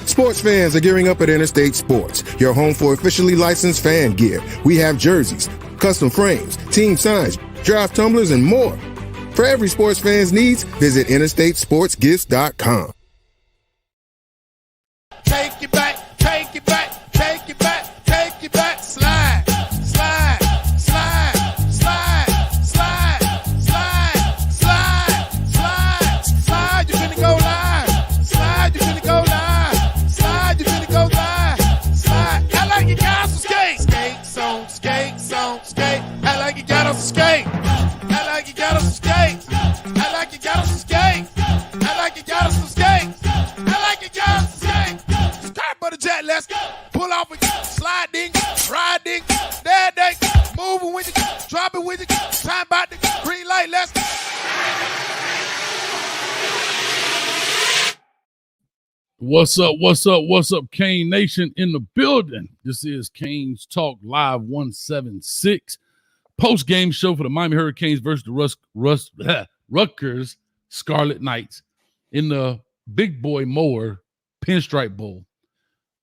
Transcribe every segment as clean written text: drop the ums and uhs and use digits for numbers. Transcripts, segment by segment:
Sports fans are gearing up at Interstate Sports, your home for officially licensed fan gear. We have jerseys, custom frames, team signs, draft tumblers, and more. For every sports fan's needs, visit interstatesportsgifts.com. Take it back, take it back, take it back, take it back, slide, slide, slide, slide, slide, slide, slide, slide, slide, you finna go live, slide, you finna go live, slide, you finna go live, slide, I like you got some skate, skate, song, skate, song, skate, I like you got on some skate, I like you got on some skate, I like you got on some skate, I like you got on some skate, I like you got on some skate. But the jet, let's pull off with you, slide ding, ride ding, dad ding, moving with you, drop it with you, time about the green light, let's go. What's up? What's up? What's up, Kane Nation in the building? This is Kane's Talk Live 176 post-game show for the Miami Hurricanes versus the Rutgers Scarlet Knights in the Big Boy Mower Pinstripe Bowl.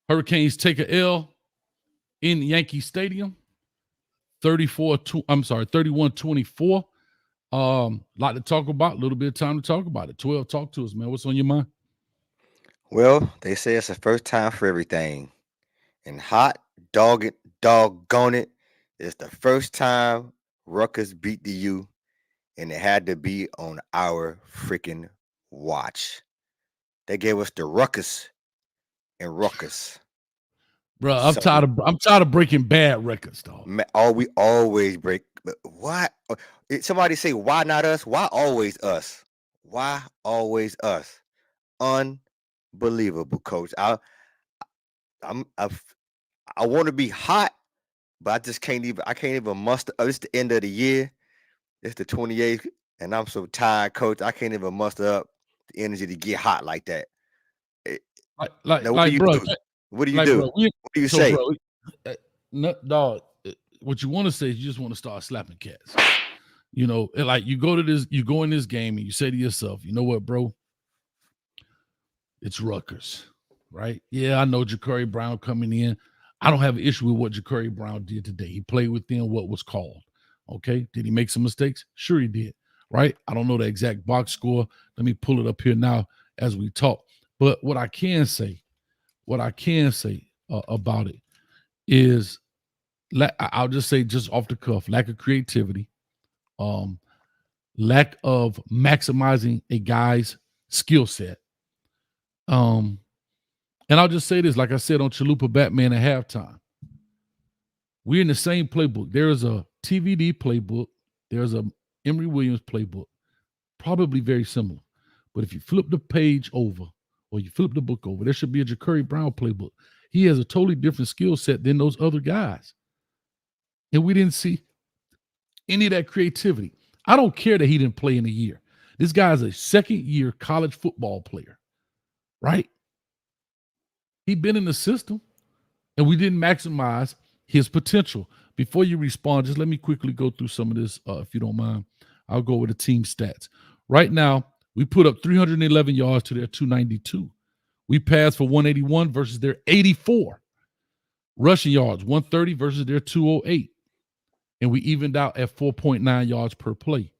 Hurricanes take a L in Yankee Stadium, 31-24. Lot to talk about, a little bit of time to talk about it. 12, talk to us, man. What's on your mind? Well, they say it's the first time for everything. And doggone it, it's the first time Rutgers beat the U, and it had to be on our freaking watch. They gave us the ruckus and ruckus. Bro, I'm tired of breaking bad records, dog. We always break. Why? Somebody say, why not us? Why always us? Why always us? Unbelievable, coach. I want to be hot, but I just can't even muster. It's the end of the year. It's the 28th, and I'm so tired, coach. I can't even muster up the energy to get hot like that. What do you do? What do you say? Bro, dog, what you want to say is you just want to start slapping cats. You know, like you go in this game and you say to yourself, you know what, bro? It's Rutgers, right? Yeah, I know Ja'Cory Brown coming in. I don't have an issue with what Ja'Cory Brown did today. He played within what was called. Okay. Did he make some mistakes? Sure he did, right? I don't know the exact box score. Let me pull it up here now as we talk. But what I can say about it is, I'll just say, just off the cuff, lack of creativity, lack of maximizing a guy's skill set. And I'll just say this, like I said on Chalupa Batman at halftime, we're in the same playbook. There is a TVD playbook. There's a Emory Williams playbook, probably very similar. But if you flip the page over, or you flip the book over, there should be a Ja'Cory Brown playbook. He has a totally different skill set than those other guys. And we didn't see any of that creativity. I don't care that he didn't play in a year. This guy is a second-year college football player, right? He'd been in the system, and we didn't maximize his potential. Before you respond, just let me quickly go through some of this, if you don't mind. I'll go with the team stats. Right now, we put up 311 yards to their 292. We passed for 181 versus their 84. Rushing yards, 130 versus their 208. And we evened out at 4.9 yards per play.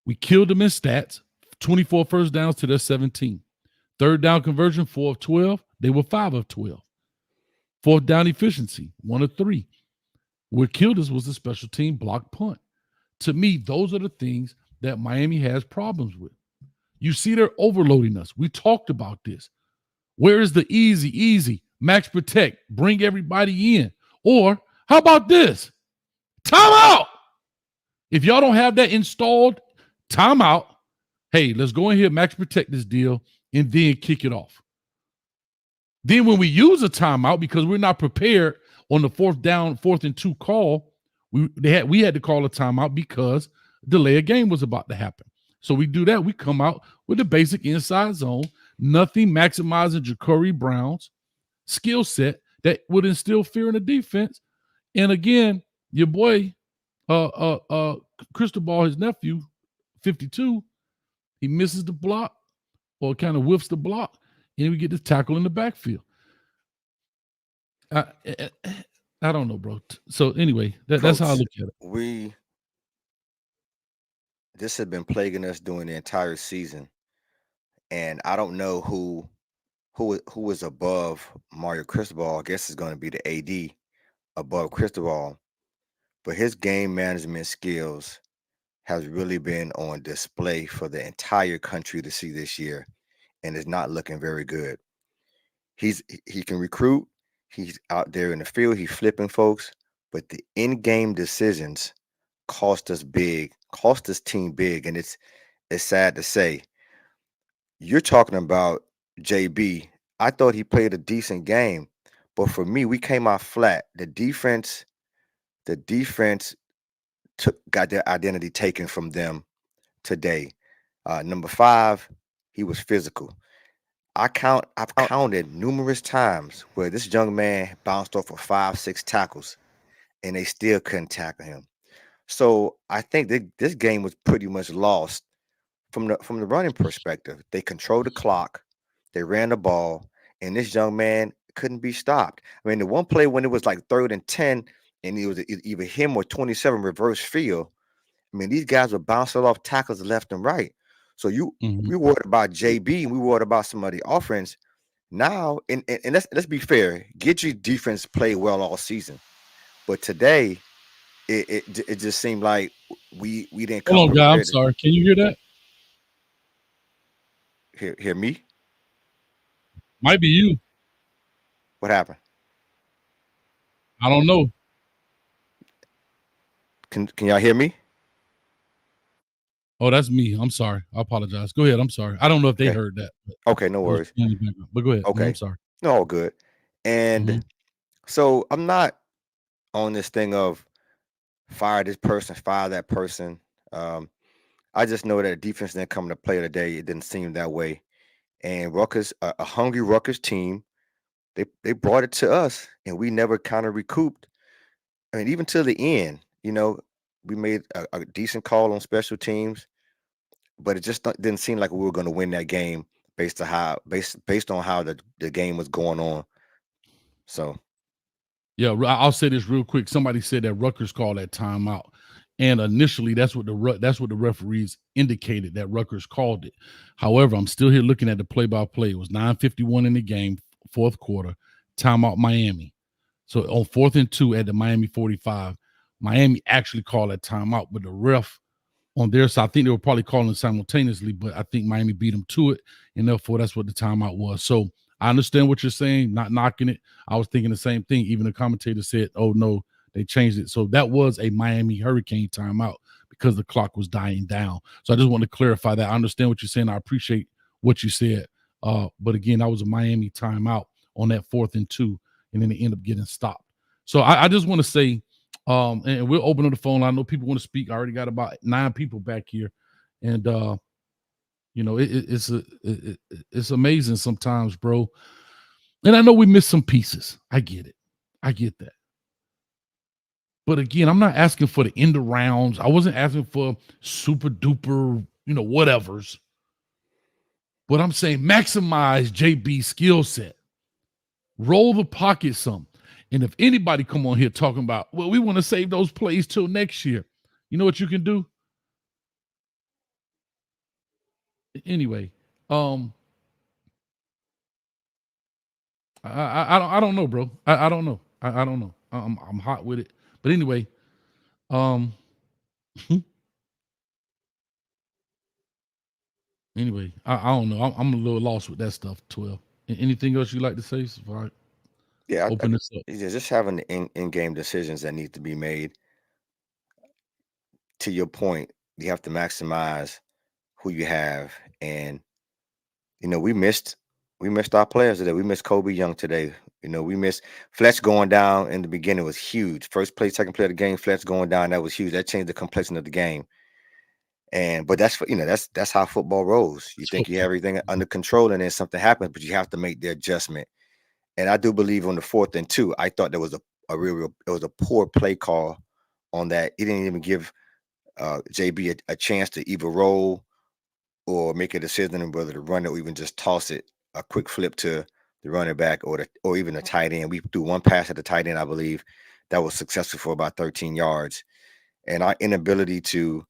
We killed them in stats, 24 first downs to their 17. Third down conversion, 4 of 12. They were 5 of 12. Fourth down efficiency, 1 of 3. What killed us was the special team block punt. To me, those are the things that Miami has problems with. You see, they're overloading us. We talked about this. Where is the easy, max protect, bring everybody in? Or how about this? Timeout. If y'all don't have that installed, timeout. Hey, let's go in here, max protect this deal, and then kick it off. Then when we use a timeout, because we're not prepared on the 4th and 2 call, we had to call a timeout because delay of game was about to happen. So we do that. We come out with the basic inside zone, nothing maximizing Ja'Cory Brown's skill set that would instill fear in the defense. And again, your boy, Cristobal, his nephew, 52, he misses the block or kind of whiffs the block. and we get the tackle in the backfield. I don't know, bro. So anyway, that's how I Coach, look at it. This has been plaguing us during the entire season, and I don't know who is above Mario Cristobal. I guess it's going to be the AD above Cristobal, but his game management skills has really been on display for the entire country to see this year, and is not looking very good. He can recruit. He's out there in the field. He's flipping folks, but the in-game decisions cost this team big, and it's sad to say. You're talking about JB. I thought he played a decent game, but for me, we came out flat. The defense got their identity taken from them today. Number 5, he was physical. I've counted numerous times where this young man bounced off of 5, 6 tackles, and they still couldn't tackle him. So I think this game was pretty much lost from the running perspective. They controlled the clock, they ran the ball, and this young man couldn't be stopped. I mean, the one play when it was like 3rd and 10, and it was either him or 27 reverse field. I mean, these guys were bouncing off tackles left and right. So Mhm. we worried about JB, and we worried about some of the offense. Now, and let's be fair, Gidgey's defense played well all season, but today it just seemed like we didn't come Hold on, guy. I'm prepared. sorry. Can you hear that? Hear me? Might be you. What happened? I don't know. Can y'all hear me? Oh, that's me. I'm sorry. I apologize. Go ahead. I'm sorry. I don't know if they Okay. heard that. Okay, no worries. But go ahead. I'm Okay. sorry. No, all good. And Mhm. so I'm not on this thing of fire this person, fire that person. I just know that the defense didn't come to play today. It didn't seem that way. And Rutgers, a hungry Rutgers team, they brought it to us, and we never kind of recouped. I mean, even to the end, we made a decent call on special teams, but it just didn't seem like we were going to win that game based on how the game was going on. So Yeah, I'll say this real quick. Somebody said that Rutgers called that timeout, and initially that's what the referees indicated that Rutgers called it. However, I'm still here looking at the play-by-play. It was 9:51 in the game, fourth quarter, timeout Miami. So on 4th and 2 at the Miami 45, Miami actually called that timeout, but the ref on their side, I think they were probably calling simultaneously, but I think Miami beat them to it, and therefore that's what the timeout was. So I understand what you're saying, not knocking it. I was thinking the same thing. Even the commentator said, "Oh no, they changed it." So that was a Miami Hurricane timeout because the clock was dying down. So I just want to clarify that. I understand what you're saying. I appreciate what you said. But again, that was a Miami timeout on that 4th and 2, and then they end up getting stopped. So I just want to say, and we'll open up the phone line. I know people want to speak. I already got about 9 people back here, and it's amazing sometimes, bro. And I know we miss some pieces. I get it. I get that. But again, I'm not asking for the end of rounds. I wasn't asking for super duper, whatevers. But I'm saying maximize JB's skill set. Roll the pocket some. And if anybody come on here talking about, well, we want to save those plays till next year, you know what you can do? Anyway, I don't know, bro. I don't know. I don't know. I'm hot with it. But anyway, anyway, I don't know. I'm a little lost with that stuff. 12. Anything else you like to say? So I yeah, open this up. just having the in-game decisions that need to be made. To your point, you have to maximize who you have, and we missed our players today. We missed Kobe Young today. We missed Fletch going down in the beginning was huge. First play, second play of the game, Fletch going down, that was huge. That changed the complexion of the game. But that's how football rolls. You think you have everything under control, and then something happens, but you have to make the adjustment. And I do believe on the 4th and 2, I thought there was it was a poor play call on that. He didn't even give JB a chance to either roll or make a decision on whether to run it or even just toss it a quick flip to the running back or even the tight end. We threw one pass at the tight end, I believe, that was successful for about 13 yards. And our inability to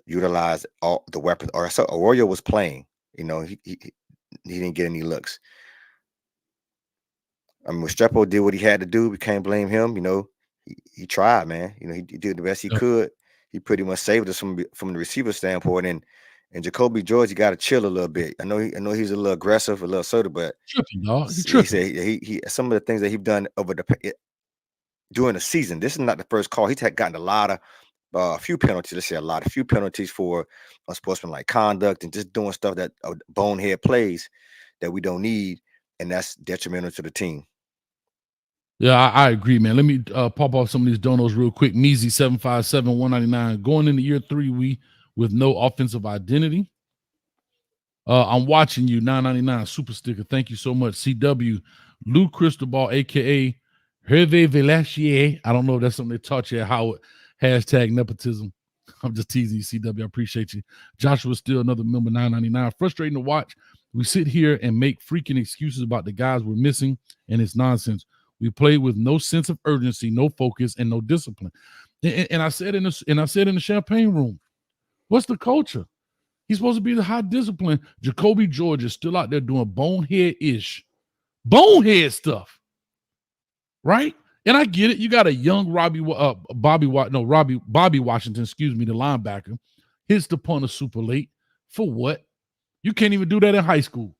utilize all the weapons, or so Arroyo was playing, he didn't get any looks. I mean, Restrepo did what he had to do. We can't blame him. He tried, man. He did the best he could. He pretty much saved us from the receiver standpoint. And Jacoby George, you got to chill a little bit. I know he's a little aggressive, a little assertive, but tripping, dog. he said he some of the things that he's done during the season. This is not the first call. He's gotten a lot of a few penalties. Let's say a few penalties for unsportsmanlike conduct and just doing stuff that bonehead plays that we don't need, and that's detrimental to the team. Yeah, I agree, man. Let me pop off some of these donos real quick. Measy 757 199. Going into year 3, we with no offensive identity. I'm watching you 999 super sticker. Thank you so much. CW Lou Cristobal, aka Hervé Velachier. I don't know if that's something they taught you at Howard. Hashtag nepotism. I'm just teasing you, CW. I appreciate you. Joshua still another member 999. Frustrating to watch. We sit here and make freaking excuses about the guys we're missing, and it's nonsense. We play with no sense of urgency, no focus, and no discipline. And I said in the champagne room, what's the culture? He's supposed to be the high discipline. Jacoby George is still out there doing bonehead stuff, right? And I get it. You got a young Bobby Washington, the linebacker, hits the punter super late. For what? You can't even do that in high school.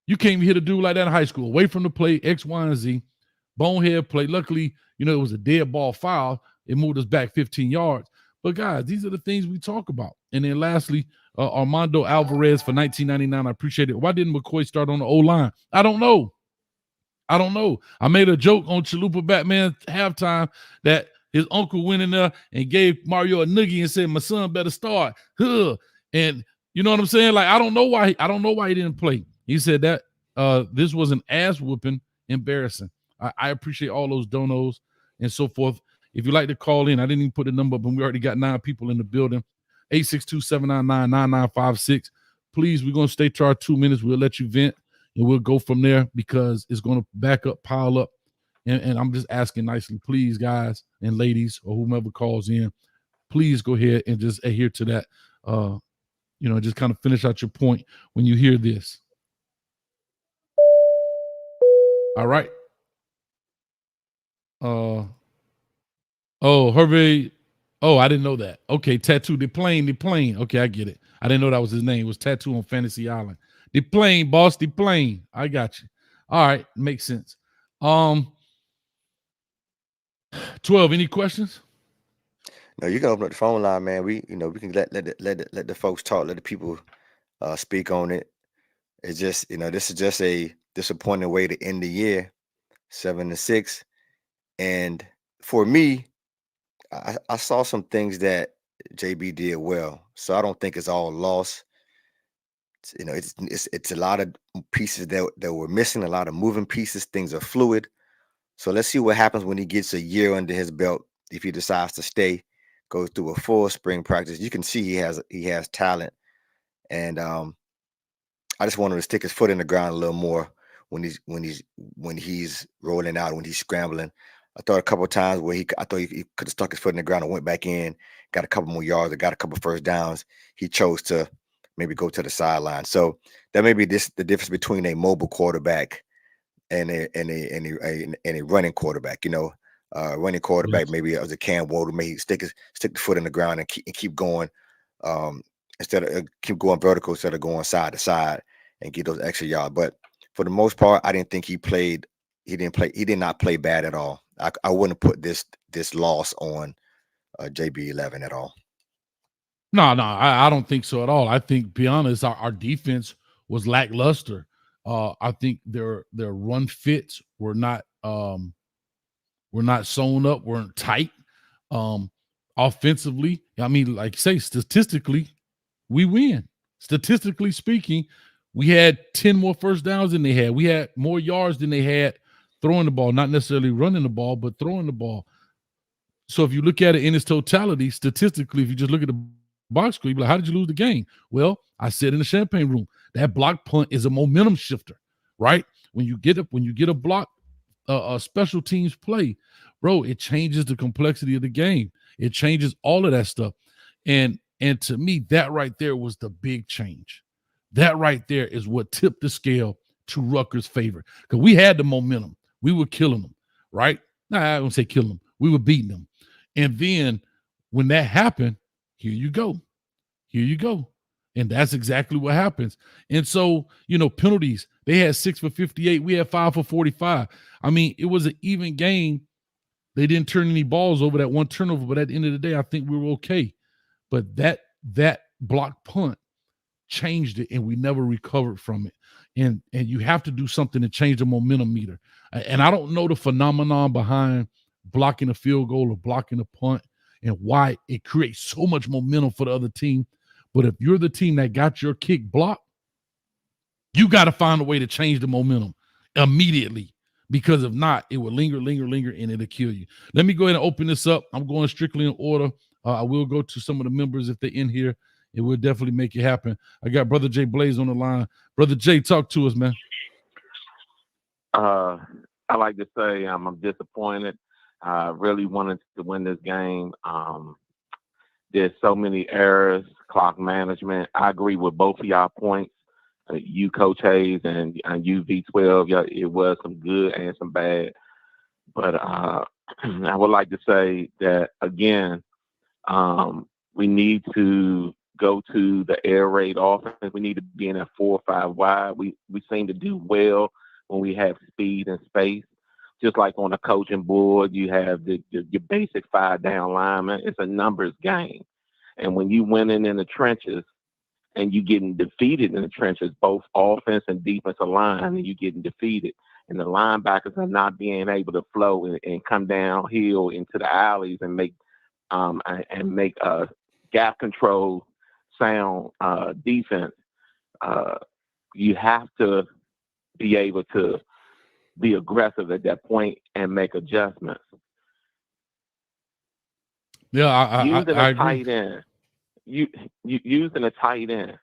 You can't even hit a dude like that in high school. Away from the play, X, Y, and Z. Bonehead play. Luckily, it was a dead ball foul. It moved us back 15 yards. But, guys, these are the things we talk about. And then lastly, Armando Alvarez for $19.99. I appreciate it. Why didn't McCoy start on the O-line? I don't know. I made a joke on Chalupa Batman halftime that his uncle went in there and gave Mario a noogie and said, my son better start. And you know what I'm saying? Like, I don't know why he didn't play. He said that this was an ass whooping, embarrassing. I appreciate all those donos and so forth. If you'd like to call in, I didn't even put the number up, but we already got 9 people in the building. 862-799-9956. Please, we're going to stay to our 2 minutes. We'll let you vent, and we'll go from there because it's going to back up, pile up. And I'm just asking nicely, please, guys and ladies or whomever calls in, please go ahead and just adhere to that. Just kind of finish out your point when you hear this. All right. Hervé. Oh, I didn't know that. Okay, Tattoo, the plane. Okay, I get it. I didn't know that was his name. It was Tattoo on Fantasy Island. The plane, boss, the plane. I got you. All right, makes sense. 12, any questions? No, you can open up the phone line, man. We can let the folks talk, let the people speak on it. It's just, this is just a disappointing way to end the year, 7-6. And for me, I saw some things that JB did well, so I don't think it's all lost. It's a lot of pieces that were missing, a lot of moving pieces. Things are fluid, so let's see what happens when he gets a year under his belt. If he decides to stay, goes through a full spring practice, you can see he has talent, and I just want him to stick his foot in the ground a little more when he's rolling out, when he's scrambling. I thought a couple of times where he could have stuck his foot in the ground and went back in, got a couple more yards, or got a couple first downs. He chose to maybe go to the sideline. So that may be the difference between a mobile quarterback and a running quarterback. Running quarterback, maybe as a Cam Ward, maybe stick the foot in the ground and keep going instead of keep going vertical instead of going side to side and get those extra yards. But for the most part, I didn't think he did not play bad at all. I wouldn't put this loss on JB11 at all. No, I don't think so at all. I think, be honest, our defense was lackluster. I think their run fits were not sewn up, weren't tight. Offensively, I mean, like you say, statistically, we win. Statistically speaking, we had 10 more first downs than they had. We had more yards than they had throwing the ball, not necessarily running the ball, but throwing the ball. So if you look at it in its totality, statistically, if you just look at the box score, you'd be like, how did you lose the game? Well, I said in the champagne room, that block punt is a momentum shifter. right? When you get a block, a special teams play, bro, it changes the complexity of the game. It changes all of that stuff. And to me, that right there was the big change. That right there is what tipped the scale to Rutgers' favor. Because we had the momentum. We were killing them, right? Nah, I don't say killing them. We were beating them. And then when that happened, here you go. Here you go. And that's exactly what happens. And so, penalties, they had 6 for 58. We had 5 for 45. I mean, it was an even game. They didn't turn any balls over, that one turnover, but at the end of the day, I think we were okay. But that block punt changed it, and we never recovered from it. And you have to do something to change the momentum meter. And I don't know the phenomenon behind blocking a field goal or blocking a punt and why it creates so much momentum for the other team. But if you're the team that got your kick blocked, you got to find a way to change the momentum immediately, because if not, it will linger, and it'll kill you. Let me go ahead and open this up. I'm going strictly in order. I will go to some of the members if they're in here. It will definitely make it happen. I got Brother Jay Blaze on the line. Brother Jay, talk to us, man. I like to say I'm disappointed. I really wanted to win this game. There's so many errors, clock management. I agree with both of y'all points. You, Coach Hayes, and you, V12. Yeah, it was some good and some bad. But I would like to say that, again, we need to go to the air raid offense. We need to be in a 4 or 5 wide. We seem to do well when we have speed and space. Just like on the coaching board, you have your basic 5-down lineman. It's a numbers game. And when you winning in the trenches and you getting defeated in the trenches, both offense and defensive line, and you getting defeated, and the linebackers are not being able to flow and come downhill into the alleys and make gap control sound defense, you have to be able to be aggressive at that point and make adjustments. Yeah, I agree. Tight end, you using a tight end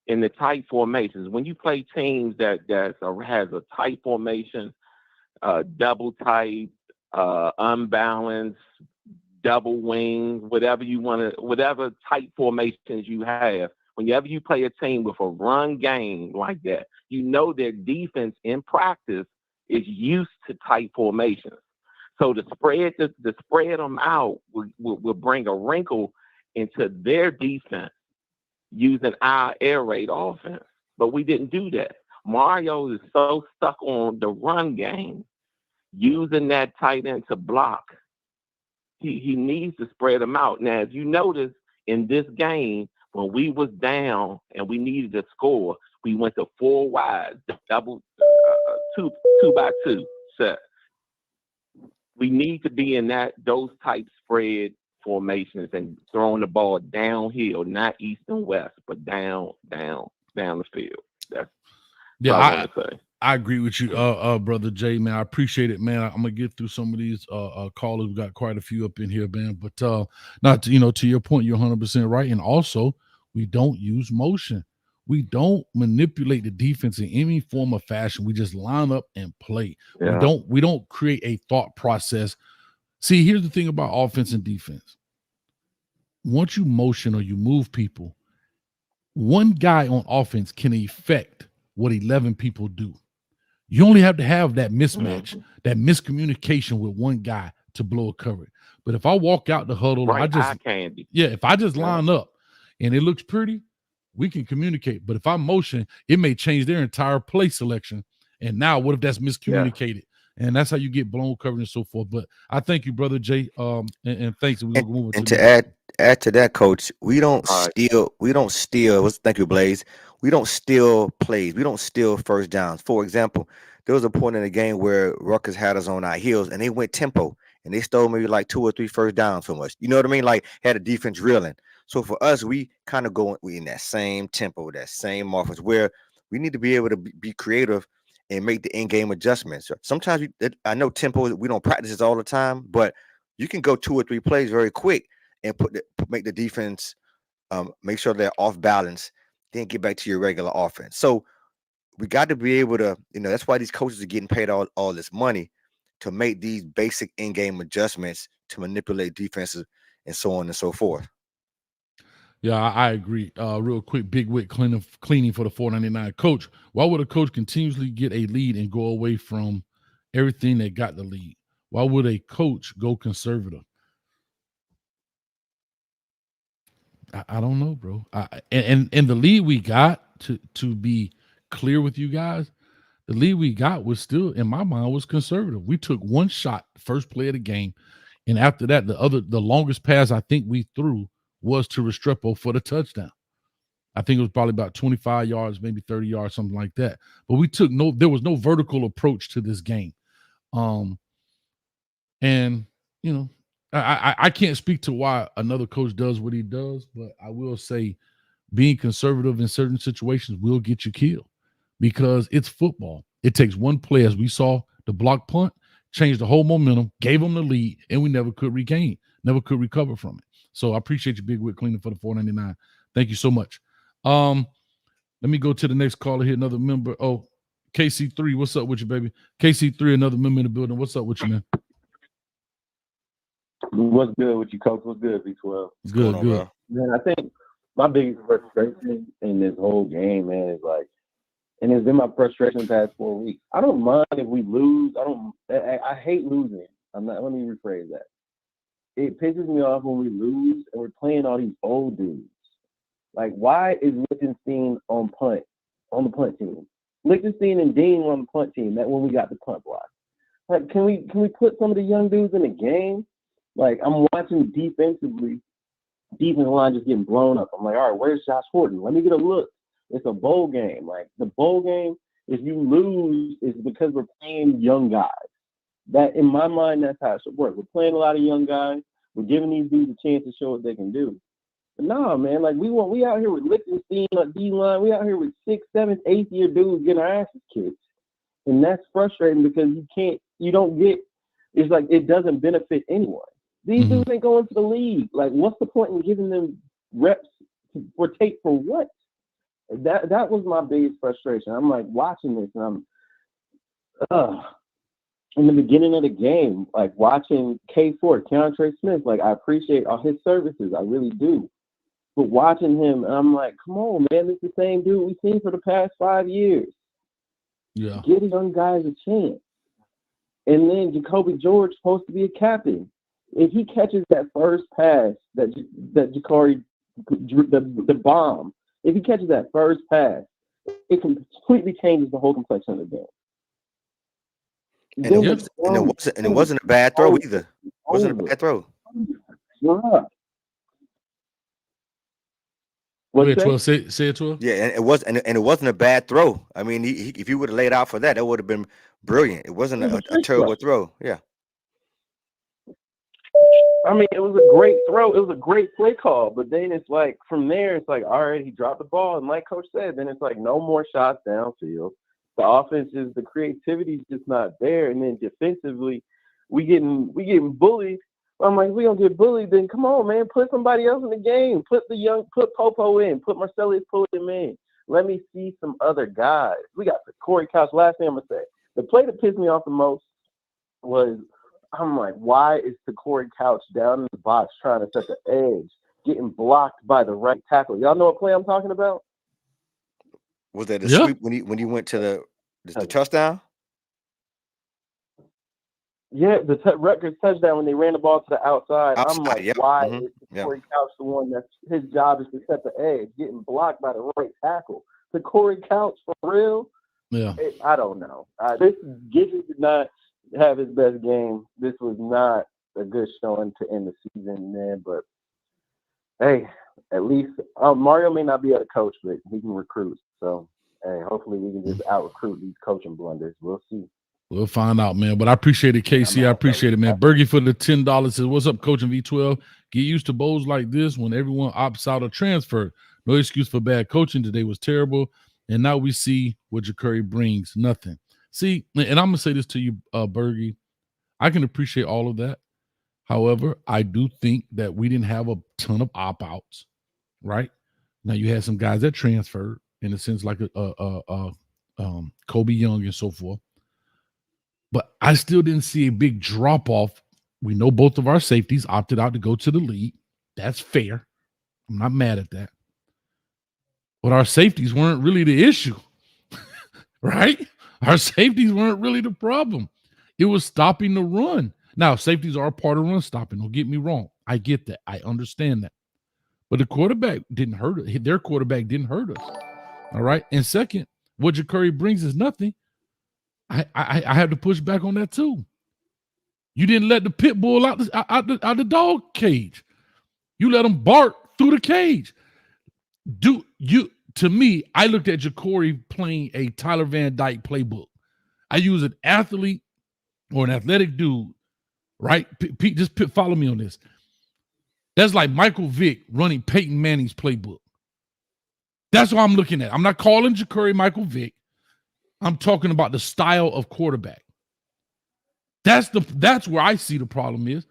in the tight formations. When you play teams that has a tight formation, double tight, unbalanced, double wing, whatever you want to, whatever tight formations you have, whenever you play a team with a run game like that, you know their defense in practice is used to tight formations. So to spread them out will bring a wrinkle into their defense using our air raid offense. But we didn't do that. Mario is so stuck on the run game, using that tight end to block. He needs to spread them out. Now, as you notice in this game, when we was down and we needed to score, we went to 4 wide, double, 2-by-2 set. We need to be in those type spread formations and throwing the ball downhill, not east and west, but down the field. That's what I want to say. I agree with you, Brother Jay, man. I appreciate it, man. I'm gonna get through some of these callers. We got quite a few up in here, man. But not to your point, you're 100% right. And also, we don't use motion. We don't manipulate the defense in any form or fashion. We just line up and play. Yeah. We don't create a thought process. See, here's the thing about offense and defense. Once you motion or you move people, one guy on offense can affect what 11 people do. You only have to have that mismatch, that miscommunication with one guy to blow a cover. But if I walk out the huddle, right, if I just line up and it looks pretty, we can communicate. But if I motion, it may change their entire play selection. And now what if that's miscommunicated? Yeah. And that's how you get blown coverage and so forth. But I thank you, Brother Jay. And thanks. And to add to that, Coach, we don't steal. Thank you, Blaze. We don't steal plays. We don't steal first downs. For example, there was a point in the game where Rutgers had us on our heels and they went tempo and they stole maybe like 2 or 3 first downs from us. You know what I mean? Like had a defense reeling. So for us, we kind of go in that same tempo, that same offense where we need to be able to be creative and make the in-game adjustments. Sometimes I know tempo, we don't practice this all the time, but you can go 2 or 3 plays very quick and make the defense make sure they're off balance, then get back to your regular offense. So we got to be able to, that's why these coaches are getting paid all this money to make these basic in-game adjustments to manipulate defenses and so on and so forth. Yeah, I agree. Real quick, Big Wit cleaning for the 499. Coach, why would a coach continuously get a lead and go away from everything that got the lead? Why would a coach go conservative? I don't know, bro. And the lead we got, to be clear with you guys, the lead we got was still, in my mind, was conservative. We took one shot, first play of the game, and after that, the longest pass I think we threw was to Restrepo for the touchdown. I think it was probably about 25 yards, maybe 30 yards, something like that. But there was no vertical approach to this game. And I can't speak to why another coach does what he does, but I will say being conservative in certain situations will get you killed because it's football. It takes one play, as we saw, the block punt, changed the whole momentum, gave them the lead, and we never could recover from it. So I appreciate you, Big Wit, cleaning for the 499. Thank you so much. Let me go to the next caller here. Another member. Oh, KC3, what's up with you, baby? KC3, another member in the building. What's up with you, man? What's good with you, Coach? What's good, B12? Good. Bro? Man, I think my biggest frustration in this whole game, man, is and it's been my frustration the past 4 weeks. I don't mind if we lose. I hate losing. Let me rephrase that. It pisses me off when we lose and we're playing all these old dudes. Like, why is Lichtenstein on the punt team? Lichtenstein and Dean were on the punt team. That when we got the punt block. Like, can we put some of the young dudes in the game? Like, I'm watching defensively, defensive line just getting blown up. I'm like, all right, where's Josh Horton? Let me get a look. It's a bowl game. Like, the bowl game, if you lose, is because we're playing young guys. That, in my mind, that's how it should work. We're playing a lot of young guys. We're giving these dudes a chance to show what they can do. But nah, man, like, we out here with Lichtenstein on D-line. We out here with 6th, 7th, 8th year dudes getting our asses kicked. And that's frustrating because it's like it doesn't benefit anyone. These dudes ain't going to the league. Like, what's the point in giving them reps for what? That was my biggest frustration. I'm like watching this and I'm in the beginning of the game, like watching K4, Keontre Smith, like I appreciate all his services. I really do. But watching him, I'm like, come on, man, this is the same dude we've seen for the past 5 years. Yeah. Give young guys a chance. And then Jacoby George supposed to be a captain. If he catches that first pass, that Ja'Cory, the bomb, if he catches that first pass, it completely changes the whole complexion of the game. And it wasn't a bad throw either. It wasn't a bad throw. Yeah. Say it to her. Yeah, and it wasn't a bad throw. I mean, if he would have laid out for that would have been brilliant. It wasn't a terrible throw. Yeah. I mean, it was a great throw. It was a great play call. But then it's like, from there, it's like, all right, he dropped the ball. And like Coach said, then it's like no more shots downfield. The offense the creativity is just not there. And then defensively, we getting bullied. I'm like, we don't get bullied, then come on, man, put somebody else in the game. Put Popo in. Put Marcellus Pulliam in. Let me see some other guys. We got the Corey Couch. Last thing I'm going to say. The play that pissed me off the most was, I'm like, why is the Corey Couch down in the box trying to set the edge, getting blocked by the right tackle? Y'all know what play I'm talking about? Was that a sweep when he went to the touchdown? Yeah, the Rutgers touchdown when they ran the ball to the outside. I'm like, why is Corey Couch the one that's his job is to set the edge, getting blocked by the right tackle? The Corey Couch for real? Yeah. I don't know. This Gidget did not have his best game. This was not a good showing to end the season, man. But hey, at least Mario may not be a coach, but he can recruit. So hey, hopefully we can just out recruit these coaching blunders. We'll see. We'll find out, man. But I appreciate it, KC. I appreciate it, man. Bergie for the $10 says, "What's up, Coach in V12? Get used to bowls like this when everyone opts out of transfer. No excuse for bad coaching. Today was terrible, and now we see what Ja'Cory brings. Nothing. See, and I'm gonna say this to you, Bergie. I can appreciate all of that. However, I do think that we didn't have a ton of opt-outs, right? Now you had some guys that transferred in a sense, like a Kobe Young and so forth. But I still didn't see a big drop-off. We know both of our safeties opted out to go to the league. That's fair. I'm not mad at that. But our safeties weren't really the issue, right? Our safeties weren't really the problem. It was stopping the run. Now, safeties are a part of run stopping. Don't get me wrong. I get that. I understand that. But the quarterback didn't hurt us. Their quarterback didn't hurt us. All right. And second, what Ja'Cory brings is nothing. I have to push back on that too. You didn't let the pit bull out the dog cage. You let him bark through the cage. To me, I looked at Ja'Cory playing a Tyler Van Dyke playbook. I use an athlete or an athletic dude, right? Pete, just follow me on this. That's like Michael Vick running Peyton Manning's playbook. That's what I'm looking at. I'm not calling Ja'Cory Michael Vick. I'm talking about the style of quarterback. That's where I see the problem is.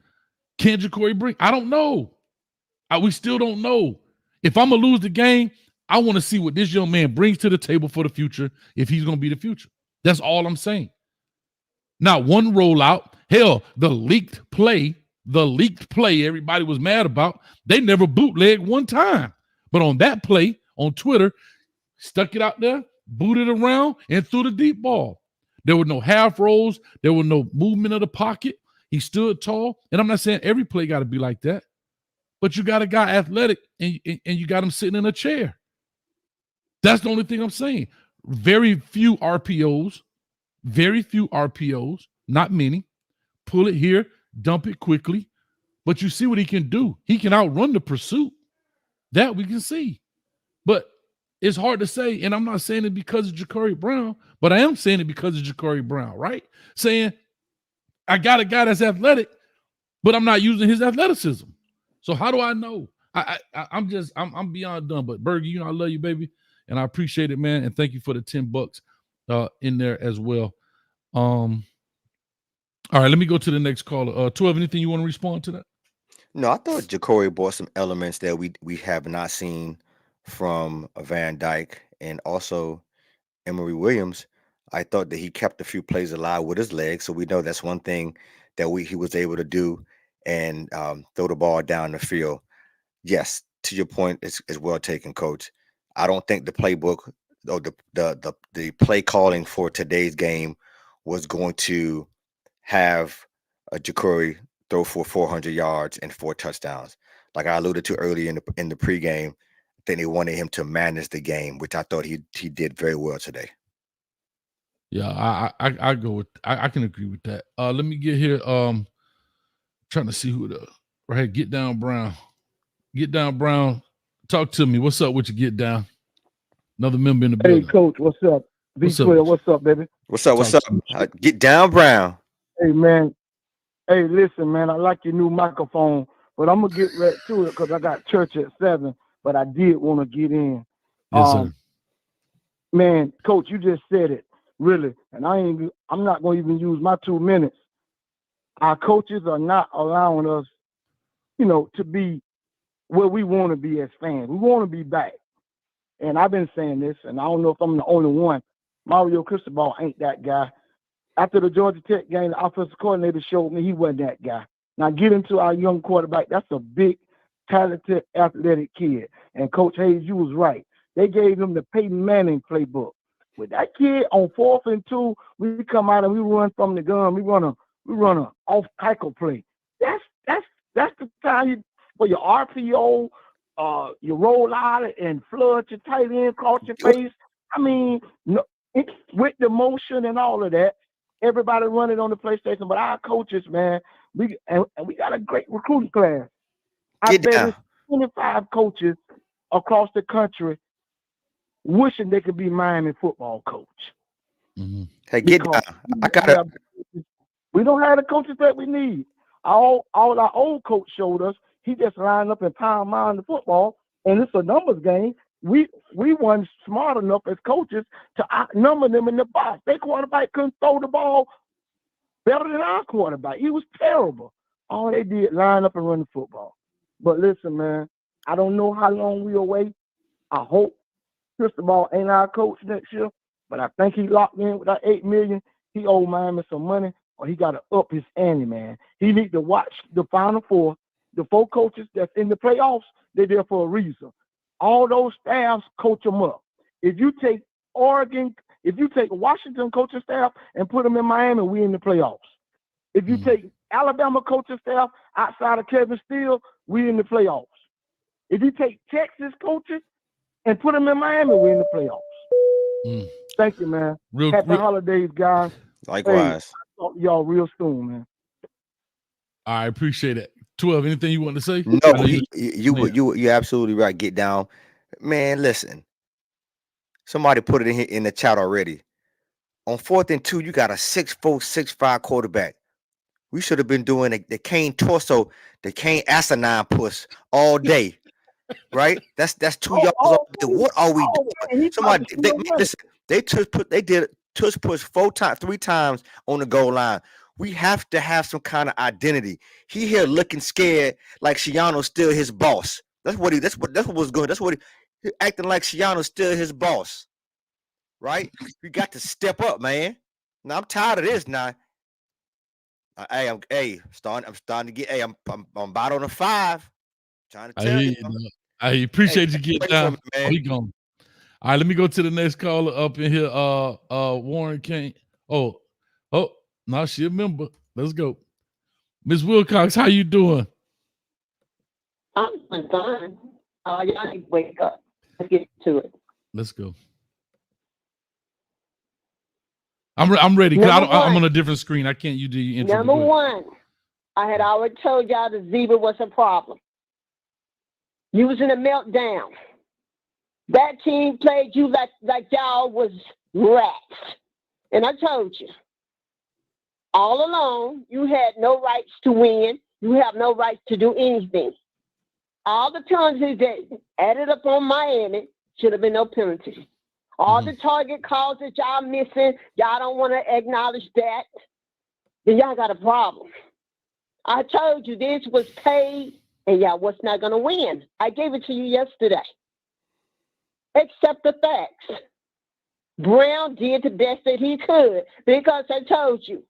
Can Ja'Cory bring? I don't know. We still don't know. If I'm going to lose the game, I want to see what this young man brings to the table for the future, if he's going to be the future. That's all I'm saying. Now, one rollout, hell, the leaked play everybody was mad about, they never bootlegged one time. But on that play, on Twitter, stuck it out there, booted around, and threw the deep ball. There were no half rolls. There was no movement of the pocket. He stood tall. And I'm not saying every play got to be like that. But you got a guy athletic, and you got him sitting in a chair. That's the only thing I'm saying. Very few RPOs, not many. Pull it here, dump it quickly. But you see what he can do. He can outrun the pursuit. That we can see. But it's hard to say, and I'm not saying it because of Ja'Cory Brown, but I am saying it because of Ja'Cory Brown, right? Saying, I got a guy that's athletic, but I'm not using his athleticism. So how do I know? I'm beyond done. But Bergie, I love you, baby, and I appreciate it, man. And thank you for the $10 in there as well. All right, let me go to the next caller. 12, anything you want to respond to that? No, I thought Ja'Cory brought some elements that we have not seen from Van Dyke and also Emory Williams. I thought that he kept a few plays alive with his legs, so we know that's one thing that he was able to do and throw the ball down the field. Yes, to your point, it's well taken, Coach. I don't think the playbook or the play calling for today's game was going to have a Ja'Cory throw for 400 yards and 4 touchdowns. Like I alluded to earlier in the pregame, I think they wanted him to manage the game, which I thought he did very well today. Yeah, I go with I can agree with that. Let me get here. Trying to see who right here. Get down, Brown. Get down, Brown. Talk to me. What's up with you? Get down. Another member in the building. Hey, Coach. What's up? V12. What's up, baby? What's up? Get down, Brown. Hey, man. Hey, listen, man. I like your new microphone, but I'm gonna get right to it because I got church at 7. But I did want to get in. Yes, sir. Man, Coach, you just said it, really, and I'm not gonna even use my 2 minutes. Our coaches are not allowing us, to be where we want to be as fans. We want to be back. And I've been saying this, and I don't know if I'm the only one. Mario Cristobal ain't that guy. After the Georgia Tech game, the offensive coordinator showed me he wasn't that guy. Now, get into our young quarterback. That's a big, talented, athletic kid. And Coach Hayes, you was right. They gave him the Peyton Manning playbook. With that kid on 4th and 2, we come out and we run from the gun. We run a off tackle play. That's the time for your RPO, you roll out and flood your tight end across your face. I mean, with the motion and all of that, everybody running on the PlayStation. But our coaches, man, we got a great recruiting class. I bet there's 25 coaches across the country wishing they could be Miami football coach. Mm-hmm. Hey, get down. We don't have the coaches that we need. All our old coach showed us, he just lined up and pound the football, and it's a numbers game. We weren't smart enough as coaches to outnumber them in the box. Their quarterback couldn't throw the ball better than our quarterback. He was terrible. All they did, line up and run the football. But listen, man, I don't know how long we'll wait. I hope Cristobal ain't our coach next year. But I think he locked in with that $8 million. He owed Miami some money, or he got to up his ante, man. He need to watch the Final Four. The 4 coaches that's in the playoffs, they're there for a reason. All those staffs coach them up. If you take Washington coaching staff and put them in Miami, we in the playoffs. If you take Alabama coaching staff outside of Kevin Steele, we in the playoffs. If you take Texas coaches and put them in Miami, we in the playoffs. Thank you, man. Happy holidays, guys. Likewise. Hey, talk to y'all real soon, man. I appreciate it. 12, anything you want to say? No, you're absolutely right. Get down. Man, listen. Somebody put it in the chat already. On 4th and 2, you got a 6'4", 6'5" quarterback. We should have been doing the Kane torso, the Kane asinine push all day. Right? That's 2 yards all day. What are we doing? Somebody they did tush push 3 times on the goal line. We have to have some kind of identity. He here looking scared like Shiano's still his boss. That's what was going. That's what he acting like Shiano's still his boss. Right? We got to step up, man. Now I'm tired of this now. I'm starting to get. I'm about on a 5. Trying to tell you. I appreciate you getting down. He gone. All right, let me go to the next caller up in here. Warren King. Oh, now she a member. Let's go. Ms. Wilcox, how you doing? I'm fine. Y'all need to wake up. Let's get to it. Let's go. I'm ready. I'm on a different screen. I can't. You do your intro. Number 1, I had already told y'all the zebra was a problem. You was in a meltdown. That team played you like y'all was rats. And I told you, all along, you had no rights to win. You have no rights to do anything. All the penalties that added up on Miami should have been no penalties. All the target calls that y'all missing, y'all don't want to acknowledge that. Then y'all got a problem. I told you this was paid and y'all was not going to win. I gave it to you yesterday. Accept the facts. Brown did the best that he could because I told you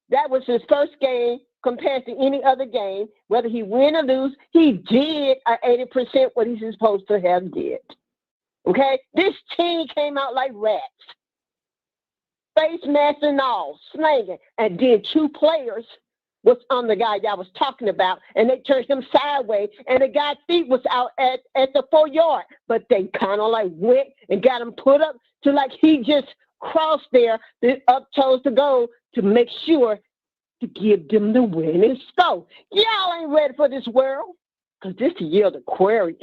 that was his first game compared to any other game. Whether he win or lose, he did 80% what he's supposed to have did. Okay? This team came out like rats. Face mask and all, slanging. And then 2 players was on the guy y'all was talking about, and they turned him sideways, and the guy's feet was out at the 4 yard. But they kind of like went and got him put up to like he just crossed there, up toes to go to make sure to give them the winning score. Y'all ain't ready for this world, because this is the year of the Aquarius.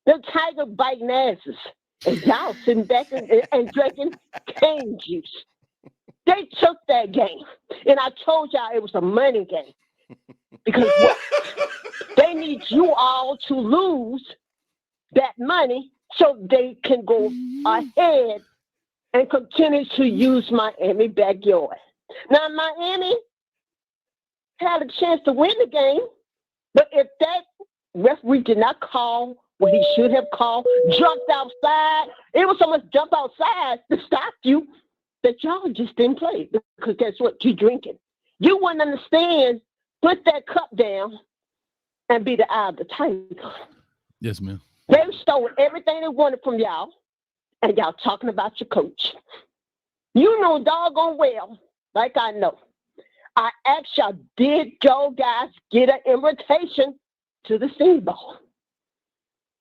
The tiger biting asses, and y'all sitting back and drinking cane juice. They took that game, and I told y'all it was a money game. Because what? They need you all to lose that money so they can go ahead and continue to use Miami backyard. Now, Miami had a chance to win the game, but if that referee did not call what he should have called, jumped outside, it was so much jump outside to stop you that y'all just didn't play. Because guess what? You drinking. You wouldn't understand. Put that cup down and be the eye of the tiger. Yes, ma'am. They stole everything they wanted from y'all, and y'all talking about your coach. You know doggone well, like I know. I asked y'all, did your guys get an invitation to the Senior Bowl?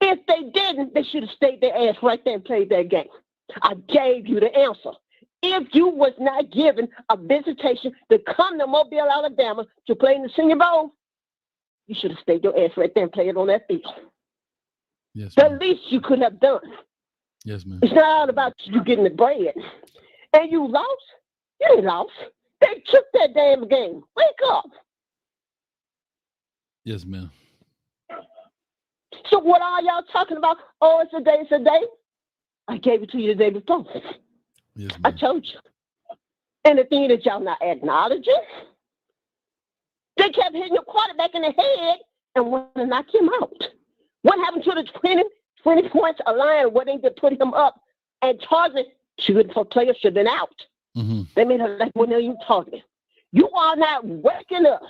If they didn't, they should have stayed their ass right there and played that game. I gave you the answer. If you was not given a visitation to come to Mobile, Alabama to play in the Senior Bowl, you should have stayed your ass right there and played on that field. Yes, the least you could have done. Yes, ma'am. It's not all about you getting the bread. And you lost? You ain't lost. They took that damn game. Wake up. Yes, ma'am. So what are y'all talking about? Oh, it's a day. I gave it to you the day before. Yes, ma'am. I told you. And the thing that y'all not acknowledging, they kept hitting your quarterback in the head and want to knock him out. What happened to the 20 points a line where they put him up and target players should have been out. Mm-hmm. They made her like when they're even talking. You are not waking up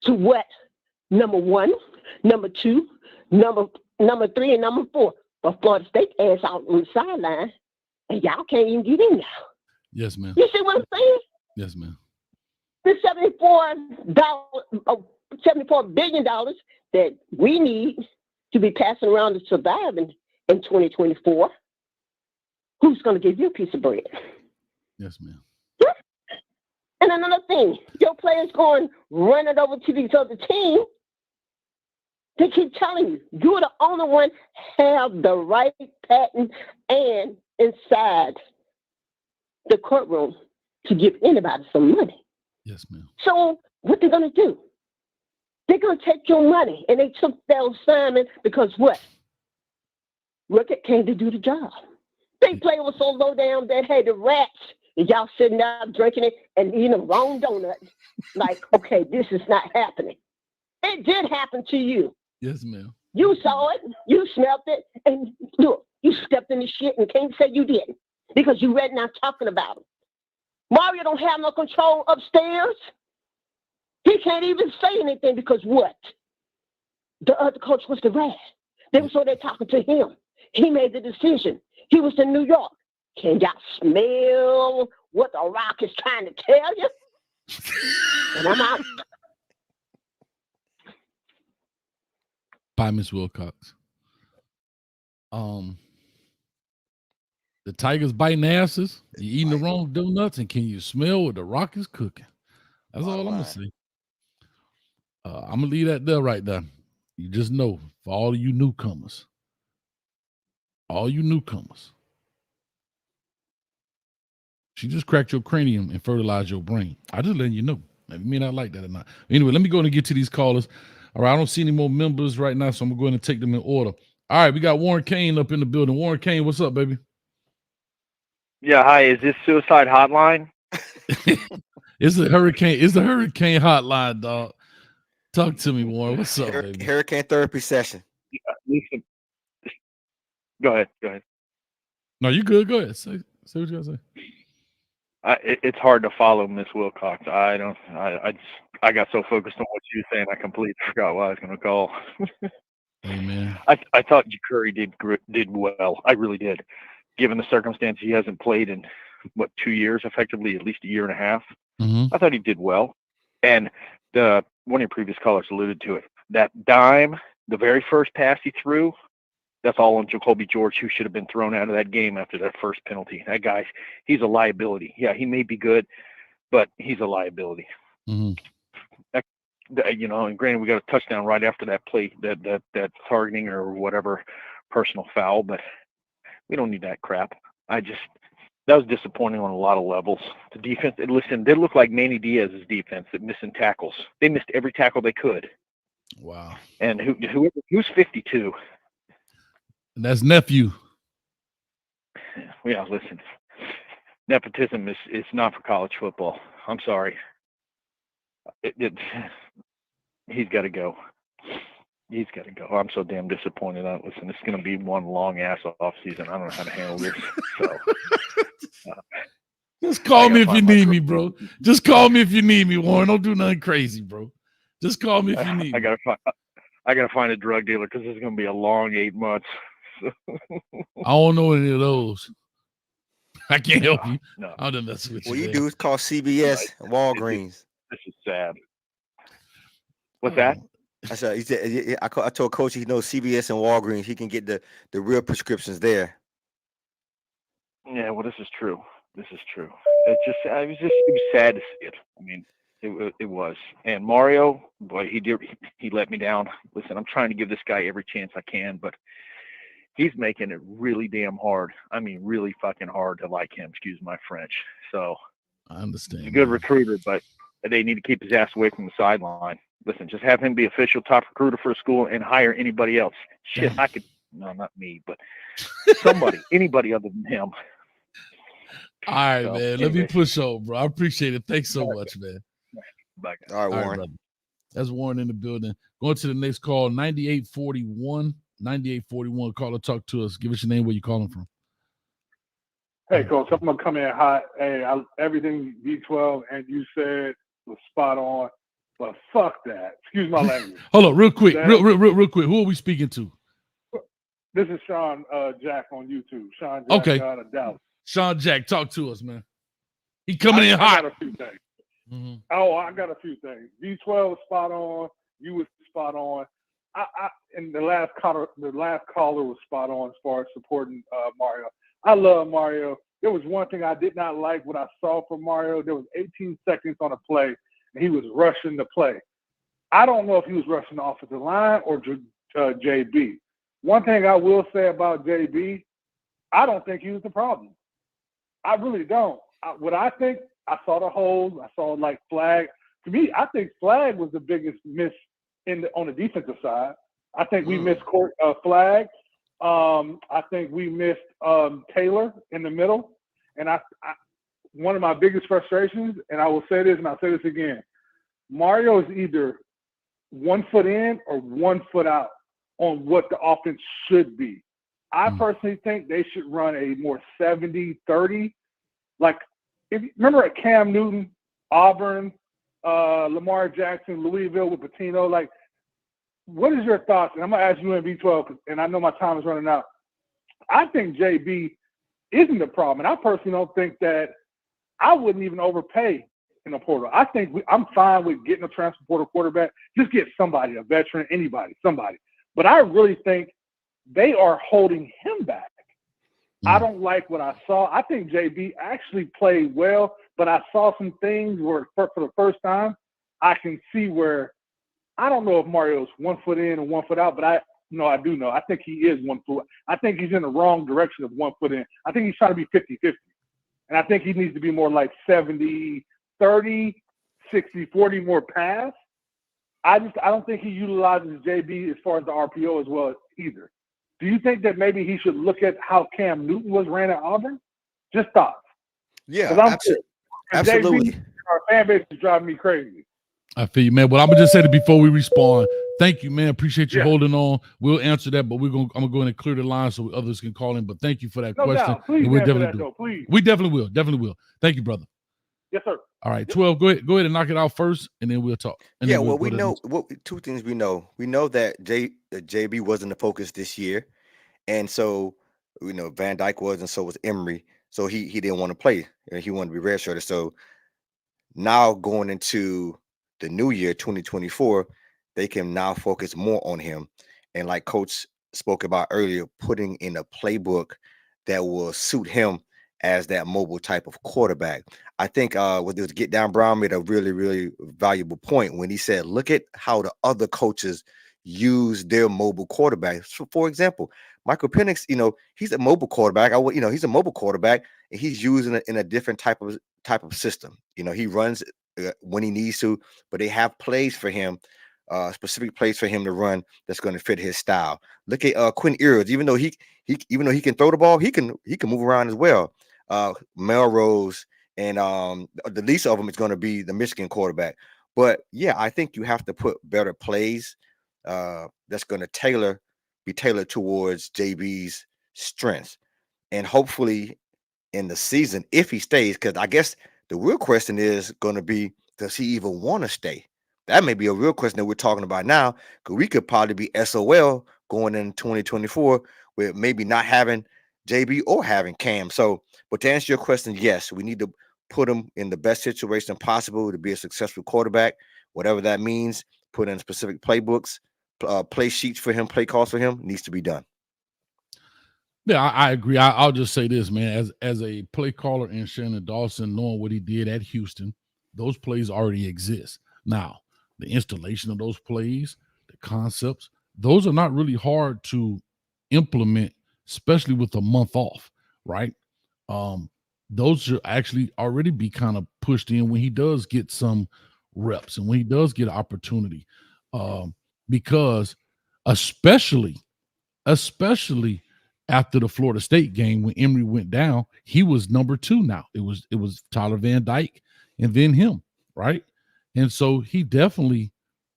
to what? Number 1, number 2, number 3, and number 4. But Florida State ass out on the sideline, and y'all can't even get in now. Yes, ma'am. You see what I'm saying? Yes, ma'am. The $74 billion that we need to be passing around to survive in 2024. Who's going to give you a piece of bread? Yes, ma'am. And another thing, your players going running over to these other teams. They keep telling you, you're the only one have the right patent and inside the courtroom to give anybody some money. Yes, ma'am. So what they're going to do? They're going to take your money, and they took their assignment because what? Rutgers came to do the job. They play was so low down that, hey, the rats, and y'all sitting there drinking it and eating the wrong donut. Like, okay, this is not happening. It did happen to you. Yes, ma'am. You saw it, you smelled it, and look, you stepped in the shit and can't say you didn't because you read not talking about it. Mario don't have no control upstairs. He can't even say anything because what? The other coach was the rat. So they're talking to him. He made the decision. He was in New York. Can y'all smell what the Rock is trying to tell you? And I'm out. Bye, Miss Wilcox. The Tigers biting asses. You eating the wrong donuts, and can you smell what the Rock is cooking? That's all I'm gonna say. I'm gonna leave that there right there. You just know, for all of you newcomers, she just cracked your cranium and fertilized your brain. I just letting you know. You may not like that or not. Anyway, let me go and get to these callers. All right, I don't see any more members right now, so I'm going to take them in order. All right, we got Warren Kane up in the building. Warren Kane, what's up, baby? Yeah, hi. Is this suicide hotline? It's the hurricane hotline, dog. Talk to me, Warren. What's up, baby? Hurricane therapy session. Listen. Go ahead. No, you good. Go ahead. Say what you got to say. It's hard to follow Miss Wilcox. I got so focused on what she was saying, I completely forgot what I was going to call. Amen. I thought Curry did well. I really did. Given the circumstance, he hasn't played in 2 years, effectively at least a year and a half. Mm-hmm. I thought he did well. And one of your previous callers alluded to it. That dime, the very first pass he threw, that's all on Jacoby George, who should have been thrown out of that game after that first penalty. That guy, he's a liability. Yeah, he may be good, but he's a liability. Mm-hmm. And granted, we got a touchdown right after that play, that targeting or whatever personal foul, but we don't need that crap. That was disappointing on a lot of levels. The defense, listen, they look like Manny Diaz's defense at missing tackles. They missed every tackle they could. Wow. And who's 52? And that's nephew. Yeah, listen. Nepotism is not for college football. I'm sorry. He's got to go. He's got to go. I'm so damn disappointed. Listen, it's going to be one long ass off season. I don't know how to handle this. So, just call me if you need me, bro. Just call me if you need me, Warren. Don't do nothing crazy, bro. Just call me if you need me. I gotta find a drug dealer because it's going to be a long 8 months. I don't know any of those. I can't help you. No. I don't mess with you. What you do is call CBS and Walgreens. This is sad. What's that? I said, he said, I told Coach he knows CBS and Walgreens. He can get the real prescriptions there. Yeah, well, this is true. It was sad to see it. I mean, it was. And Mario, boy, he let me down. Listen, I'm trying to give this guy every chance I can, but he's making it really damn hard. I mean, really fucking hard to like him. Excuse my French. So I understand. He's a good recruiter, but they need to keep his ass away from the sideline. Listen, just have him be official top recruiter for a school and hire anybody else. Shit, no, not me, but somebody, anybody other than him. All right, man. Anyway. Let me push on, bro. I appreciate it. Thanks so much, man. Bye, guys. All right, Warren. That's Warren in the building. Going to the next call, 9841. 9841. Caller, talk to us. Give us your name, where you calling from. Hey, Coach, I'm gonna come in hot. Hey, everything V12 and you said was spot on, but fuck that. Excuse my language. Hold on, real quick, real quick. Who are we speaking to? This is Sean Jack on YouTube. Sean Jack out of Dallas. Sean Jack, talk to us, man. He coming in hot. I got a few things. Mm-hmm. Oh, I got a few things. V12 was spot on. You was spot on. And the last caller was spot on as far as supporting Mario. I love Mario. There was one thing I did not like what I saw from Mario. There was 18 seconds on a play, and he was rushing the play. I don't know if he was rushing the offensive line or JB. One thing I will say about JB, I don't think he was the problem. I really don't. What I think, I saw the holes. I saw like flag. To me, I think flag was the biggest miss on the defensive side. I think we missed flag. I think we missed Taylor in the middle. And one of my biggest frustrations, and I will say this and I'll say this again, Mario is either 1 foot in or 1 foot out on what the offense should be. I personally think they should run a more 70-30. Like, remember at Cam Newton, Auburn, Lamar Jackson, Louisville with Patino, like, what is your thoughts? And I'm going to ask you in V12, and I know my time is running out. I think JB isn't the problem. And I personally don't think that I wouldn't even overpay in a portal. I think I'm fine with getting a transfer portal quarterback. Just get somebody, a veteran, anybody, somebody. But I really think they are holding him back. I don't like what I saw. I think JB actually played well, but I saw some things where for the first time, I can see where I don't know if Mario's 1 foot in and 1 foot out, but I do know. I think he is 1 foot. I think he's in the wrong direction of 1 foot in. I think he's trying to be 50-50. And I think he needs to be more like 70-30, 60-40 more pass. I don't think he utilizes JB as far as the RPO as well either. Do you think that maybe he should look at how Cam Newton was ran at Auburn? Just thoughts. Yeah, absolutely. JB, our fan base is driving me crazy. I feel you, man. Well, I'm gonna just say that before we respond. Thank you, man. Appreciate you holding on. We'll answer that, but I'm gonna go in and clear the line so others can call in. But thank you for that question. Doubt. Please we'll answer that, though, please. We definitely will. Thank you, brother. Yes, sir. All right, 12. Go ahead and knock it out first, and then we'll talk. We know two things we know. We know that JB wasn't the focus this year, and so Van Dyke was, and so was Emery. So he didn't want to play. He wanted to be redshirted. So now going into the new year, 2024, they can now focus more on him. And like Coach spoke about earlier, putting in a playbook that will suit him as that mobile type of quarterback. I think what it was Get Down Brown made a really, really valuable point when he said, look at how the other coaches use their mobile quarterback. So for example, Michael Penix, he's a mobile quarterback. He's a mobile quarterback, and he's using it in a different type of system. He runs when he needs to, but they have plays for him, specific plays for him to run that's going to fit his style. Look at Quinn Ewers. Even though he can throw the ball, he can move around as well. Melrose and the least of them is going to be the Michigan quarterback. But yeah, I think you have to put better plays that's going to be tailored towards JB's strengths, and hopefully in the season, if he stays, because I guess the real question is going to be, does he even want to stay? That may be a real question that we're talking about now, because we could probably be SOL going in 2024 with maybe not having JB or having Cam. So, but to answer your question, yes, we need to put him in the best situation possible to be a successful quarterback, whatever that means. Put in specific playbooks, play sheets for him, play calls for him needs to be done. Yeah, I agree. I'll just say this, man. As a play caller in Shannon Dawson, knowing what he did at Houston, those plays already exist. Now, the installation of those plays, the concepts, those are not really hard to implement, especially with a month off, right? Those should actually already be kind of pushed in when he does get some reps and when he does get an opportunity. Because especially after the Florida State game, when Emery went down, he was number 2 now. It was Tyler Van Dyke and then him, right? And so he definitely,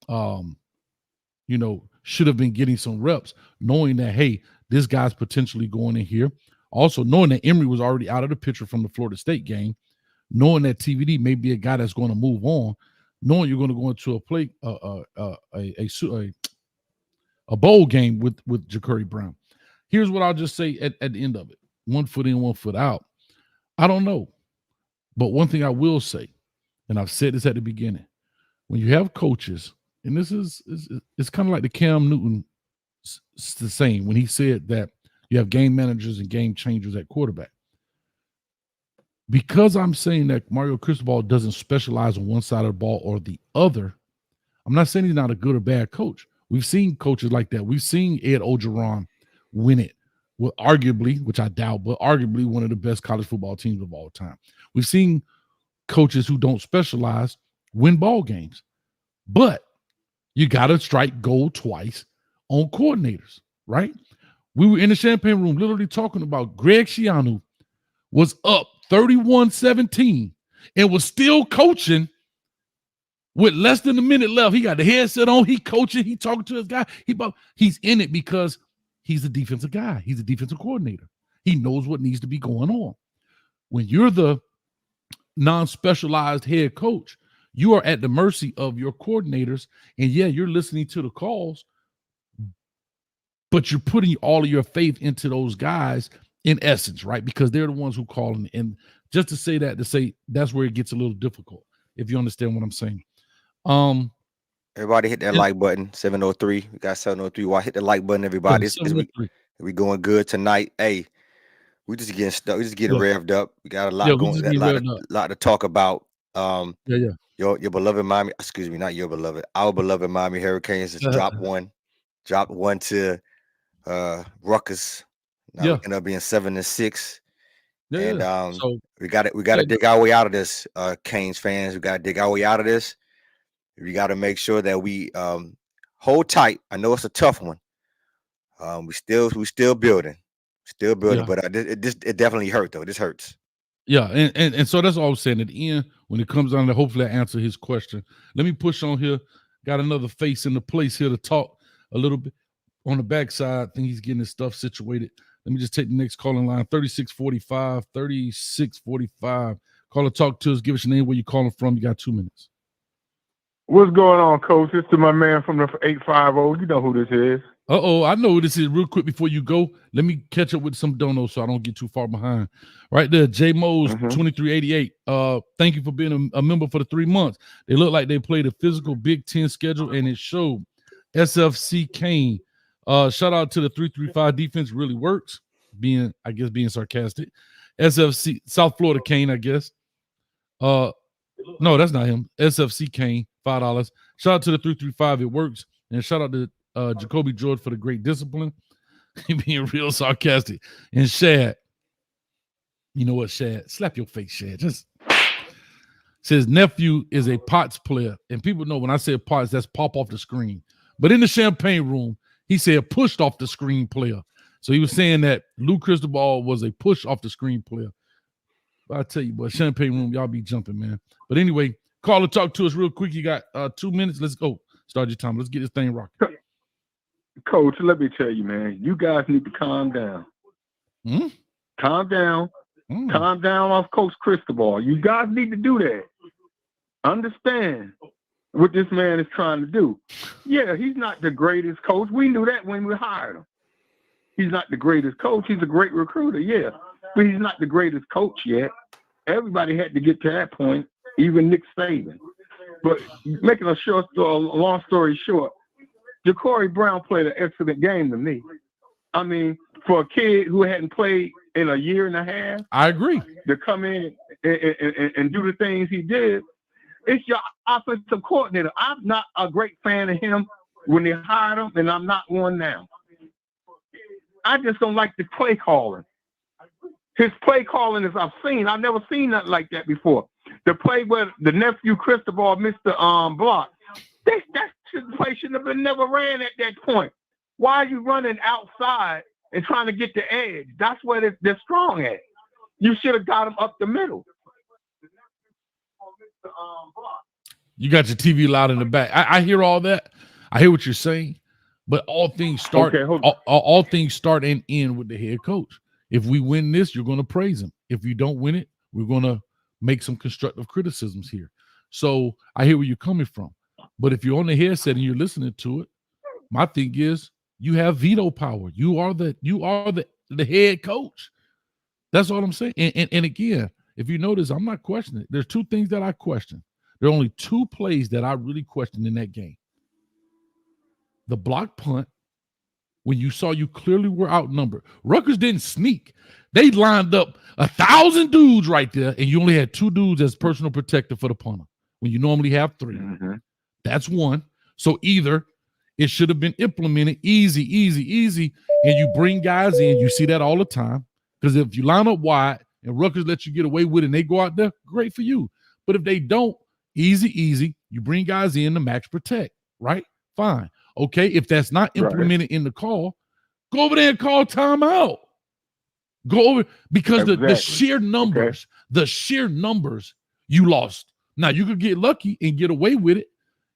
should have been getting some reps, knowing that, hey, this guy's potentially going in here. Also, knowing that Emory was already out of the picture from the Florida State game, knowing that TVD may be a guy that's going to move on, knowing you're going to go into a bowl game with Ja'Cory Brown. Here's what I'll just say at the end of it: 1 foot in, 1 foot out. I don't know, but one thing I will say, and I've said this at the beginning, when you have coaches, and this is it's kind of like the Cam Newton the same when he said that you have game managers and game changers at quarterback. Because I'm saying that Mario Cristobal doesn't specialize on one side of the ball or the other, I'm not saying he's not a good or bad coach. We've seen coaches like that. We've seen Ed Orgeron win it, well, arguably, which I doubt, but arguably one of the best college football teams of all time. We've seen coaches who don't specialize win ball games. But you got to strike gold twice on coordinators, right? We were in the champagne room literally talking about Greg Schiano was up 31-17 and was still coaching with less than a minute left. He got the headset on. He coaching. He talking to his guy. He's in it because he's a defensive guy. He's a defensive coordinator. He knows what needs to be going on. When you're the non-specialized head coach, you are at the mercy of your coordinators. And yeah, you're listening to the calls, but you're putting all of your faith into those guys in essence, right? Because they're the ones who call. And just to say that's where it gets a little difficult, if you understand what I'm saying. Everybody hit that like button. 703. We got 703. Why hit the like button, everybody? We going good tonight. Hey, we just getting stuck. We just getting revved up. We got a lot going. A lot to talk about. Your beloved Miami. Excuse me, not your beloved. Our beloved Miami Hurricanes just dropped one to Rutgers. Now we're gonna be in 7-6. So we got to dig our way out of this, Canes fans. We got to dig our way out of this. We got to make sure that we hold tight. I know it's a tough one. We still building, but it definitely hurt though. This hurts. Yeah, and so that's all I'm saying. At the end, when it comes down to hopefully I answer his question. Let me push on here. Got another face in the place here to talk a little bit on the backside. I think he's getting his stuff situated. Let me just take the next calling line, 3645, 3645. Call or talk to us. Give us your name, where you calling from. You got 2 minutes. What's going on, Coach? This is my man from the 850. You know who this is. I know who this is. Real quick before you go, let me catch up with some donos so I don't get too far behind. Right there, J Mose 2388. Thank you for being a member for the 3 months. They look like they played a physical Big Ten schedule, and it showed. SFC Kane. Shout out to the 335 defense, really works. Being sarcastic. SFC South Florida Kane, I guess. No, that's not him. SFC Kane, $5. Shout out to the 335, it works. And shout out to Jacoby George for the great discipline. He being real sarcastic. And Shad, you know what, Shad? Slap your face, Shad. Just says nephew is a Potts player. And people know when I say Potts, that's pop off the screen. But in the champagne room, he said pushed off the screen player. So he was saying that Lou Cristobal was a push off the screen player. But I tell you, boy, champagne room, y'all be jumping, man. But anyway, call or talk to us real quick. You got 2 minutes. Let's go. Start your time. Let's get this thing rocking. Coach, let me tell you, man, you guys need to calm down. Calm down. Calm down off Coach Cristobal. You guys need to do that. Understand what this man is trying to do. Yeah, he's not the greatest coach. We knew that when we hired him. He's not the greatest coach. He's a great recruiter, yeah. But he's not the greatest coach yet. Everybody had to get to that point, even Nick Saban. But making a long story short, Ja'Cory Brown played an excellent game to me. I mean, for a kid who hadn't played in a year and a half, I agree. To come in and do the things he did, it's your offensive coordinator. I'm not a great fan of him when they hired him, and I'm not one now. I just don't like the play calling. His play calling is obscene. I've never seen nothing like that before. The play where the nephew Cristobal missed the block. That play shouldn't have been never ran at that point. Why are you running outside and trying to get the edge? That's where they're strong at. You should have got him up the middle. You got your TV loud in the back. I hear all that. I hear what you're saying, but all things start. Okay, all things start and end with the head coach. If we win this, you're going to praise him. If you don't win it, we're going to make some constructive criticisms here. So I hear where you're coming from. But if you're on the headset and you're listening to it, my thing is you have veto power. You are the head coach. That's all I'm saying. And again, if you notice, I'm not questioning it. There's two things that I question. There are only two plays that I really questioned in that game. The block punt, when you saw you clearly were outnumbered. Rutgers didn't sneak. They lined up 1,000 dudes right there, and you only had 2 dudes as personal protector for the punter when you normally have 3. Mm-hmm. That's one. So either it should have been implemented easy, and you bring guys in. You see that all the time. Because if you line up wide and Rutgers let you get away with it and they go out there, great for you. But if they don't, easy, you bring guys in to max protect, right? Fine. Okay, if that's not implemented in the call, go over there and call timeout. Go over because the sheer numbers, you lost. Now you could get lucky and get away with it,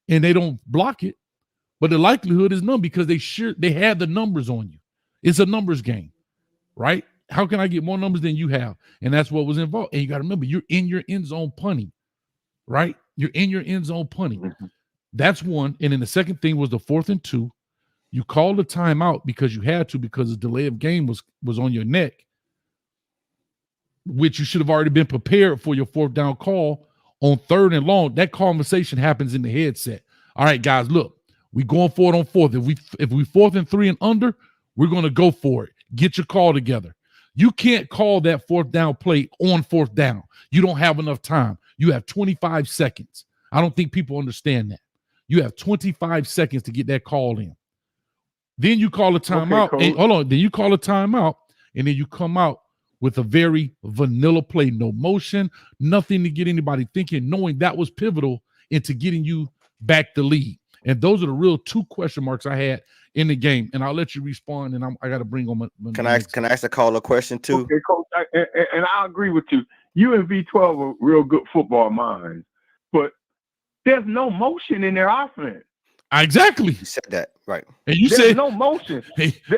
and they don't block it, but the likelihood is none because they had the numbers on you. It's a numbers game, right? How can I get more numbers than you have? And that's what was involved. And you got to remember, you're in your end zone punting, right? You're in your end zone punting. Mm-hmm. That's one. And then the second thing was the 4th and 2. You called a timeout because you had to, because the delay of game was on your neck, which you should have already been prepared for your 4th down call on 3rd and long. That conversation happens in the headset. All right, guys, look, we going for it on 4th. If we 4th and 3 and under, we're going to go for it. Get your call together. You can't call that 4th down play on 4th down. You don't have enough time. You have 25 seconds. I don't think people understand that. You have 25 seconds to get that call in. Then you call a timeout. Then you call a timeout, and then you come out with a very vanilla play, no motion, nothing to get anybody thinking, knowing that was pivotal into getting you back the lead. And those are the real 2 question marks I had in the game. And I'll let you respond, and I got to bring on my Can I ask the caller a question too? Okay, Coach, and I agree with you. You and V12 are real good football minds, but there's no motion in their offense. Exactly. You said that, right. And you There's said no motion.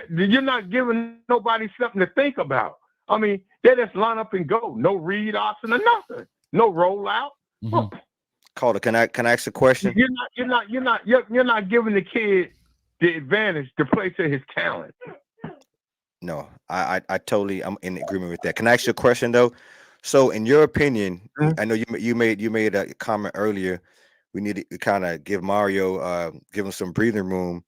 You're not giving nobody something to think about. I mean, they just line up and go. No read option or nothing. No rollout. Mm-hmm. Caller, can I ask a question? You're not giving the kid the advantage to play to his talent. No, I totally, I'm in agreement with that. Can I ask you a question though? So, in your opinion, I know you made a comment earlier. We need to kind of give Mario, give him some breathing room.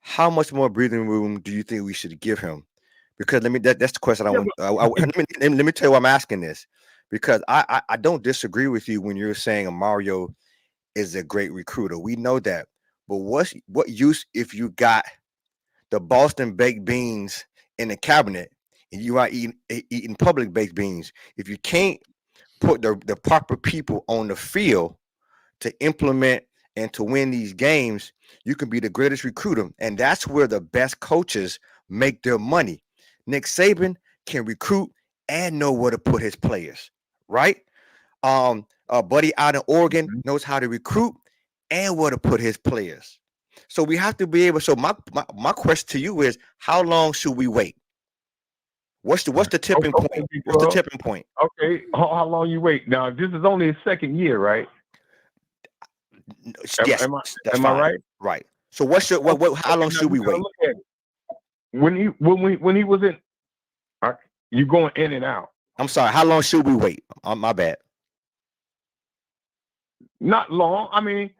How much more breathing room do you think we should give him? Because that's the question I want. Let me tell you why I'm asking this. Because I don't disagree with you when you're saying Mario is a great recruiter. We know that. But what use if you got the Boston baked beans in the cabinet and you are eating public baked beans? If you can't put the proper people on the field to implement and to win these games, you can be the greatest recruiter. And that's where the best coaches make their money. Nick Saban can recruit and know where to put his players, right? Buddy out in Oregon knows how to recruit and where to put his players. So we have to be able. So my question to you is, how long should we wait? What's the tipping point? What's the tipping point? Okay, how long you wait? Now this is only his 2nd year, right? Yes. Am fine. I right? Right. So how long should we wait? When he was in, you going in and out. I'm sorry. How long should we wait? My bad. Not long. I mean,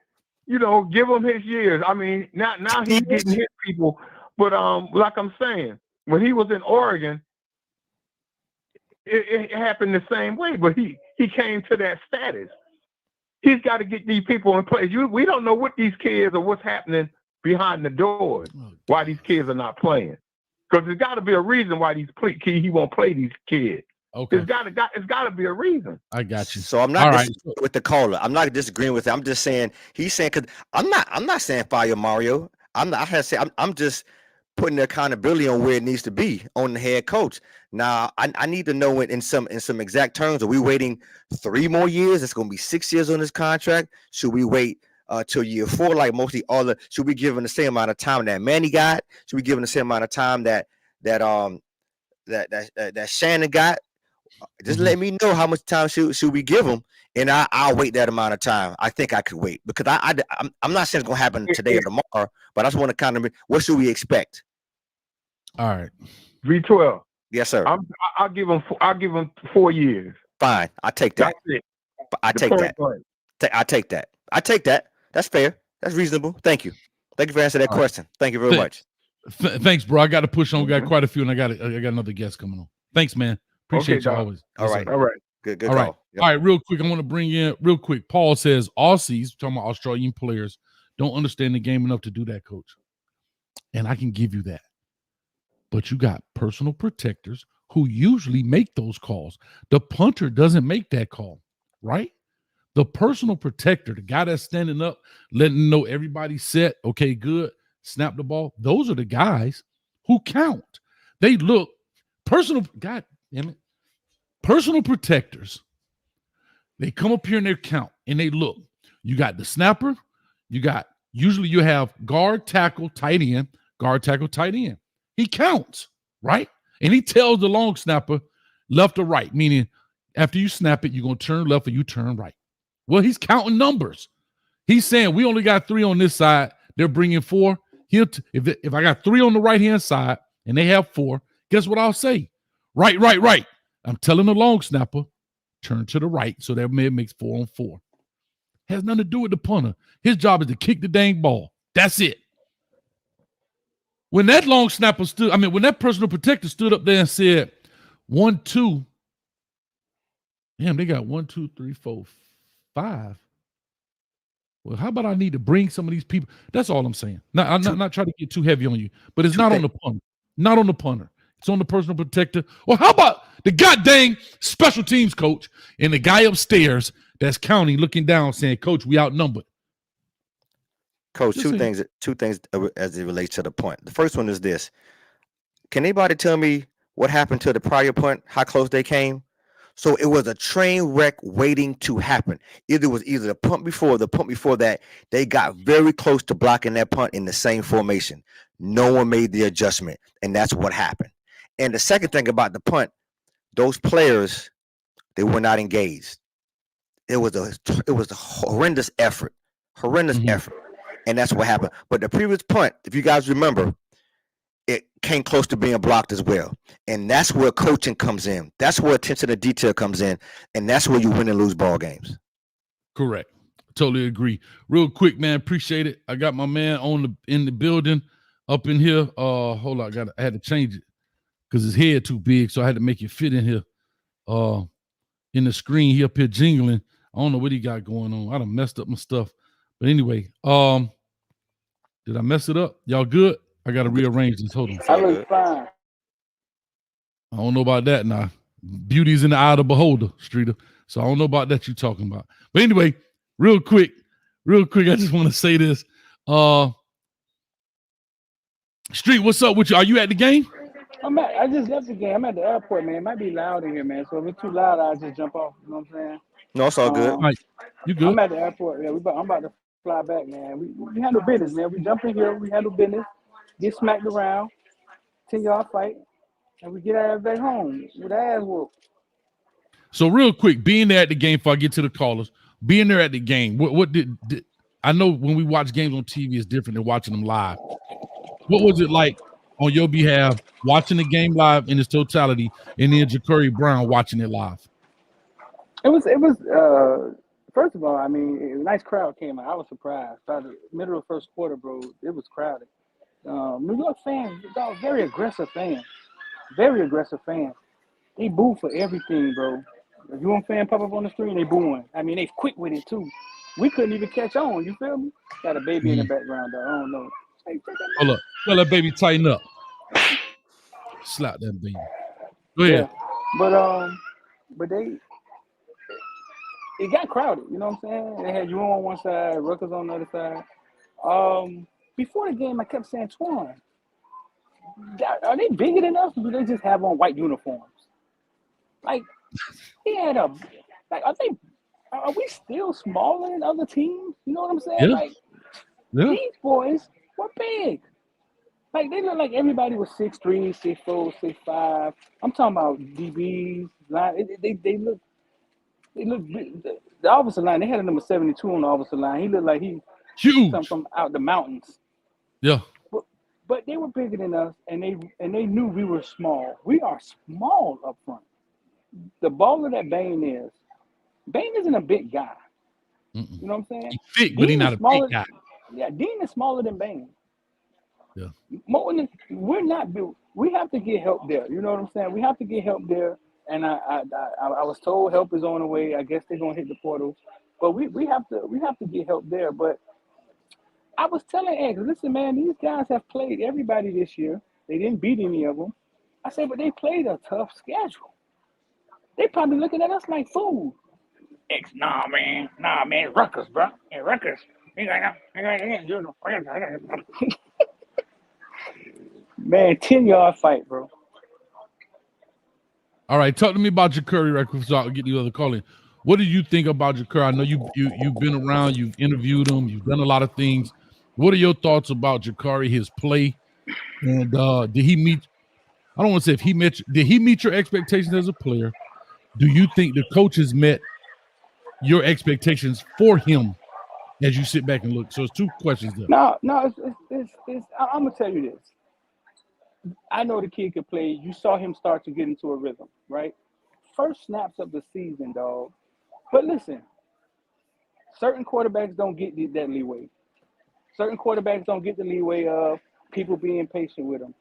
give him his years. I mean, now he's getting hit people. But like I'm saying, when he was in Oregon, it happened the same way. But he came to that status. He's got to get these people in place. We don't know what these kids or what's happening behind the doors. Why these kids are not playing? Because there's got to be a reason why he won't play these kids. Okay. It's got to be a reason. I got you. So I'm not disagreeing with the caller. I'm not disagreeing with it. I'm just saying he's saying, because I'm not saying fire Mario. I'm just putting the accountability on where it needs to be on the head coach. Now I need to know in some exact terms. Are we waiting 3 more years? It's going to be 6 years on this contract. Should we wait till year 4 like mostly all should we give him the same amount of time that Manny got? Should we give him the same amount of time that that Shannon got. Just Mhm. let me know how much time should we give him, and I'll wait that amount of time. I think I could wait because I'm not saying it's gonna happen today or tomorrow, but I just want to kind of what should we expect? All right. V12. Yes, sir. I'll give him 4 years. Fine, I take that. That's it. I take that. I take that. I take that. That's fair. That's reasonable. Thank you. Thank you for answering that question. Thank you very much. Thanks, bro. I got to push on. We got quite a few, and I got another guest coming on. Thanks, man. Appreciate you always. All right. All right. Good All call. right. Yep. All right, real quick. I want to bring in real quick. Paul says Aussies, talking about Australian players, don't understand the game enough to do that, coach. And I can give you that. But you got personal protectors who usually make those calls. The punter doesn't make that call, right? The personal protector, the guy that's standing up, letting them know everybody's set. Okay, good. Snap the ball. Those are the guys who count. They look personal. God damn it. Personal protectors. They come up here and they count and they look. You got the snapper. Usually you have guard, tackle, tight end, guard, tackle, tight end. He counts, right? And he tells the long snapper left or right, meaning after you snap it, you're going to turn left or you turn right. Well, he's counting numbers. He's saying we only got 3 on this side. They're bringing 4. If I got 3 on the right-hand side and they have 4, guess what I'll say? Right. I'm telling the long snapper, turn to the right so that man makes 4 on 4. Has nothing to do with the punter. His job is to kick the dang ball. That's it. When that long snapper when that personal protector stood up there and said 1, 2, damn, they got 1, 2, 3, 4, 5. Well, how about I need to bring some of these people? That's all I'm saying. Now, I'm not trying to get too heavy on you, but it's not on the punter. Not on the punter. It's on the personal protector. Or how about the goddamn special teams coach and the guy upstairs that's counting, looking down, saying, "Coach, we outnumbered." Coach, two things as it relates to the punt. The first one is this. Can anybody tell me what happened to the prior punt, how close they came? So it was a train wreck waiting to happen. Either the punt before, the punt before that. They got very close to blocking that punt in the same formation. No one made the adjustment, and that's what happened. And the second thing about the punt, those players, they were not engaged. It was a horrendous effort. And that's what happened. But the previous punt, if you guys remember, it came close to being blocked as well. And that's where coaching comes in. That's where attention to detail comes in. And that's where you win and lose ball games. Correct. Totally agree. Real quick, man. Appreciate it. I got my man in the building up in here. Hold on. I had to change it because his head too big. So I had to make it fit in here. In the screen, he up here jingling. I don't know what he got going on. I done messed up my stuff. But anyway, did I mess it up? Y'all good? I got to rearrange this. Hold on. I look fine. I don't know about that now. Beauty's in the eye of the beholder, Streeter. So I don't know about that you're talking about. But anyway, real quick, I just want to say this. Street, what's up with you? Are you at the game? I just left the game. I'm at the airport, man. It might be loud in here, man. So if it's too loud, I'll just jump off. You know what I'm saying? No, it's all good. Right. You good? I'm at the airport. Yeah, I'm about to fly back, man. We handle business, man. We jump in here. We handle business. Get smacked around. 10-yard fight. And we get our ass back home with our ass whooped. So real quick, being there at the game, before I get to the callers, being there at the game, what did I know when we watch games on TV is different than watching them live. What was it like on your behalf watching the game live in its totality and then Ja'Cory Brown watching it live? It was first of all, I mean, a nice crowd came out. I was surprised. By the middle of the first quarter, bro, it was crowded. New York fans, very aggressive fans. Very aggressive fans. They boo for everything, bro. If you want a fan pop up on the screen, they booing. I mean, they quick with it, too. We couldn't even catch on, you feel me? Got a baby in the background, though. I don't know. Hey, hold up. Tell that baby tighten up. Slap that baby. Go ahead. Yeah. But it got crowded, you know what I'm saying? They had you on one side, Rutgers on the other side. Before the game, I kept saying, Twan, are they bigger than us, or do they just have on white uniforms? Like, he had are we still smaller than other teams? You know what I'm saying? Yeah. Like, these boys were big. Like they look like everybody was 6'3", 6'4", 6'5". I'm talking about DBs. They look big. The offensive line. They had a number 72 on the offensive line. He looked like he Huge. come from out the mountains. Yeah. But they were bigger than us, and they knew we were small. We are small up front. The baller that Bain isn't a big guy. Mm-mm. You know what I'm saying? He's thick, but he's not a big guy. Yeah, Dean is smaller than Bain. Yeah. We're not built. We have to get help there. You know what I'm saying? We have to get help there. And I was told help is on the way. I guess they're gonna hit the portal, but we have to get help there. But I was telling Eggs, listen, man, these guys have played everybody this year. They didn't beat any of them. I said, but they played a tough schedule. They probably looking at us like fools. X, nah, man, Rutgers, bro, Rutgers. Man, 10-yard fight, bro. All right, talk to me about Ja'Cory right quick so I'll get the other call in. What do you think about Ja'Cory? I know you've been around, you've interviewed him, you've done a lot of things. What are your thoughts about Ja'Cory, his play? And did he meet, I don't want to say if he met, did he meet your expectations as a player? Do you think the coaches met your expectations for him as you sit back and look? So it's two questions there. No, it's I'm going to tell you this. I know the kid could play. You saw him start to get into a rhythm, right? First snaps of the season, dog. But listen, certain quarterbacks don't get that leeway. Certain quarterbacks don't get the leeway of people being patient with them.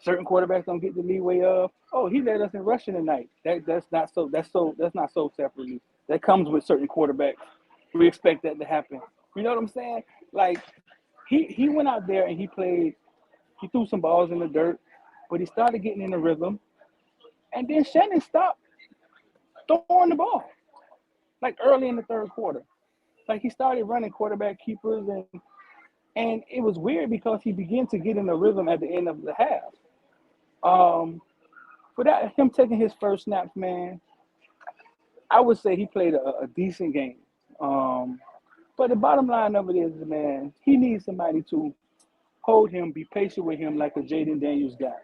Certain quarterbacks don't get the leeway of, oh, he led us in rushing tonight. That's not so separately. That comes with certain quarterbacks. We expect that to happen. You know what I'm saying? Like he went out there and he played. He threw some balls in the dirt, but he started getting in the rhythm. And then Shannon stopped throwing the ball, like early in the third quarter. Like he started running quarterback keepers, and it was weird because he began to get in the rhythm at the end of the half. For that, him taking his first snaps, man, I would say he played a decent game. But the bottom line of it is, man, he needs somebody to hold him, be patient with him like a Jaden Daniels guy,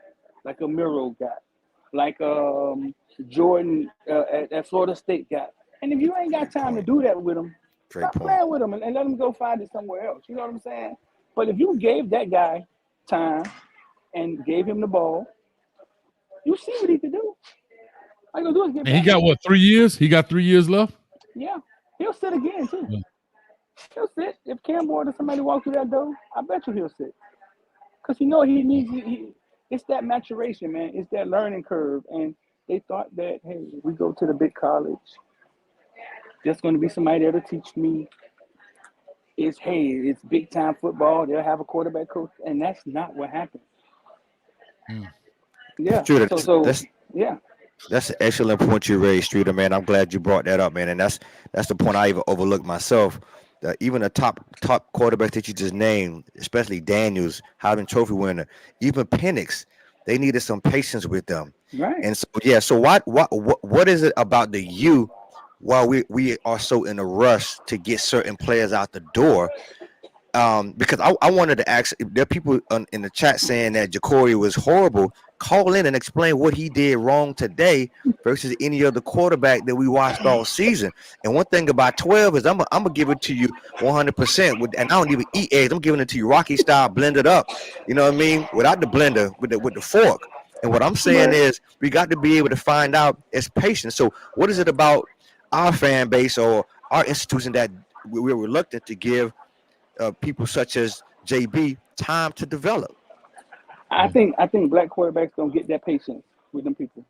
like a Miro guy, like Jordan at Florida State guy. And if you ain't got time to do that with him, stop playing with him and let him go find it somewhere else. You know what I'm saying? But if you gave that guy time and gave him the ball, you see what he could do. All you gonna do is get And he got what, 3 years? He got 3 years left? Yeah. He'll sit again too. Yeah. He'll sit. If Cam Ward or somebody walks through that door, I bet you he'll sit. Because you know he needs it's that maturation, man. It's that learning curve. And they thought that, hey, we go to the big college. There's going to be somebody there to teach me. It's big time football. They'll have a quarterback coach. And that's not what happened. Yeah. Yeah. That's an excellent point you raised, Streeter, man. I'm glad you brought that up, man. And that's the point I even overlooked myself. Even the top quarterbacks that you just named, especially Daniels, Heisman Trophy winner, even Penix, they needed some patience with them. Right. And so, yeah. So what is it about the U while we are so in a rush to get certain players out the door? Because I wanted to ask, there are people in the chat saying that Ja'Cory was horrible. Call in and explain what he did wrong today versus any other quarterback that we watched all season. And one thing about 12 is I'm gonna give it to you 100%. And I don't even eat eggs. I'm giving it to you Rocky style, blended up. You know what I mean? Without the blender, with the fork. And what I'm saying is we got to be able to find out as patience. So what is it about our fan base or our institution that we're reluctant to give people such as JB time to develop? I think black quarterbacks don't get that patience with them people.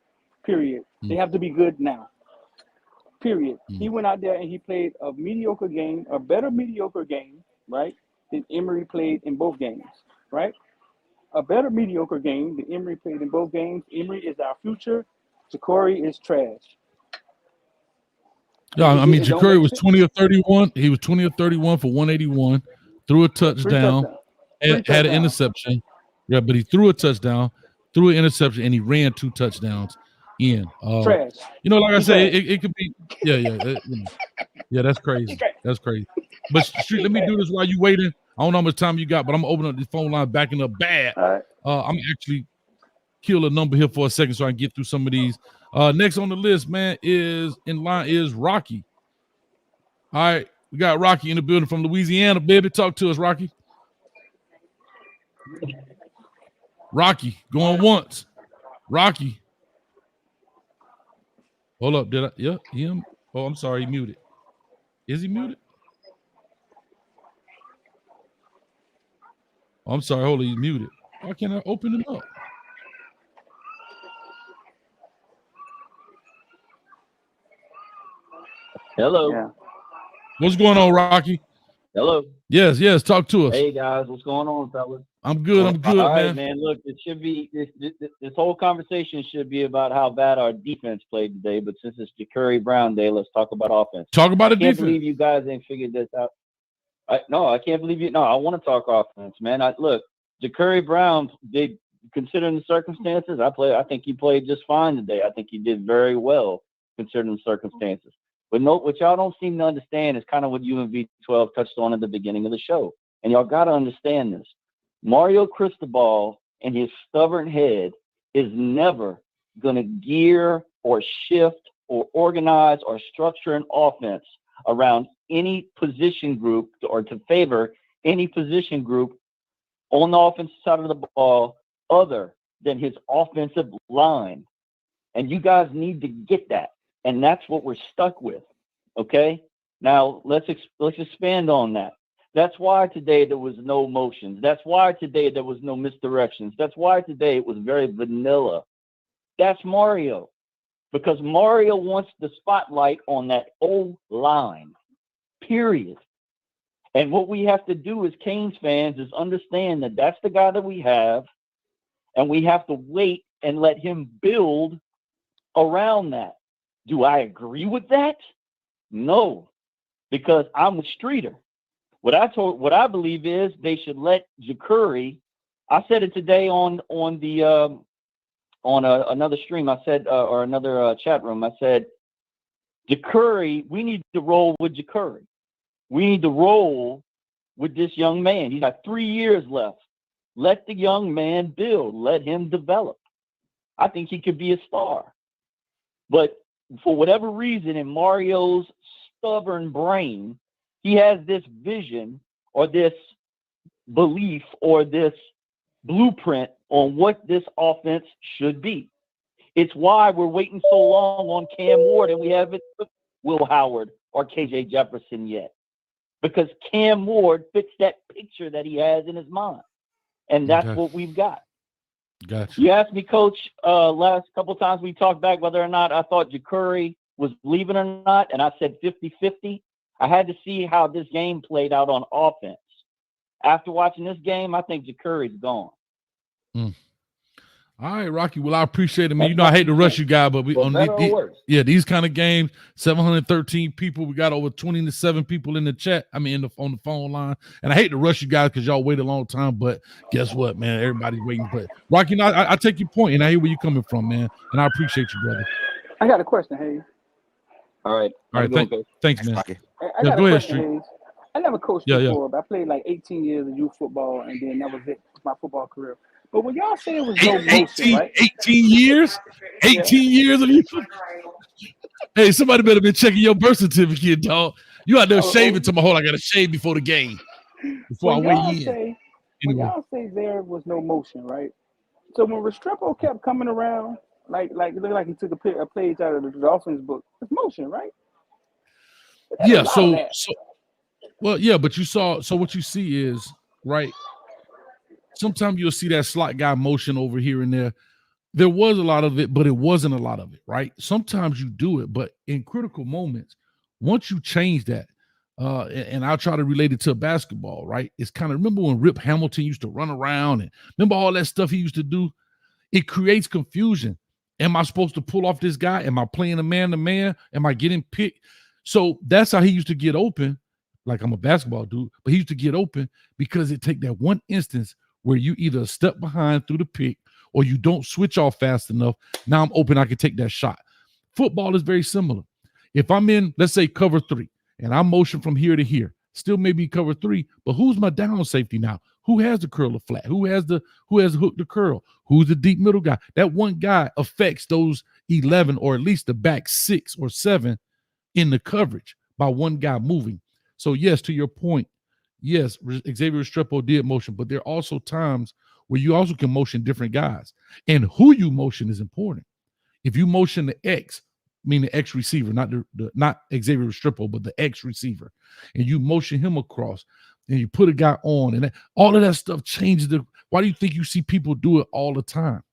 Period. They have to be good now. Period. He went out there and he played a mediocre game, a better mediocre game, right, than Emory played in both games, right? A better mediocre game than Emory played in both games. Emory is our future. Ja'Cory is trash. Yeah, I mean, Ja'Cory was 20 or 31. He was 20 or 31 for 181, threw a touchdown, had an interception. Yeah, but he threw a touchdown, threw an interception, and he ran 2 touchdowns in. Trash. You know, like I said, it could be, yeah, that's crazy. That's crazy. But Street, let me do this while you waiting. I don't know how much time you got, but I'm gonna open up the phone line, backing up bad. All right. I'm actually kill a number here for a second so I can get through some of these. Next on the list, man, is Rocky. All right, we got Rocky in the building from Louisiana, baby. Talk to us, Rocky. Rocky, going once. Rocky. Hold up, did I? Yeah, him. Oh, I'm sorry, he muted. Is he muted? Oh, I'm sorry, hold on, he's muted. Why can't I open it up? Hello. Yeah. What's going on, Rocky? Hello. Yes, talk to us. Hey guys, what's going on, fellas? I'm good, All right, man. man. Look, it should be this whole conversation should be about how bad our defense played today. But since it's Ja'Cory Brown Day, let's talk about offense. Talk about the I can't defense. believe you guys ain't figured this out. I can't believe you. No, I want to talk offense, man. Look, Ja'Cory Brown. Considering the circumstances, I think he played just fine today. I think he did very well considering the circumstances. But what y'all don't seem to understand is kind of what you and V12 touched on at the beginning of the show. And y'all got to understand this. Mario Cristobal and his stubborn head is never going to gear or shift or organize or structure an offense around any position group or to favor any position group on the offensive side of the ball other than his offensive line. And you guys need to get that. And that's what we're stuck with. Okay? Now, let's expand on that. That's why today there was no motions. That's why today there was no misdirections. That's why today it was very vanilla. That's Mario. Because Mario wants the spotlight on that O-line. Period. And what we have to do as Canes fans is understand that that's the guy that we have. And we have to wait and let him build around that. Do I agree with that? No, because I'm a streeter. What I believe is they should let Ja'Cory. I said it today on another stream. I said or another chat room. I said Ja'Cory. We need to roll with Ja'Cory. We need to roll with this young man. He's got 3 years left. Let the young man build. Let him develop. I think he could be a star. But for whatever reason, in Mario's stubborn brain, he has this vision or this belief or this blueprint on what this offense should be. It's why we're waiting so long on Cam Ward and we haven't put Will Howard or KJ Jefferson yet. Because Cam Ward fits that picture that he has in his mind. And that's what we've got. Gotcha. You asked me, Coach, last couple of times we talked back whether or not I thought Ja'Cory was leaving or not, and I said 50-50. I had to see how this game played out on offense. After watching this game, I think Ja'Cory's gone. All right, Rocky. Well, I appreciate it, man. You know I hate to rush you guys, but these kind of games, 713 people. We got over 27 people in the chat. I mean, on the phone line. And I hate to rush you guys because y'all wait a long time. But guess what, man? Everybody's waiting. But Rocky, you know, I take your point, and I hear where you're coming from, man. And I appreciate you, brother. I got a question, Hayes. All right. Thanks, man. I got go a ahead, question, Street. Hayes. I never coached before, but I played like 18 years of youth football, and then that was it, my football career. But when y'all say it was no motion, right? 18 years? 18 years of you? Hey, somebody better be checking your birth certificate, dog. You out there shaving to my whole. I got to shave before the game, before I weigh in. When y'all say there was no motion, right? So when Restrepo kept coming around, like it looked like he took a page out of the Dolphins book. It's motion, right? Yeah. But you saw. So what you see is right. Sometimes you'll see that slot guy motion over here and there. There was a lot of it, but it wasn't a lot of it, right? Sometimes you do it, but in critical moments, once you change that, and I'll try to relate it to basketball, right? It's kind of, remember when Rip Hamilton used to run around and remember all that stuff he used to do? It creates confusion. Am I supposed to pull off this guy? Am I playing a man-to-man? Am I getting picked? So that's how he used to get open. Like, I'm a basketball dude, but he used to get open because it take that one instance where you either step behind through the pick or you don't switch off fast enough. Now I'm open, I can take that shot. Football is very similar. If I'm in, let's say, cover 3, and I motion from here to here, still maybe cover 3, but who's my down safety now? Who has the curl or flat? Who has the hook to curl? Who's the deep middle guy? That one guy affects those 11 or at least the back 6 or 7 in the coverage by one guy moving. So yes, to your point, yes, Xavier Restrepo did motion, but there are also times where you also can motion different guys. And who you motion is important. If you motion the X, meaning the X receiver, not not Xavier Restrepo, but the X receiver, and you motion him across, and you put a guy on, and all of that stuff changes the. Why do you think you see people do it all the time?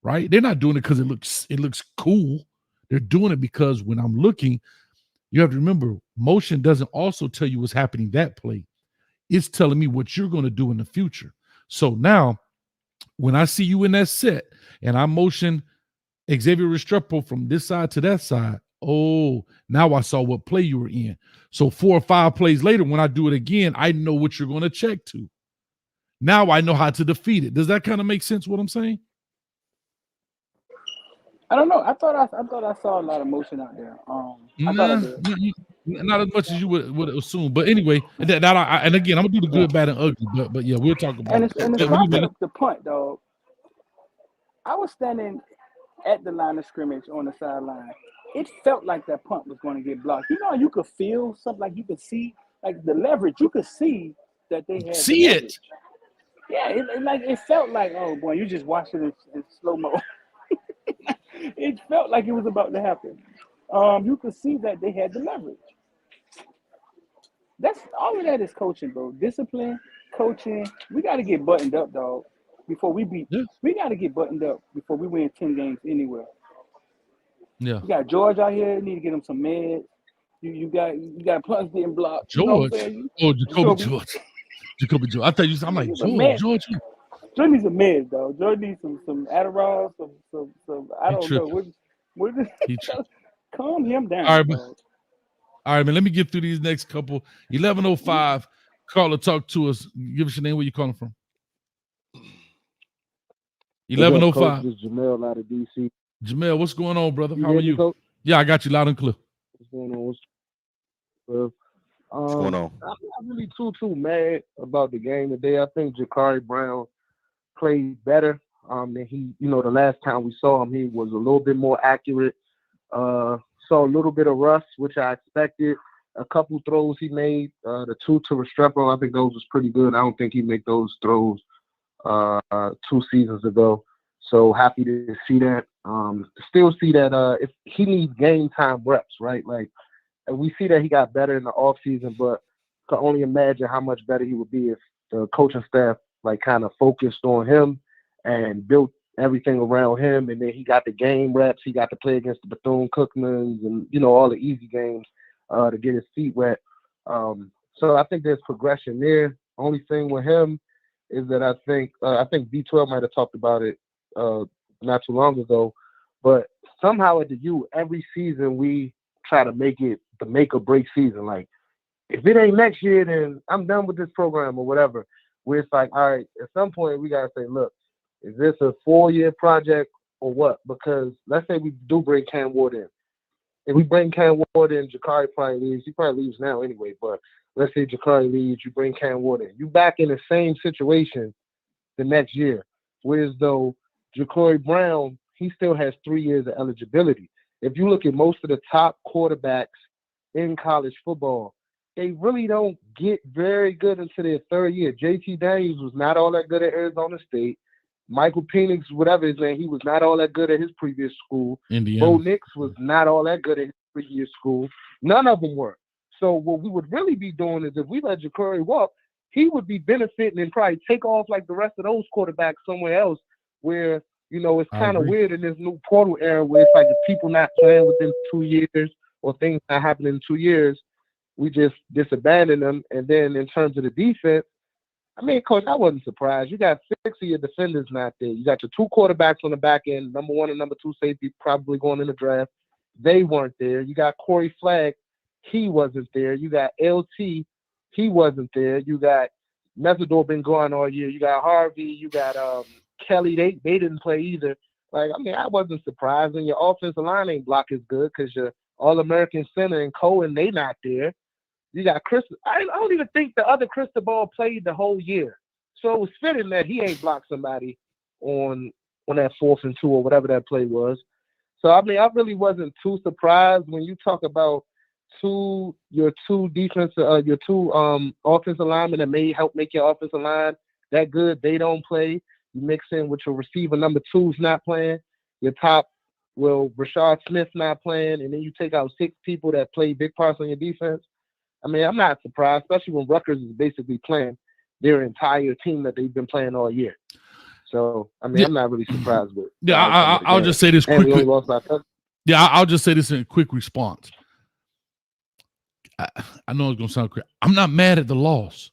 Right? They're not doing it because it looks cool. They're doing it because when I'm looking, you have to remember, motion doesn't also tell you what's happening that play. It's telling me what you're going to do in the future. So now, when I see you in that set, and I motion Xavier Restrepo from this side to that side, oh, now I saw what play you were in. So 4 or 5 plays later, when I do it again, I know what you're going to check to. Now I know how to defeat it. Does that kind of make sense what I'm saying? I don't know. I thought I saw a lot of motion out there. Not as much as you would assume. But anyway, and again, I'm gonna do the good, bad, and ugly. But yeah, we'll talk about And it. it's probably the punt, dog. I was standing at the line of scrimmage on the sideline. It felt like that punt was going to get blocked. You know, you could feel something, like you could see, like the leverage. You could see that they had see it. Yeah, it felt like, oh boy, you just watched it in slow mo. It felt like it was about to happen. You could see that they had the leverage. That's all of that is coaching, bro. Discipline, coaching. We got to get buttoned up, dog. Before we beat, we got to get buttoned up before we win 10 games anywhere. Yeah. You got George out here. You need to get him some meds. You got punts getting blocked. George. You know what I'm saying? Jacoby George. Jacoby George. I thought you. I'm like George. George needs some meds, though. George needs some Adderall, some I don't know. What calm him down. All right, man. Let me get through these next couple. 11:05. Caller, talk to us. Give us your name. Where you calling from? 11:05. This is Jamel out of DC. Jamel, what's going on, brother? How are you? Coach? Yeah, I got you loud and clear. What's going on? What's going on? I'm not really too mad about the game today. I think Ja'Carri Brown played better than he, the last time we saw him. He was a little bit more accurate. Saw a little bit of rust, which I expected. A couple throws he made, the 2 to Restrepo, I think those was pretty good. I don't think he'd make those throws 2 seasons ago. So happy to see that. Still see that if he needs game time reps, right? Like, we see that he got better in the offseason, but can only imagine how much better he would be if the coaching staff kind of focused on him and built everything around him. And then he got the game reps. He got to play against the Bethune-Cookmans and, all the easy games to get his feet wet. So I think there's progression there. Only thing with him is that I think B12 might have talked about it not too long ago, but somehow at the U, every season we try to make it the make or break season. Like, if it ain't next year, then I'm done with this program or whatever. Where it's like, all right, at some point we gotta say, look, is this a 4-year project or what? Because let's say we do bring Cam Ward in. If we bring Cam Ward in, Ja'Carri probably leaves. He probably leaves now anyway, but let's say Ja'Carri leaves, you bring Cam Ward in. You back in the same situation the next year. Whereas though Ja'Carri Brown, he still has 3 years of eligibility. If you look at most of the top quarterbacks in college football, they really don't get very good until their 3rd year. JT Daniels was not all that good at Arizona State. Michael Penix, whatever his name, he was not all that good at his previous school. Indiana. Bo Nix was not all that good at his previous school. None of them were. So what we would really be doing is if we let Ja'Carri walk, he would be benefiting and probably take off like the rest of those quarterbacks somewhere else where, it's kind of weird in this new portal era where it's like if people not playing within 2 years or things not happening in 2 years, we just disabandon them. And then in terms of the defense, I mean, Coach, I wasn't surprised. You got 6 of your defenders not there. You got your 2 quarterbacks on the back end, number 1 and number 2 safety probably going in the draft. They weren't there. You got Corey Flagg. He wasn't there. You got LT. He wasn't there. You got Mesidor been gone all year. You got Harvey. You got Kelly. They didn't play either. Like, I mean, I wasn't surprised. And your offensive line ain't block as good because your All-American center and Cohen, they not there. You got Chris. I don't even think the other Cristobal played the whole year. So it was fitting that he ain't blocked somebody on that 4th and 2 or whatever that play was. So, I mean, I really wasn't too surprised when you talk about your two offensive linemen that may help make your offensive line that good. They don't play. You mix in with your receiver number 2's not playing. Your top, Rashard Smith not playing. And then you take out 6 people that play big parts on your defense. I mean, I'm not surprised, especially when Rutgers is basically playing their entire team that they've been playing all year. So, I mean, I'm not really surprised with. Yeah, I'll just say this quickly. I'll just say this in a quick response. I know it's going to sound crazy. I'm not mad at the loss.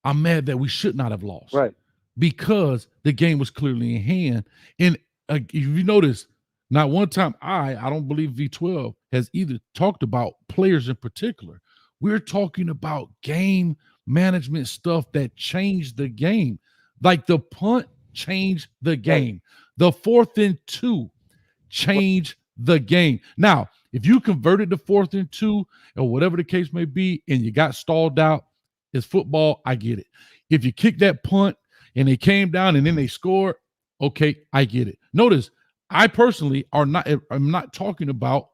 I'm mad that we should not have lost. Right. Because the game was clearly in hand. And if you notice, not one time I don't believe V12 has either talked about players in particular. We're talking about game management stuff that changed the game. Like the punt changed the game. The 4th and 2 changed the game. Now, if you converted the 4th and 2 or whatever the case may be, and you got stalled out, it's football. I get it. If you kick that punt and they came down and then they scored, okay, I get it. Notice, I personally I'm not talking about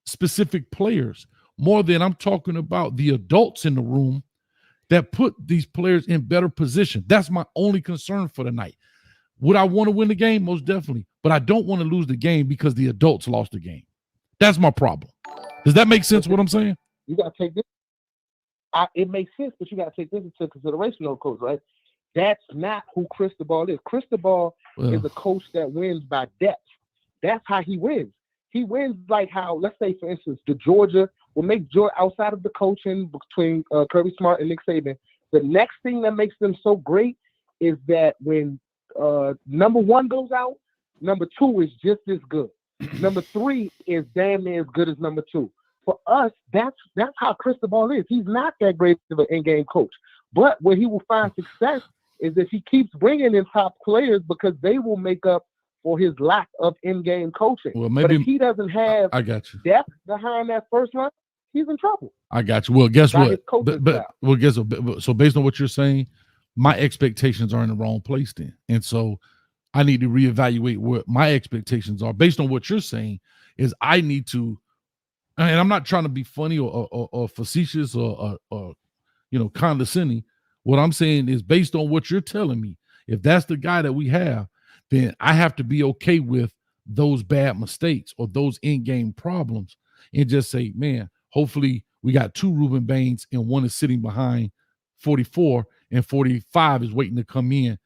specific players more than I'm talking about the adults in the room that put these players in better position. That's my only concern for the night. Would I want to win the game? Most definitely. But I don't want to lose the game because the adults lost the game. That's my problem. Does that make sense what I'm saying? You got to take this. It makes sense, but you got to take this into consideration, though, Coach, right? That's not who Cristobal is. Cristobal is a coach that wins by depth. That's how he wins. He wins like how, let's say, for instance, the Georgia will make Georgia, outside of the coaching between Kirby Smart and Nick Saban, the next thing that makes them so great is that when number 1 goes out, number 2 is just as good. Number 3 is damn near as good as number 2. For us, that's how Cristobal is. He's not that great of an in-game coach. But where he will find success is if he keeps bringing in top players because they will make up for his lack of in-game coaching. Well, maybe, but if he doesn't have I got you. depth behind that first line, he's in trouble. I got you. Well, guess what? Guess what? So based on what you're saying, my expectations are in the wrong place then. And so I need to reevaluate what my expectations are. Based on what you're saying is I need to, and I'm not trying to be funny or facetious or condescending. What I'm saying is based on what you're telling me, if that's the guy that we have, then I have to be okay with those bad mistakes or those in-game problems and just say, man, hopefully we got 2 Ruben Baines and 1 is sitting behind 44 and 45 is waiting to come in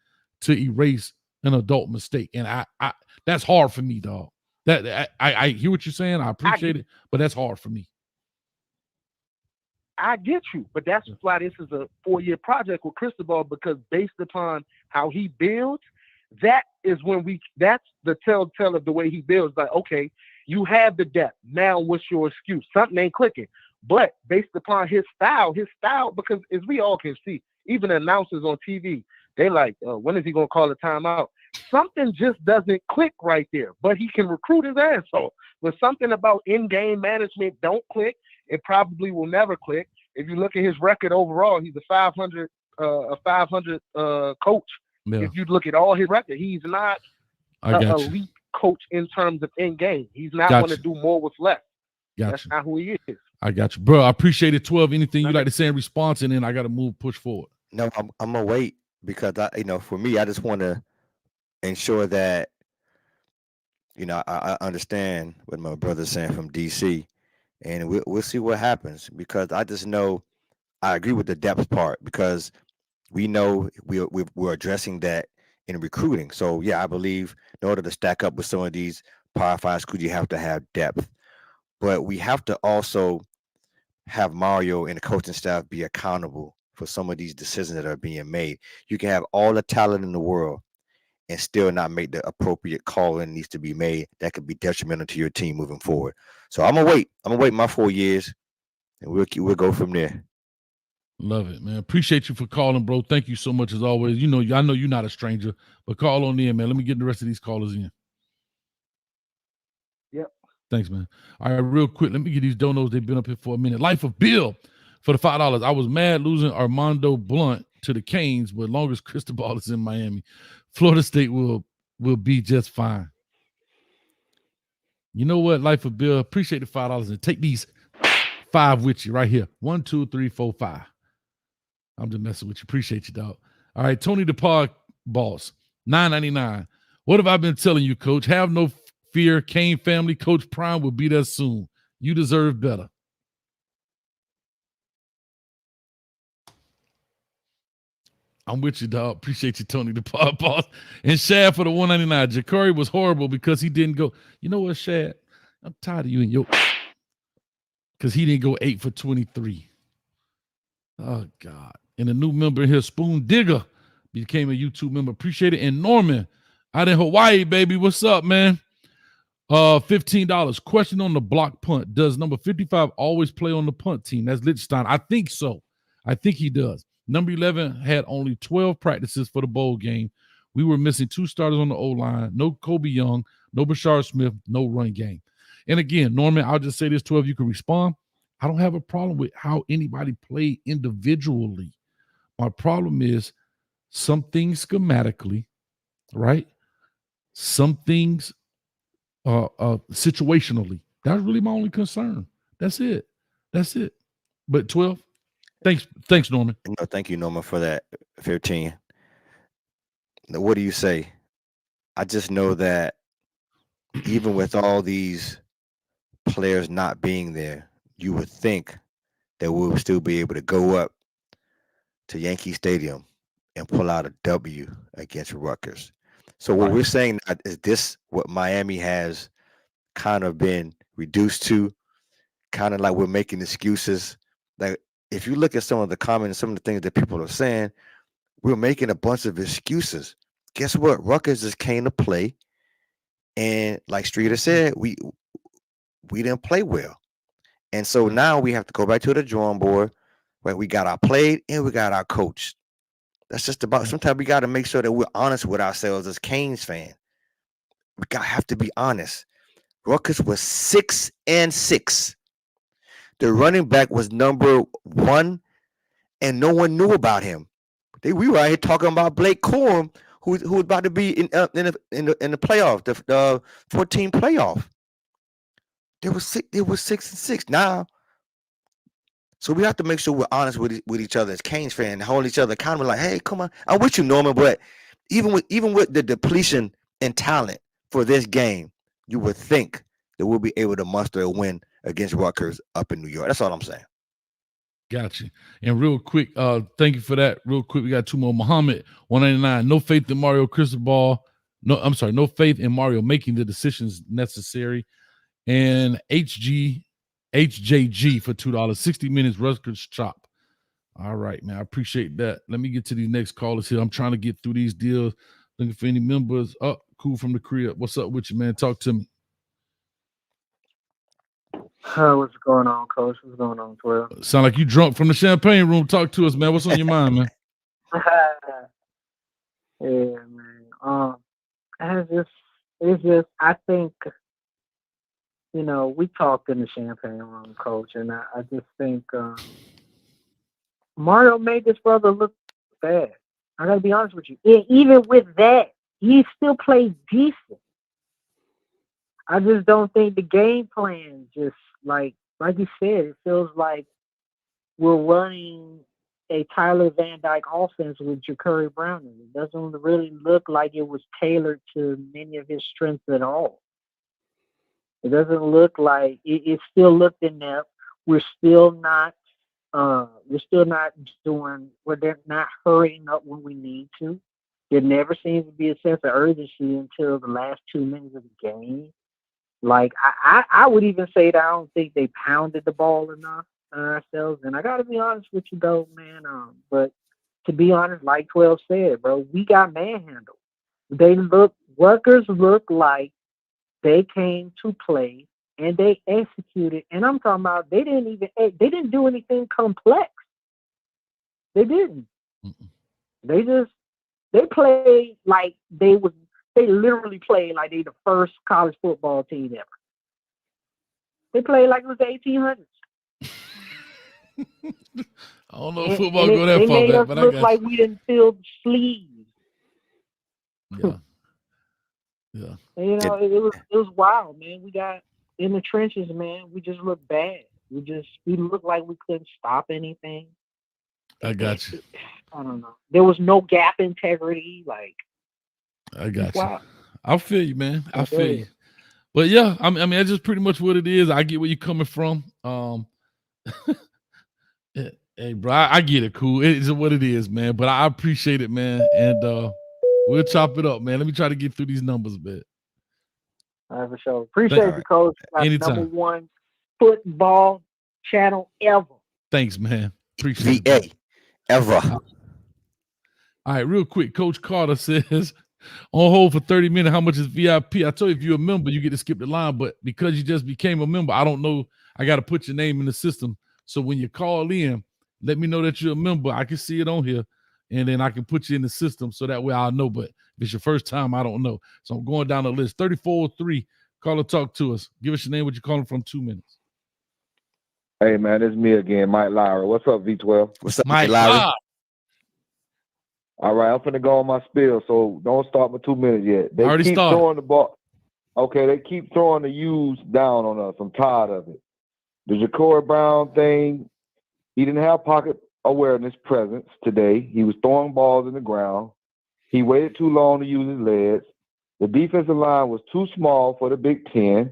to erase an adult mistake. And I that's hard for me, dog. That I hear what you're saying. I appreciate it, but that's hard for me. I get you, but that's why this is a 4-year project with Cristobal, because based upon how he builds, that's the telltale of the way he builds. Like, okay, you have the depth. Now what's your excuse? Something ain't clicking. But based upon his style, because as we all can see, even the announcers on TV, they like, when is he going to call a timeout? Something just doesn't click right there, but he can recruit his ass off. But something about in-game management don't click. It probably will never click. If you look at his record overall, he's a 500 coach. Yeah. If you look at all his record, he's not an elite coach in terms of in-game. He's not going to do more with less. That's not who he is. I got you, bro. I appreciate it. 12. Anything you like to say in response, and then I got to push forward. No, I'm gonna wait because for me, I just want to ensure that I understand what my brother's saying from DC, and we'll see what happens, because I just know I agree with the depth part, because we know we're addressing that in recruiting. So yeah, I believe in order to stack up with some of these Power 5 schools, you have to have depth, but we have to also have Mario and the coaching staff be accountable for some of these decisions that are being made. You can have all the talent in the world and still not make the appropriate call that needs to be made that could be detrimental to your team moving forward. So I'm gonna wait my 4 years, and we'll go from there. Love it, man. Appreciate you for calling, bro. Thank you so much as always. I know you're not a stranger, but call on in, man. Let me get the rest of these callers in. Yep. Thanks, man. All right, real quick, let me get these donos. They've been up here for a minute. Life of Bill. for the $5. I was mad losing Armando Blunt to the Canes, but as long as Cristobal is in Miami, Florida State will be just fine. You know what, Life of Bill? Appreciate the $5 and take these 5 with you right here. 1, 2, 3, 4, 5. I'm just messing with you. Appreciate you, dog. All right, Tony the Pod Boss, $9.99. What have I been telling you, Coach? Have no fear. Kane family, Coach Prime will be there soon. You deserve better. I'm with you, dog. Appreciate you, Tony the Pod Boss. And Shad for the $1.99. Ja'Cory was horrible because he didn't go. You know what, Shad? I'm tired of you and your because he didn't go 8 for 23. Oh, God. And a new member here, Spoon Digger, became a YouTube member. Appreciate it. And Norman out in Hawaii, baby. What's up, man? $15. Question on the block punt. Does number 55 always play on the punt team? That's Lichtenstein. I think so. I think he does. Number 11 had only 12 practices for the bowl game. We were missing 2 starters on the O-line. No Kobe Young, no Bashard Smith, no run game. And again, Norman, I'll just say this, 12, you can respond. I don't have a problem with how anybody played individually. My problem is some things schematically, right? Some things situationally. That's really my only concern. That's it. But 12, thanks, Norman. No, thank you, Norman, for that. 15. Now, what do you say? I just know that even with all these players not being there, you would think that we would still be able to go up to Yankee Stadium and pull out a W against Rutgers. So what we're saying is this what Miami has kind of been reduced to, kind of like we're making excuses. Like if you look at some of the comments, some of the things that people are saying, we're making a bunch of excuses. Guess what? Rutgers just came to play. And like Streeter said, we didn't play well. And so now we have to go back to the drawing board where we got our play and we got our coach. That's just about, sometimes we got to make sure that we're honest with ourselves as Canes fans. We have to be honest. Rutgers was 6-6. The running back was number 1, and no one knew about him. We were out here talking about Blake Corum, who was about to be in the playoff, the 14 playoff. It was 6-6 now. So we have to make sure we're honest with each other as Canes fans and hold each other accountable. Like, hey, come on, I'm with you, Norman. But even with the depletion in talent for this game, you would think that we'll be able to muster a win against Rutgers up in New York. That's all I'm saying. Got you. And real quick, thank you for that. Real quick, we got 2 more. Muhammad, 199. No faith in Mario Cristobal. No faith in Mario making the decisions necessary. And HJG for $2. 60 minutes Rutgers chop. All right, man. I appreciate that. Let me get to these next callers here. I'm trying to get through these deals. Looking for any members. Oh, cool from the crib. What's up with you, man? Talk to me. What's going on, Coach? What's going on, 12? Sound like you drunk from the champagne room. Talk to us, man. What's on your mind, man? Yeah, man. It's just I think, you know, we talked in the champagne room, Coach, and I just think Mario made this brother look bad. I gotta be honest with you. Even with that, he still plays decent. I just don't think the game plan just like you said, it feels like we're running a Tyler Van Dyke offense with Ja'Cory Brown. It doesn't really look like it was tailored to many of his strengths at all. It doesn't look like it still looked inept. We're not hurrying up when we need to. There never seems to be a sense of urgency until the last 2 minutes of the game. Like I would even say that I don't think they pounded the ball enough on ourselves. And I gotta be honest with you though, man. But to be honest, like 12 said, bro, we got manhandled. Rutgers look like they came to play and they executed. And I'm talking about they didn't do anything complex. They didn't. They played like they literally played like they the first college football team ever. They played like it was the 1800s. I don't know if And, football and go it, that they far made back, us but I look got like we didn't feel sleeves. you. Yeah. You know, it was wild, man. We got in the trenches, man. We just looked bad. We looked like we couldn't stop anything. I got you. I don't know. There was no gap integrity. Like, I got you. wow. I feel you, man. I feel you. But yeah, I mean, that's just pretty much what it is. I get where you're coming from. Hey, bro, I get it. Cool. It is what it is, man. But I appreciate it, man. And we'll chop it up, man. Let me try to get through these numbers a bit. All right, for sure. Appreciate you, Coach. Anytime. Number one football channel ever. Thanks, man. Appreciate it. Ever. All right, real quick. Coach Carter says, on hold for 30 minutes, how much is VIP? I told you if you're a member, you get to skip the line. But because you just became a member, I don't know. I got to put your name in the system. So when you call in, let me know that you're a member. I can see it on here. And then I can put you in the system so that way I'll know. But if it's your first time, I don't know. So I'm going down the list. 3403, call or talk to us. Give us your name, what you're calling from, 2 minutes. Hey, man, it's me again, Mike Lowry. What's up, V12? What's up, Mike Lowry? All right, I'm finna go on my spiel, so don't start my 2 minutes yet. They already keep started. throwing the ball. Okay, they keep throwing the U's down on us. I'm tired of it. The Ja'Cory Brown thing, he didn't have pocket awareness presence today. He was throwing balls in the ground. He waited too long to use his legs. The defensive line was too small for the Big Ten.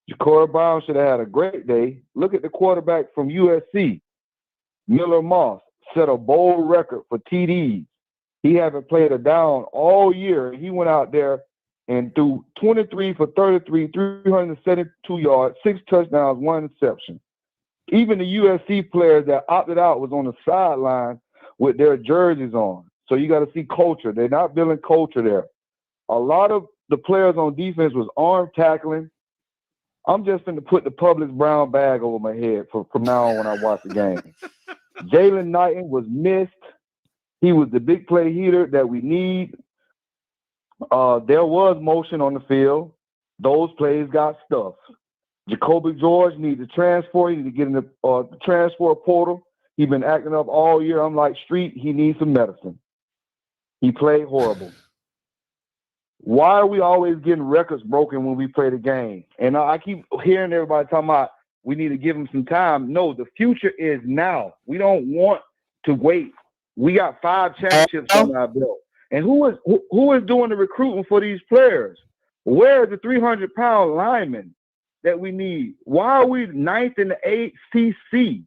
Ja'Cory Brown should have had a great day. Look at the quarterback from USC, Miller Moss, set a bold record for TDs. He haven't played a down all year. He went out there and threw 23 for 33, 372 yards, 6 touchdowns, 1 interception. Even the USC players that opted out was on the sideline with their jerseys on. So you got to see culture. They're not building culture there. A lot of the players on defense was arm tackling. I'm just going to put the Publix brown bag over my head from now on when I watch the game. Jalen Knighton was missed. He was the big play heater that we need. There was motion on the field. Those plays got stuffed. Jacoby George needs to transfer. He needs to get in the transfer portal. He's been acting up all year. I'm like, Street, he needs some medicine. He played horrible. Why are we always getting records broken when we play the game? And I keep hearing everybody talking about we need to give him some time. No, the future is now. We don't want to wait. We got 5 championships on our belt. And who is doing the recruiting for these players? Where is the 300-pound lineman that we need? Why are we 9th in the ACC?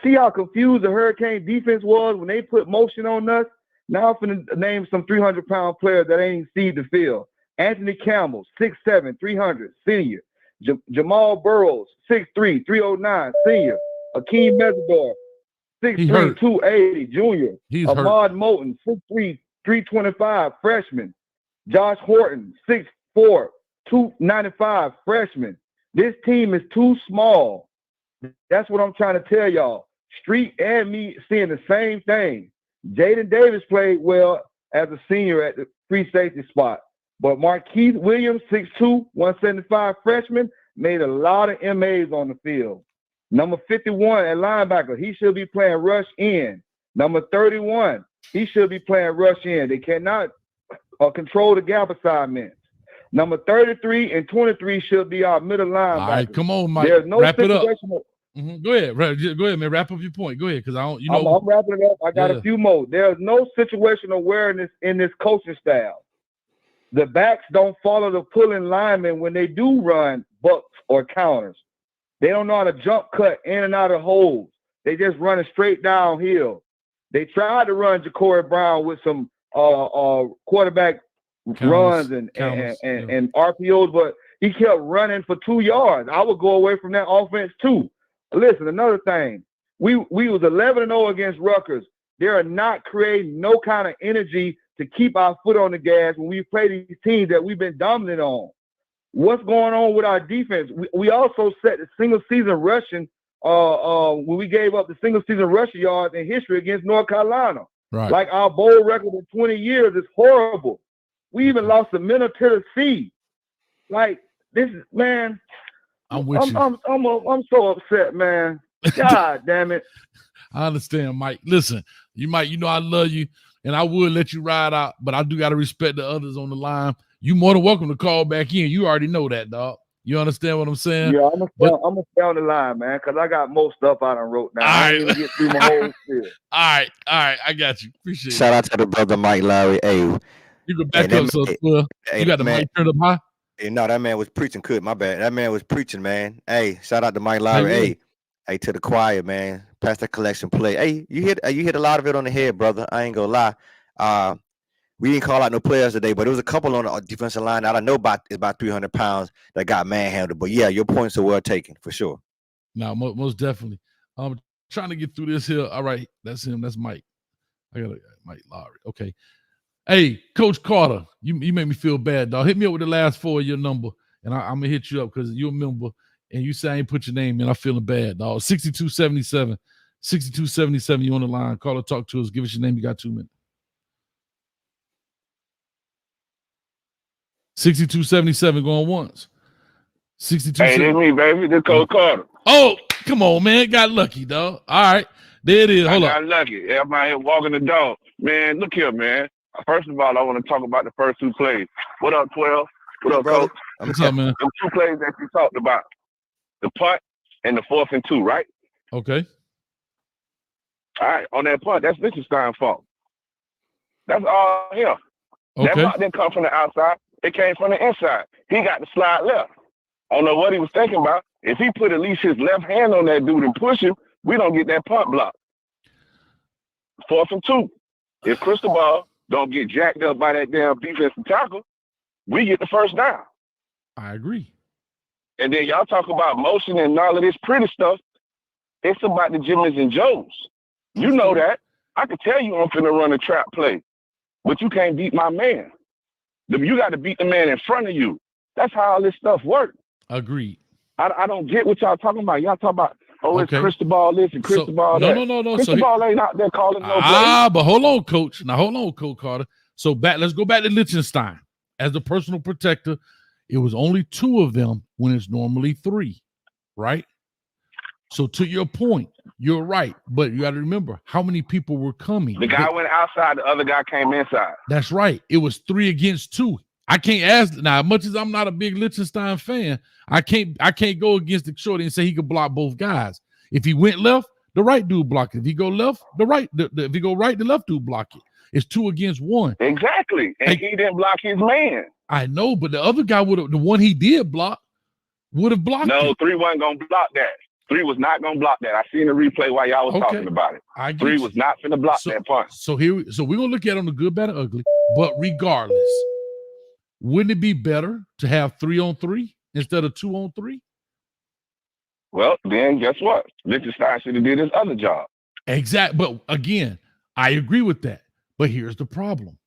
See how confused the Hurricane defense was when they put motion on us? Now I'm going to name some 300-pound players that ain't see the field. Anthony Campbell, 6'7", 300, senior. Jamal Burrows, 6'3", 309, senior. Akeem Mesidor, 6'3", 280, junior. Ahmad Moulton, 6'3", 325, freshman. Josh Horton, 6'4", 295, freshman. This team is too small. That's what I'm trying to tell y'all. Street and me seeing the same thing. Jaden Davis played well as a senior at the free safety spot. But Marquise Williams, 6'2", 175 freshman, made a lot of MAs on the field. Number 51 at linebacker, he should be playing rush in. Number 31, he should be playing rush in. They cannot control the gap assignments. Number 33 and 23 should be our middle linebacker. All right, come on, Mike. There's no wrap it up. situational. Go ahead, man. Wrap up your point. Go ahead, because I don't. I'm wrapping it up. I got a few more. There's no situational awareness in this coaching staff. The backs don't follow the pulling linemen when they do run bucks or counters. They don't know how to jump cut in and out of holes. They just running straight downhill. They tried to run Ja'Cory Brown with some quarterback runs and RPOs, but he kept running for 2 yards. I would go away from that offense too. Listen, another thing, we was 11-0 against Rutgers. They are not creating no kind of energy to keep our foot on the gas when we play these teams that we've been dominant on. What's going on with our defense? We also set the single season rushing when we gave up the single season rushing yards in history against North Carolina. Right. Like our bowl record in 20 years is horrible. We even lost the Middle Tennessee. Like this is, man. I'm with you. I'm so upset, man. God damn it. I understand, Mike. Listen, you know I love you, and I would let you ride out, but I do got to respect the others on the line. You more than welcome to call back in. You already know that, dog. You understand what I'm saying? Yeah, I'm gonna stay on the line, man, because I got most stuff I done wrote down. I ain't even get through my whole spiel. All right, I got you. Appreciate it. Shout out to the brother Mike Lowry. Hey, you can back up, so you got the mic turned up high. Hey, no, that man was preaching. My bad. That man was preaching, man. Hey, shout out to Mike Lowry. Hey, to the choir, man. Pass the collection play. Hey, you hit a lot of it on the head, brother. I ain't gonna lie. We didn't call out no players today, but there was a couple on the defensive line that I know about 300 pounds that got manhandled. But yeah, your points are well taken for sure. No, most definitely. I'm trying to get through this here. All right, that's him. That's Mike. I got Mike Lowry. Okay. Hey, Coach Carter, you made me feel bad, dog. Hit me up with the last 4 of your number, and I'm gonna hit you up because you're a member, and you say I ain't put your name in. I'm feeling bad, dog. 6277. 6277, you on the line. Call or talk to us. Give us your name. You got 2 minutes. 6277 going once. 62. Hey, this me, baby. This Coach Carter. Oh, come on, man. Got lucky, dog. All right. There it is. Hold I on. got lucky. I'm out here walking the dog. Man, look here, man. First of all, I want to talk about the first 2 plays. What up, 12? What up, brother? Coach? What's up, man? The 2 plays that you talked about. The punt and the 4th and 2, right? Okay. All right. On that punt, that's Lichtenstein's fault. That's all him. Okay. That block didn't come from the outside. It came from the inside. He got the slide left. I don't know what he was thinking about. If he put at least his left hand on that dude and push him, we don't get that punt block. 4th and 2. If Cristobal don't get jacked up by that damn defensive tackle, we get the first down. I agree. And then y'all talk about motion and all of this pretty stuff. It's about the Jimmys and Joes. You know that. I can tell you I'm finna run a trap play, but you can't beat my man. You got to beat the man in front of you. That's how all this stuff works. Agreed. I don't get what y'all talking about. Y'all talking about, it's Cristobal this and Cristobal that. No. Cristobal ain't out there calling no plays. But hold on, Coach. Now, hold on, Coach Carter. So let's go back to Lichtenstein. As the personal protector, it was only 2 of them when it's normally 3, right? So to your point, you're right. But you got to remember how many people were coming. The guy went outside, the other guy came inside. That's right. It was 3 against 2. I can't ask now. As much as I'm not a big Lichtenstein fan, I can't go against the shorty and say he could block both guys. If he went left, the right dude block it. If he go left, the right. If he go right, the left dude block it. It's 2 against 1. Exactly, and he didn't block his man. I know, but the other guy would have. The one he did block would have blocked. No, it. 3 wasn't gonna block that. 3 was not gonna block that. I seen the replay while y'all was talking about it. 3 was not finna block that punt. So we're gonna look at it on the good, bad, and ugly. But regardless, wouldn't it be better to have 3-on-3 instead of 2-on-3? Well, then guess what? Lichtenstein should have did his other job. Exactly. But again, I agree with that. But here's the problem.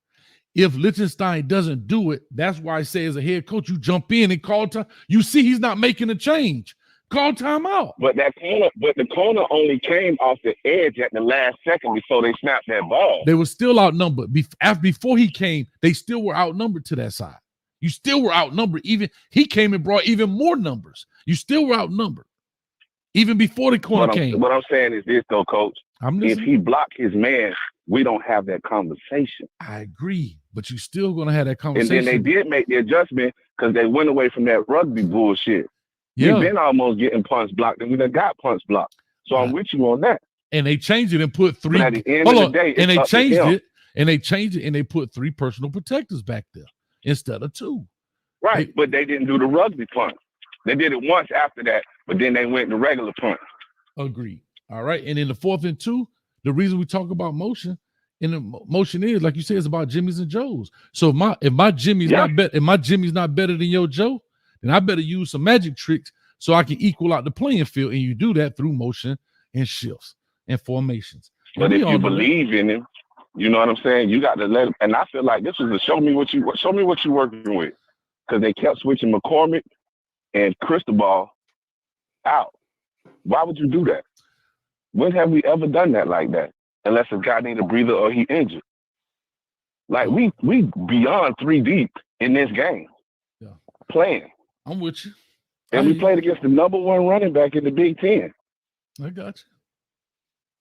If Lichtenstein doesn't do it, that's why I say as a head coach, you jump in and call time. You see he's not making a change. Call timeout. But the corner only came off the edge at the last second before they snapped that ball. They were still outnumbered. Before he came, they still were outnumbered to that side. You still were outnumbered. Even he came and brought even more numbers. You still were outnumbered. Even before the corner came. What I'm saying is this, though, Coach. If he blocked his man, we don't have that conversation. I agree, but you're still going to have that conversation. And then they did make the adjustment because they went away from that rugby bullshit. Yeah. We've been almost getting punch blocked, and we done got punch blocked. So I'm with you on that. And they changed it and put 3. But at the end of the day, and they changed it, and they changed it, and they put 3 personal protectors back there instead of 2. Right, but they didn't do the rugby punt. They did it once after that, but then they went to regular punt. Agreed. All right, and in the 4th and 2, the reason we talk about motion, and the motion is like you say, it's about Jimmys and Joes. So if my Jimmy's not better than your Joe, then I better use some magic tricks so I can equal out the playing field. And you do that through motion and shifts and formations. But if you believe in him, you know what I'm saying? You got to let him. And I feel like this was a show me what you're working with, because they kept switching McCormick and Cristobal out. Why would you do that? When have we ever done that like that? Unless a guy need a breather or he injured. Like we beyond 3 deep in this game. Yeah. Playing. I'm with you. And we played against the #1 running back in the Big Ten. I got you.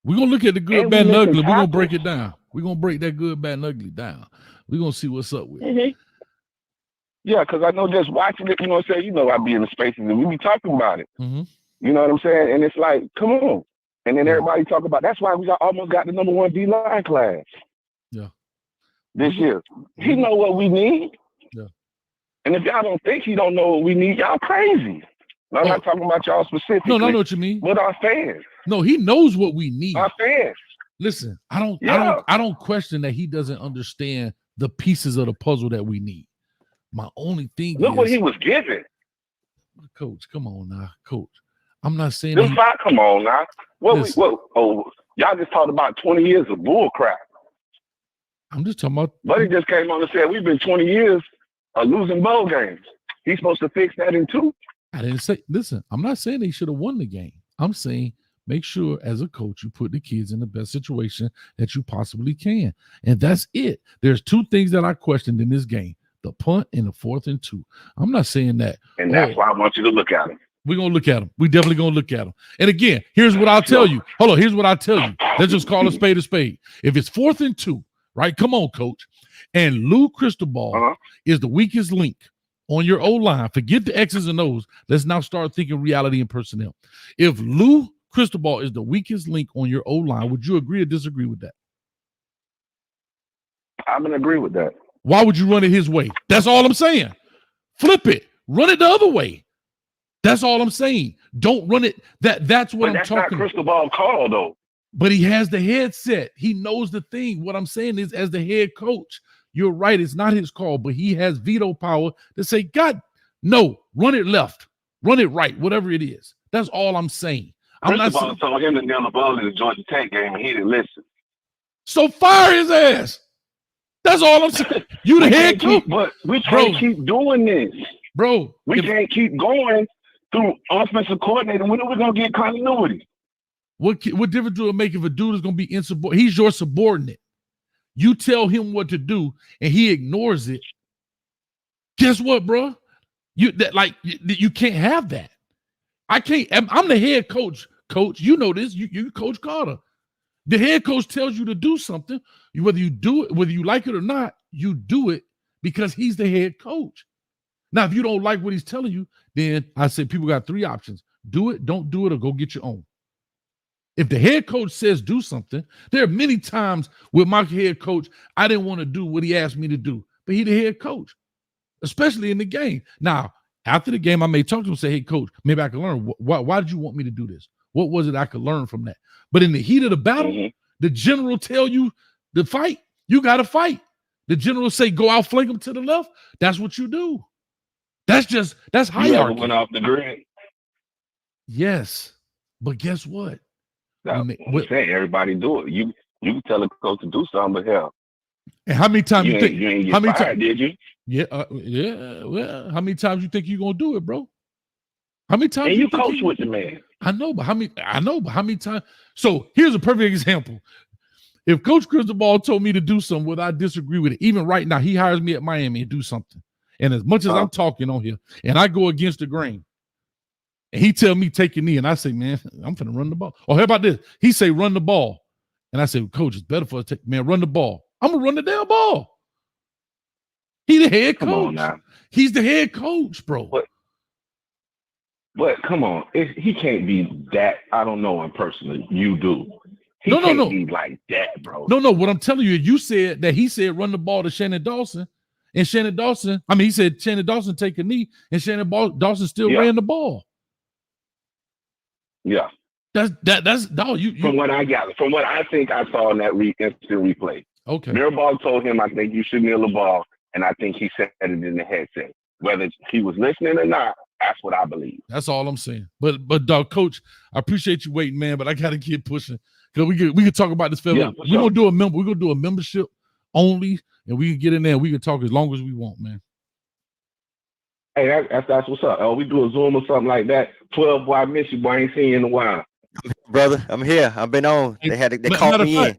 We're going to look at the good, And bad, we and ugly. missing We're going to break tackles. it down. We're going to break that good, bad, and ugly down. We're going to see what's up with it. Mm-hmm. Yeah, because I know just watching it, you know what I'm saying? You know, I be in the spaces and we be talking about it. Mm-hmm. You know what I'm saying? And it's like, come on. And then everybody talk about, that's why we almost got the number 1 D-line class. Yeah. This year. He know what we need. Yeah. And if y'all don't think he don't know what we need, y'all crazy. I'm not talking about y'all specifically. No, I know what you mean. But our fans. No, he knows what we need. Our fans. Listen, I don't question that he doesn't understand the pieces of the puzzle that we need. My only thing Look is, what he was given. Coach, come on now, Coach. I'm not saying come on now. Y'all just talked about 20 years of bull crap. I'm just talking about. Buddy just came on and said we've been 20 years of losing bowl games. He's supposed to fix that in 2. I didn't say. Listen, I'm not saying they should have won the game. I'm saying make sure as a coach you put the kids in the best situation that you possibly can, and that's it. There's 2 things that I questioned in this game: the punt and the 4th and 2. I'm not saying that, and that's why I want you to look at them. We're going to look at them. We definitely going to look at them. And again, here's what I'll tell you. Hold on. Here's what I'll tell you. Let's just call a spade a spade. If it's 4th and 2, right? Come on, Coach. And Lou Cristobal is the weakest link on your O-line. Forget the X's and O's. Let's now start thinking reality and personnel. If Lou Cristobal is the weakest link on your O-line, would you agree or disagree with that? I'm going to agree with that. Why would you run it his way? That's all I'm saying. Flip it. Run it the other way. That's all I'm saying. Don't run it. That's what I'm talking about. That's not Cristobal call, though. But he has the headset. He knows the thing. What I'm saying is, as the head coach, you're right. It's not his call, but he has veto power to say, God, no, run it left, run it right, whatever it is. That's all I'm saying. Cristobal told him to nail the ball in the Georgia Tech game, and he didn't listen. So fire his ass. That's all I'm saying. You the head coach. But we can't keep doing this. Bro. We can't keep going through offensive coordinator. When are we going to get continuity? What difference do it make if a dude is going to be insubordinate? He's your subordinate. You tell him what to do, and he ignores it. Guess what, bro? You can't have that. I can't. I'm the head coach. Coach, you know this. You Coach Carter. The head coach tells you to do something. Whether you do it, whether you like it or not, you do it because he's the head coach. Now, if you don't like what he's telling you, then I say people got 3 options: do it, don't do it, or go get your own. If the head coach says do something, there are many times with my head coach, I didn't want to do what he asked me to do, but he's the head coach, especially in the game. Now, after the game, I may talk to him and say, hey, coach, maybe I can learn. Why did you want me to do this? What was it I could learn from that? But in the heat of the battle, the general tell you to fight, you got to fight. The general say, go out, flank him to the left. That's what you do. That's hierarchy. You ever went off the grid? Yes. But guess what? I'm saying everybody do it. You can tell a coach to do something, but hell. And how many times you think you ain't get fired, did you? Yeah, well, how many times you think you're gonna do it, bro? How many times? And you coach with the man. I know, but how many times? So here's a perfect example. If Coach Cristobal told me to do something, would I disagree with it? Even right now, he hires me at Miami and do something. And as much as I'm talking on here, and I go against the grain, and he tell me take your knee, and I say, man, I'm finna run the ball. Or how about this? He say run the ball, and I say, Coach, it's better for us to run the ball. I'm gonna run the damn ball. He the head coach. Come on now. He's the head coach, bro. But come on, he can't be that. I don't know him personally. You do. He can't be like that, bro. No. What I'm telling you said that he said run the ball to Shannon Dawson, and Shannon Dawson. I mean, he said Shannon Dawson take a knee, and Shannon Dawson still ran the ball. Yeah. That's dog. You from what I got, from what I think I saw in that instant replay. Okay. Mirabal told him, I think you should kneel the ball, and I think he said it in the headset. Whether he was listening or not, that's what I believe. That's all I'm saying. But dog, Coach, I appreciate you waiting, man. But I gotta keep pushing because we can talk about this fella. Yeah, we're gonna do a membership only, and we can get in there and we can talk as long as we want, man. Hey, that's what's up. Oh, we do a Zoom or something like that. 12, boy, I miss you, boy. I ain't seen you in a while. Brother, I'm here. I've been on. They called me in.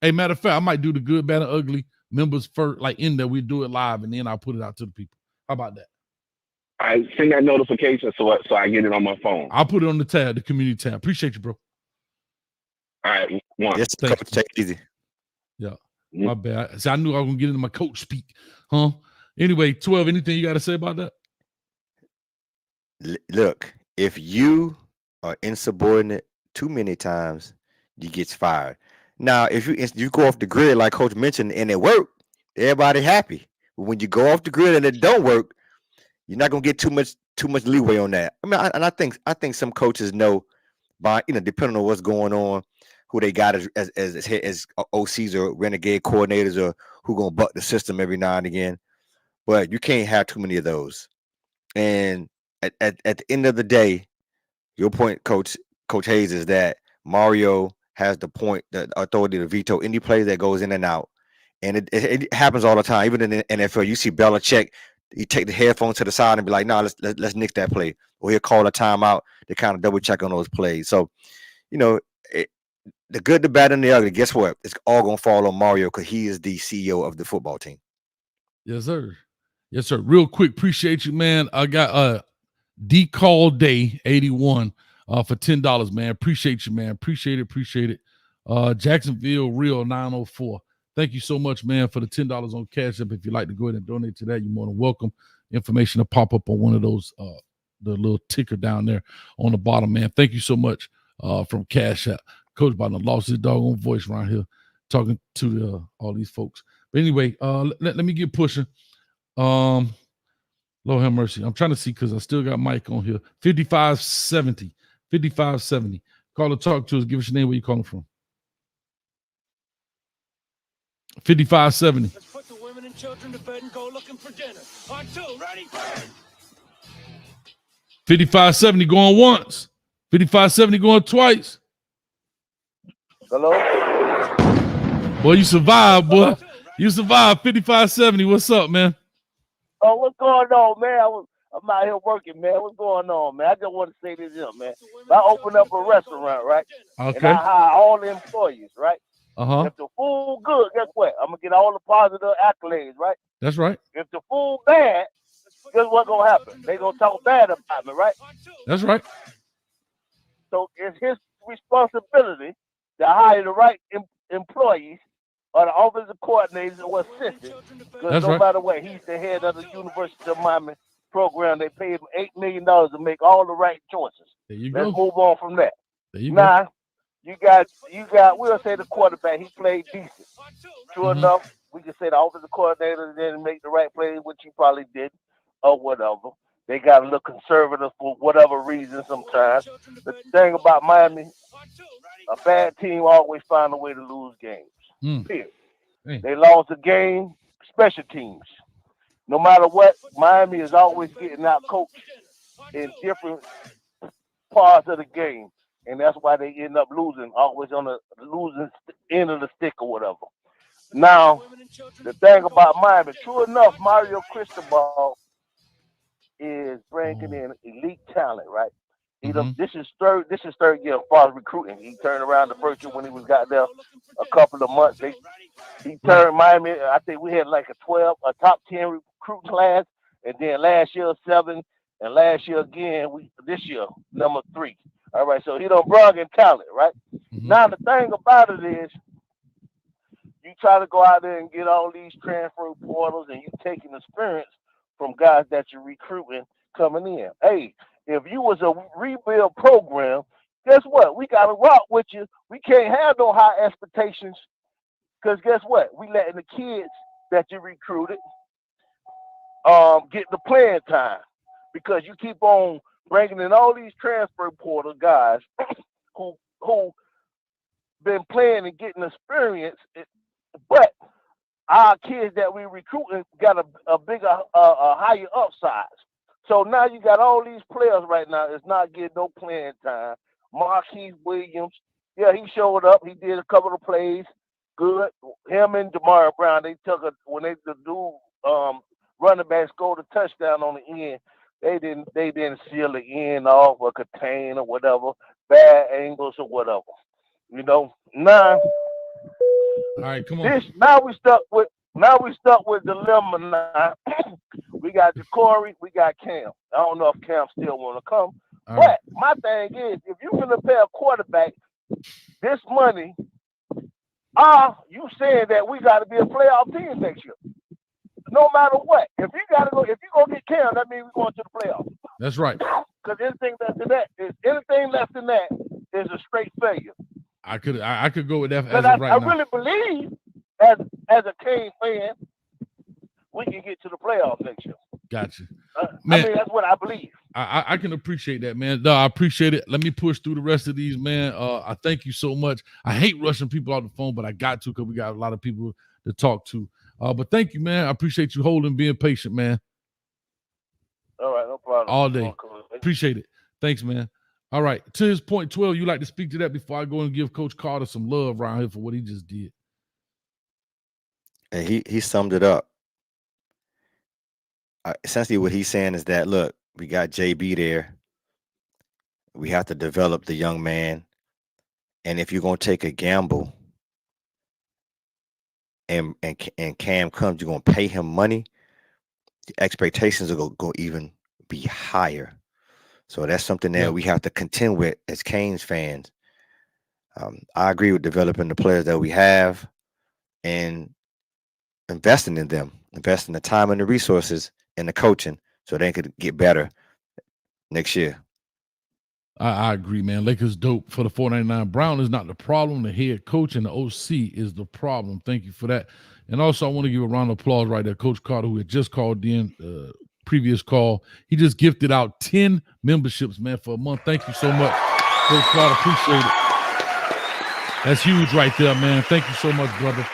Hey, matter of fact, I might do the good, bad, and ugly members first, like in there. We do it live, and then I'll put it out to the people. How about that? I send that notification so I get it on my phone. I'll put it on the tab, the community tab. Appreciate you, bro. All right, one. Yes, Thank Coach, take it easy. Yeah, my bad. See, I knew I was gonna get into my coach speak, huh? Anyway, 12. Anything you got to say about that? Look, if you are insubordinate too many times, you get fired. Now, if you go off the grid like Coach mentioned and it worked, everybody happy. But when you go off the grid and it don't work, you're not gonna get too much leeway on that. I mean, I think some coaches know by depending on what's going on, who they got as OCs or renegade coordinators or who gonna buck the system every now and again. But you can't have too many of those. And at the end of the day, your point, Coach Hayes, is that Mario has the authority to veto any play that goes in and out. And it happens all the time. Even in the NFL, you see Belichick, he take the headphones to the side and be like, "No, let's nix that play," or he'll call a timeout to kind of double check on those plays. So, the good, the bad, and the ugly. Guess what? It's all gonna fall on Mario because he is the CEO of the football team. Yes, sir. Yes, sir. Real quick, appreciate you, man. I got D-Call Day 81 for $10, man. Appreciate you, man. Appreciate it. Jacksonville Real 904. Thank you so much, man, for the $10 on Cash App. If you'd like to go ahead and donate to that, you're more than welcome. Information will pop up on one of those, the little ticker down there on the bottom, man. Thank you so much from Cash App. Coach Biden lost his doggone voice around here talking to all these folks. But anyway, let me get pushing. Lord have mercy. I'm trying to see because I still got Mike on here. 5570. Call or talk to us. Give us your name. Where you calling from? 5570. Let's put the women and children to bed and go looking for dinner. On two, ready, burn. 5570 going once. 5570 going twice. Hello? Boy, you survived, boy. You survived. 5570. What's up, man? Oh, what's going on, man? I'm out here working, man. What's going on, man? I just want to say this here, man. If I open up a restaurant, right? Okay. And I hire all the employees, right? Uh-huh. If the food good, guess what? I'm gonna get all the positive accolades, right? That's right. If the food bad, guess what's gonna happen? They gonna talk bad about me, right? That's right. So it's his responsibility to hire the right employees or the offensive coordinators or assistants. Because no matter what, he's the head of the University of Miami program. They paid him $8 million to make all the right choices. There you Let's go. move on from that. There you now, go. you got. We'll say the quarterback. He played decent. True enough. We can say the offensive coordinator didn't make the right play, which he probably did, or whatever. They got a little conservative for whatever reason sometimes. The thing about Miami, a bad team always find a way to lose games. Period. They lost a game, special teams. No matter what, Miami is always getting out coached in different parts of the game. And that's why they end up losing, always on the losing end of the stick or whatever. Now, the thing about Miami, true enough, Mario Cristobal is bringing in elite talent, right? This is third year of far recruiting. He turned around the first year when he got there a couple of months. He turned Miami. I think we had like a top 10 recruit class, and then last year 7, and last year again. This year number 3. All right, so he don't brag in talent, right? Now the thing about it is, you try to go out there and get all these transfer portals, and you taking experience from guys that you're recruiting coming in. Hey, if you was a rebuild program, guess what? We got to rock with you. We can't have no high expectations because guess what? We letting the kids that you recruited get the playing time because you keep on bringing in all these transfer portal guys who been playing and getting experience, but our kids that we recruiting got a bigger, a higher upside. So now you got all these players right now that's not getting no playing time. Marquise Williams, yeah, he showed up. He did a couple of plays. Good. Him and Jamar Brown, they took when they do running back scored a touchdown on the end. They didn't seal the end off or contain or whatever, bad angles or whatever. You know, now. All right, come on. Now we stuck with dilemma now. We got Ja'Cory, we got Cam. I don't know if Cam still want to come. But my thing is, if you're going to pay a quarterback this money, you saying that we got to be a playoff team next year? No matter what. If you go get Cam, that means we're going to the playoffs. That's right. Because anything less than that is a straight failure. I could go with that Because as of right I now. really believe, as a Kane fan, we can get to the playoffs next year. Gotcha. Man, I mean, that's what I believe. I can appreciate that, man. No, I appreciate it. Let me push through the rest of these, man. I thank you so much. I hate rushing people off the phone, but I got to because we got a lot of people to talk to. But thank you, man. I appreciate you holding, being patient, man. All right, no problem. All day. Appreciate it. Thanks, man. All right. To his point 12, you like to speak to that before I go and give Coach Carter some love around here for what he just did. And he summed it up. Essentially, what he's saying is that, look, we got JB there. We have to develop the young man. And if you're going to take a gamble and Cam comes, you're going to pay him money, the expectations are going to even be higher. So that's something that we have to contend with as Canes fans. I agree with developing the players that we have and investing in them, investing the time and the resources and the coaching so they could get better next year. I agree, man. Lakers dope for the 499. Brown is not the problem. The head coach and the OC is the problem. Thank you for that. And also, I want to give a round of applause right there. Coach Carter, who had just called in previous call, he just gifted out 10 memberships, man, for a month. Thank you so much, Coach Carter. Appreciate it. That's huge right there, man. Thank you so much, brother.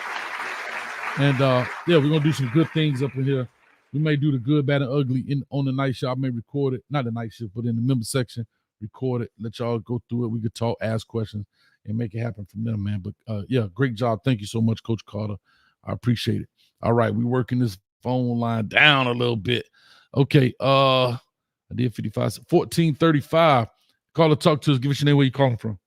And we're gonna do some good things up in here. We may do the good, bad, and ugly on the night show. I may record it, not the night shift, but in the member section, record it, let y'all go through it. We could talk, ask questions, and make it happen from there, man. But great job. Thank you so much, Coach Carter. I appreciate it. All right, we're working this phone line down a little bit. Okay, I did 55, 1435. Caller, talk to us. Give us your name, where you calling from.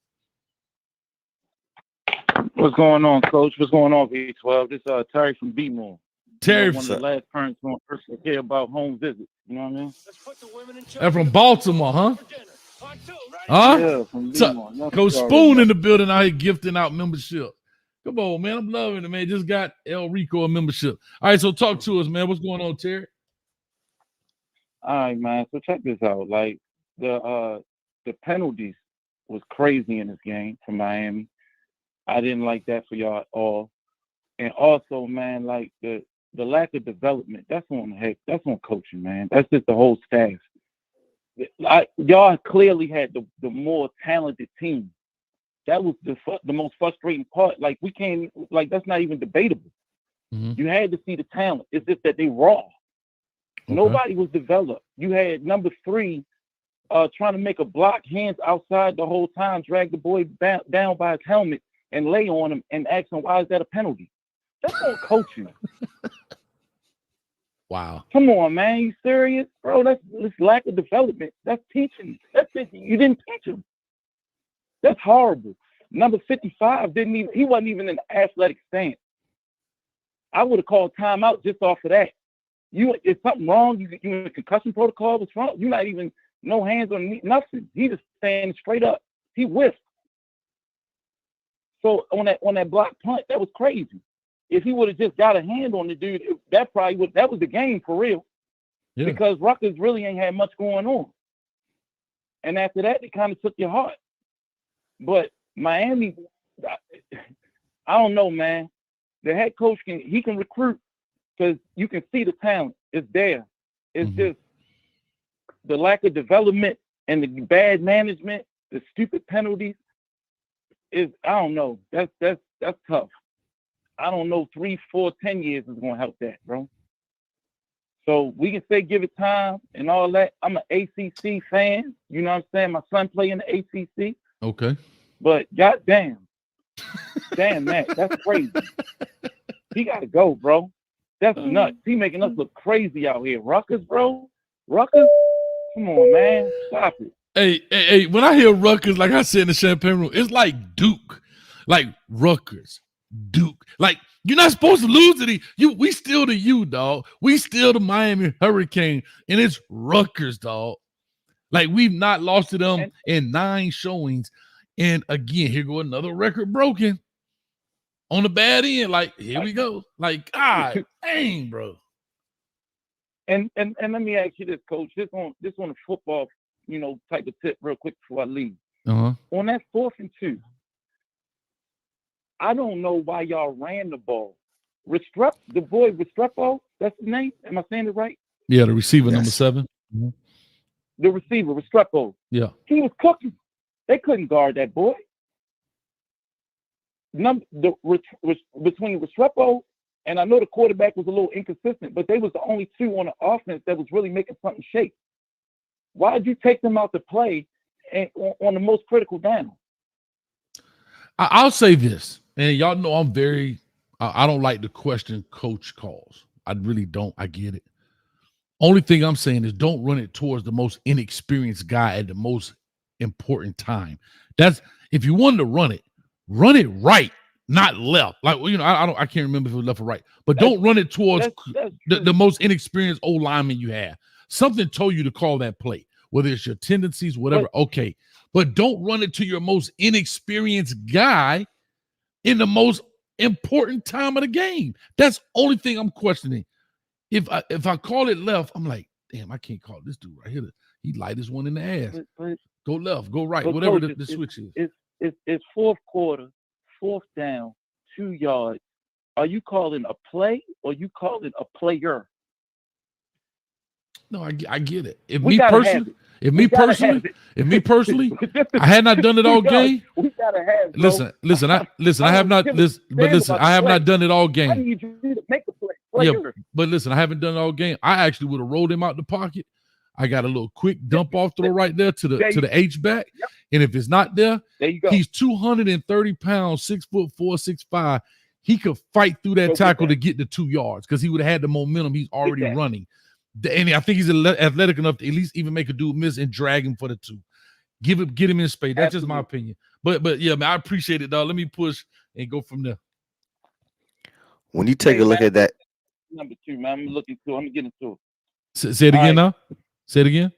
What's going on, Coach? What's going on, V12? This is Terry from B-Moon. Terry, one of the last parents going to care about home visits. You know what I mean? They're from Baltimore, huh? Yeah, from B-Moon. Coach Spoon in the building out here gifting out membership. Come on, man. I'm loving it, man. Just got El Rico a membership. All right, so talk to us, man. What's going on, Terry? All right, man. So check this out. Like the penalties was crazy in this game for Miami. I didn't like that for y'all at all. And also, man, like the lack of development, that's on coaching, man. That's just the whole staff. Y'all clearly had the more talented team. That was the most frustrating part. Like we can't, like that's not even debatable. Mm-hmm. You had to see the talent. It's just that they raw. Okay. Nobody was developed. You had number 3 trying to make a block, hands outside the whole time, drag the boy down by his helmet and lay on him and ask him, why is that a penalty? That's not coaching. Wow. Come on, man. You serious? Bro, that's lack of development. That's teaching. That's it. You didn't teach him. That's horrible. Number 55 he wasn't even in the athletic stance. I would have called timeout just off of that. Is something wrong? You in a concussion protocol? What's wrong? You're not even no hands on knee, nothing. He just standing straight up. He whiffed. So on that block punt, that was crazy. If he would have just got a hand on the dude, that was the game for real. Yeah. Because Rutgers really ain't had much going on. And after that, it kind of took your heart. But Miami, I don't know, man. The head coach can recruit because you can see the talent. It's there. It's just the lack of development and the bad management, the stupid penalties. I don't know. That's tough. I don't know. 3, 4, 10 years is gonna help that, bro. So we can say give it time and all that. I'm an ACC fan. You know what I'm saying? My son play in the ACC. Okay. But goddamn, that's crazy. He gotta go, bro. That's nuts. He making us look crazy out here. Rutgers, bro. Rutgers. Come on, man. Stop it. Hey, when I hear Rutgers, like I said in the Champagne Room, it's like Duke. Like Rutgers, Duke. Like, you're not supposed to lose to we still the U, dog. We still the Miami Hurricane, and it's Rutgers, dog. Like, we've not lost to them in 9 showings And again, here go another record broken on the bad end. Like, here we go. Like, God dang, bro. And let me ask you this, Coach. This on a football, type of tip real quick before I leave. Uh-huh. On that 4th and 2, I don't know why y'all ran the ball. Restrepo, that's his name? Am I saying it right? Yeah, the receiver, number 7. Mm-hmm. The receiver, Restrepo. Yeah. He was cooking. They couldn't guard that boy. Between Restrepo and I know the quarterback was a little inconsistent, but they was the only two on the offense that was really making something shake. Why did you take them out to play on the most critical down? I'll say this, and y'all know I'm I don't like to question coach calls. I really don't. I get it. Only thing I'm saying is don't run it towards the most inexperienced guy at the most important time. That's if you wanted to run it right, not left. Like, I can't remember if it was left or right, but don't run it towards the most inexperienced old lineman you have. Something told you to call that play, whether it's your tendencies, whatever. Okay, but don't run it to your most inexperienced guy in the most important time of the game. That's the only thing I'm questioning. If I call it left, I'm like, damn, I can't call this dude right here. He light this one in the ass. Go left, go right, whatever the switch is. It's 4th quarter, 4th down, 2 yards. Are you calling a play or you calling a player? No, I get it. If me personally, I had not done it all game. We gotta have. Listen. I have not. I have not done it all game. I need you to make a play. Yeah, but listen, I haven't done it all game. I actually would have rolled him out the pocket. I got a little quick dump off throw right there to the H back, and if it's not there you go. He's 230 pounds, 6'4", 6'5". He could fight through that tackle to get the 2 yards because he would have had the momentum. He's already running. And I think he's athletic enough to at least even make a dude miss and drag him for the 2. Get him in space. That's just my opinion. But yeah, man, I appreciate it, dog. Let me push and go from there. When you take a look at that, number 2, man, I'm gonna get into it. Say it again now. Say it again.